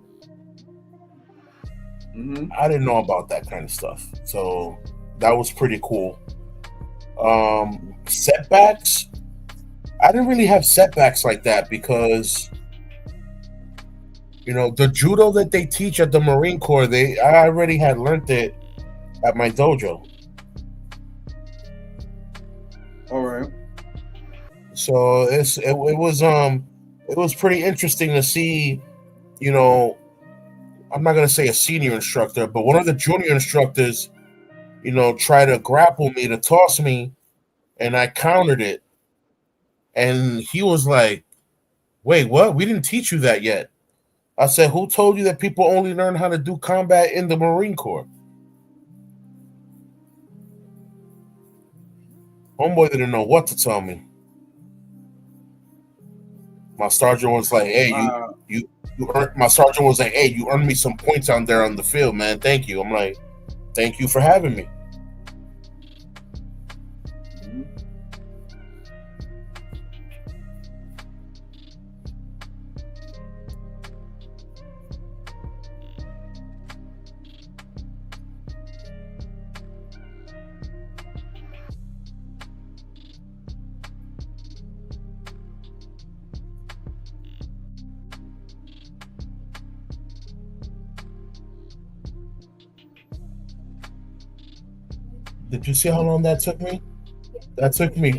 Speaker 2: I didn't know about that kind of stuff. So that was pretty cool. Setbacks. I didn't really have setbacks like that because the judo that they teach at the Marine Corps, I already had learned it at my dojo.
Speaker 1: All right.
Speaker 2: So it was pretty interesting to see, I'm not gonna say a senior instructor, but one of the junior instructors, try to grapple me to toss me, and I countered it, and he was like, "Wait, what? We didn't teach you that yet." I said, "Who told you that people only learn how to do combat in the Marine Corps?" Homeboy didn't know what to tell me. My sergeant was like, "Hey, you earned." My sergeant was like, "Hey, you earned me some points out there on the field, man. Thank you." I'm like, "Thank you for having me." Did you see how long that took me? That took me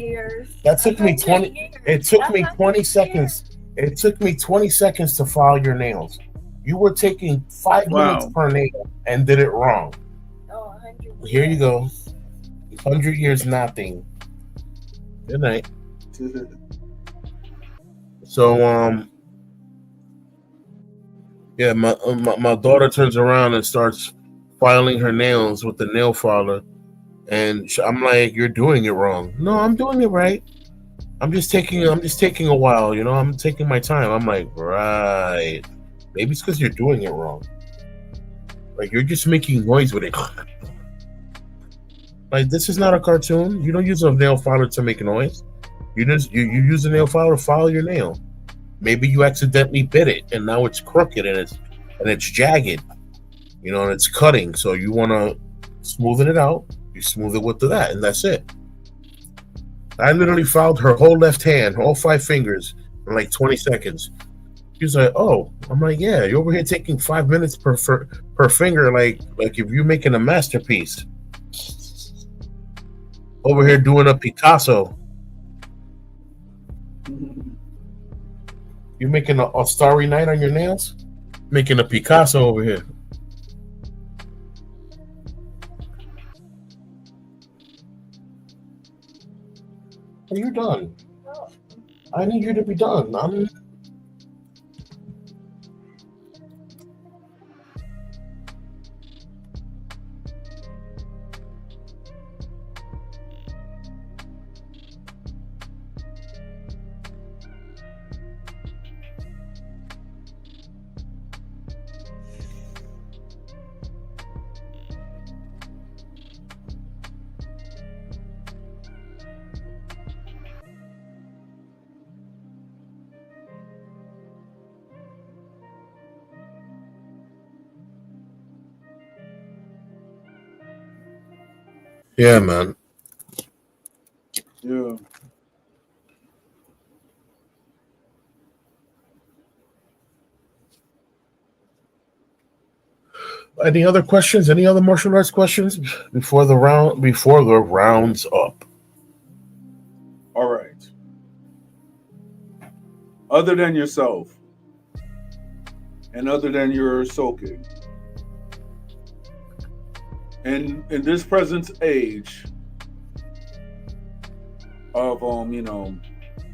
Speaker 2: 20. It took me 20 seconds. It took me 20 seconds to file your nails. You were taking 5 minutes per nail and did it wrong. Here you go. 100 years nothing. Good night. So yeah, my daughter turns around and starts filing her nails with the nail filer. And I'm like, "You're doing it wrong." "No, I'm doing it right. I'm just taking a while, I'm taking my time." I'm like, "Right. Maybe it's because you're doing it wrong. Like, you're just making noise with it." Like, this is not a cartoon. You don't use a nail filer to make a noise. You use a nail filer to file your nail. Maybe you accidentally bit it and now it's crooked and it's jagged, and it's cutting. So you want to smoothen it out. You smooth it with that, and that's it. I literally filed her whole left hand, all 5 fingers, in like 20 seconds. She was like, "Oh." I'm like, "Yeah, you're over here taking 5 minutes per finger, like if you're making a masterpiece. Over here doing a Picasso. You're making a Starry Night on your nails? Making a Picasso over here." You're done. I need you to be done. Yeah, man.
Speaker 1: Yeah.
Speaker 2: Any other questions? Any other martial arts questions before the round's up?
Speaker 1: All right. Other than yourself, and other than your soaking, and in this present age of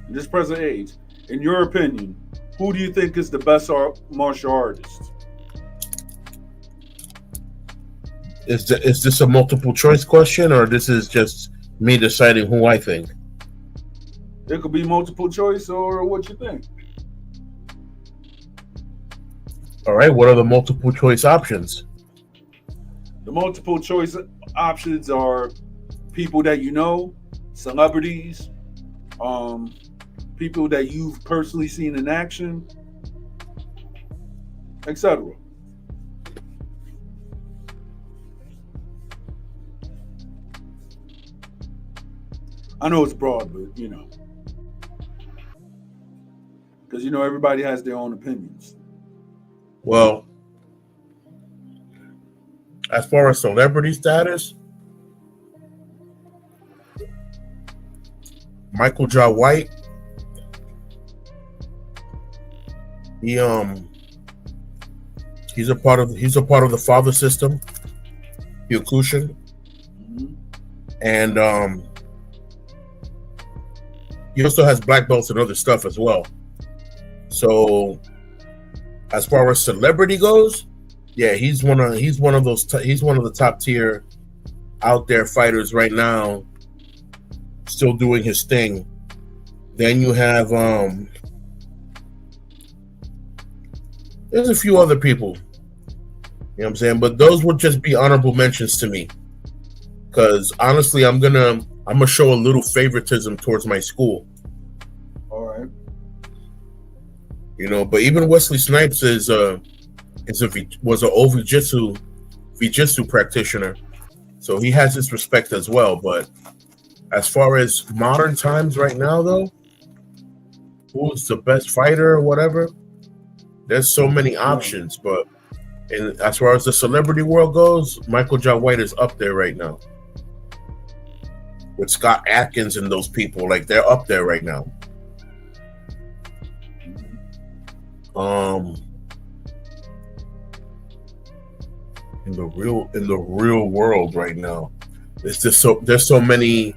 Speaker 1: this present age, in your opinion, who do you think is the best martial artist?
Speaker 2: Is this a multiple choice question, or this is just me deciding who I think?
Speaker 1: It could be multiple choice or what you think.
Speaker 2: All right. What are the multiple choice options?
Speaker 1: The multiple choice options are people that you know, celebrities, people that you've personally seen in action, etc. I know it's broad, but because everybody has their own opinions.
Speaker 2: Well, as far as celebrity status, Michael Jai White, he's a part of the father system, Kyokushin, and he also has black belts and other stuff as well. So, as far as celebrity goes, yeah, he's one of the top tier out there fighters right now, still doing his thing. Then you have there's a few other people, you know what I'm saying, but those would just be honorable mentions to me, because honestly, I'm gonna show a little favoritism towards my school.
Speaker 1: All right.
Speaker 2: But even Wesley Snipes was an old jiu-jitsu practitioner, so he has his respect as well. But as far as modern times right now, though, who's the best fighter or whatever, there's so many options. But as far as the celebrity world goes, Michael Jai White is up there right now with Scott Atkins and those people. Like, they're up there right now. In the real world right now, it's just there's so many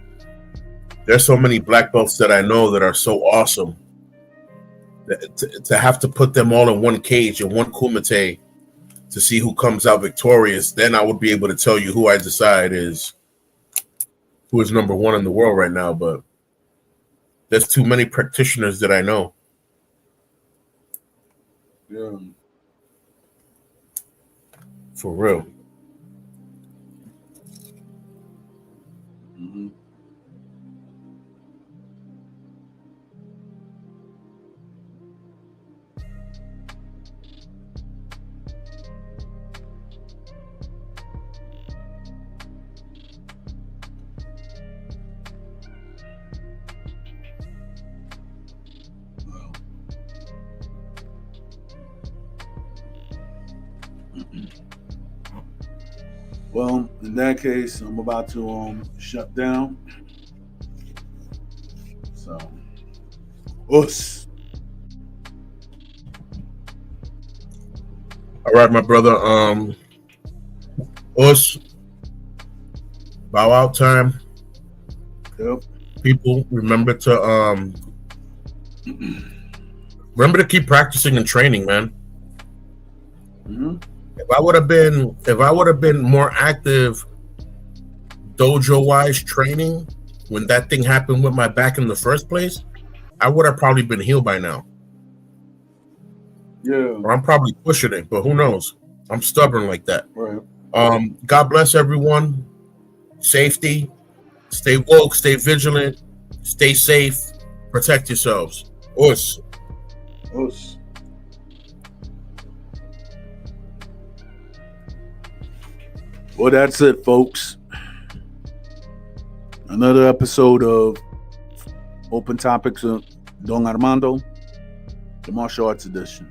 Speaker 2: black belts that I know that are so awesome that to have to put them all in one cage and one kumite to see who comes out victorious, then I would be able to tell you who I decide who is number one in the world right now. But there's too many practitioners that I know.
Speaker 1: Yeah.
Speaker 2: For real.
Speaker 1: Mm-hmm. Well, in that case, I'm about to shut down. So, us.
Speaker 2: All right, my brother. Us. Bow out time.
Speaker 1: Yep.
Speaker 2: People, remember to keep practicing and training, man.
Speaker 1: Mm-hmm.
Speaker 2: If I would have been more active dojo wise training when that thing happened with my back in the first place, I would have probably been healed by now.
Speaker 1: Yeah.
Speaker 2: Or I'm probably pushing it, but who knows? I'm stubborn like that.
Speaker 1: Right.
Speaker 2: God bless everyone. Safety. Stay woke, stay vigilant, stay safe, protect yourselves. Us.
Speaker 1: Us. Well, that's it, folks. Another episode of Open Topics of Don Armando, the Martial Arts Edition.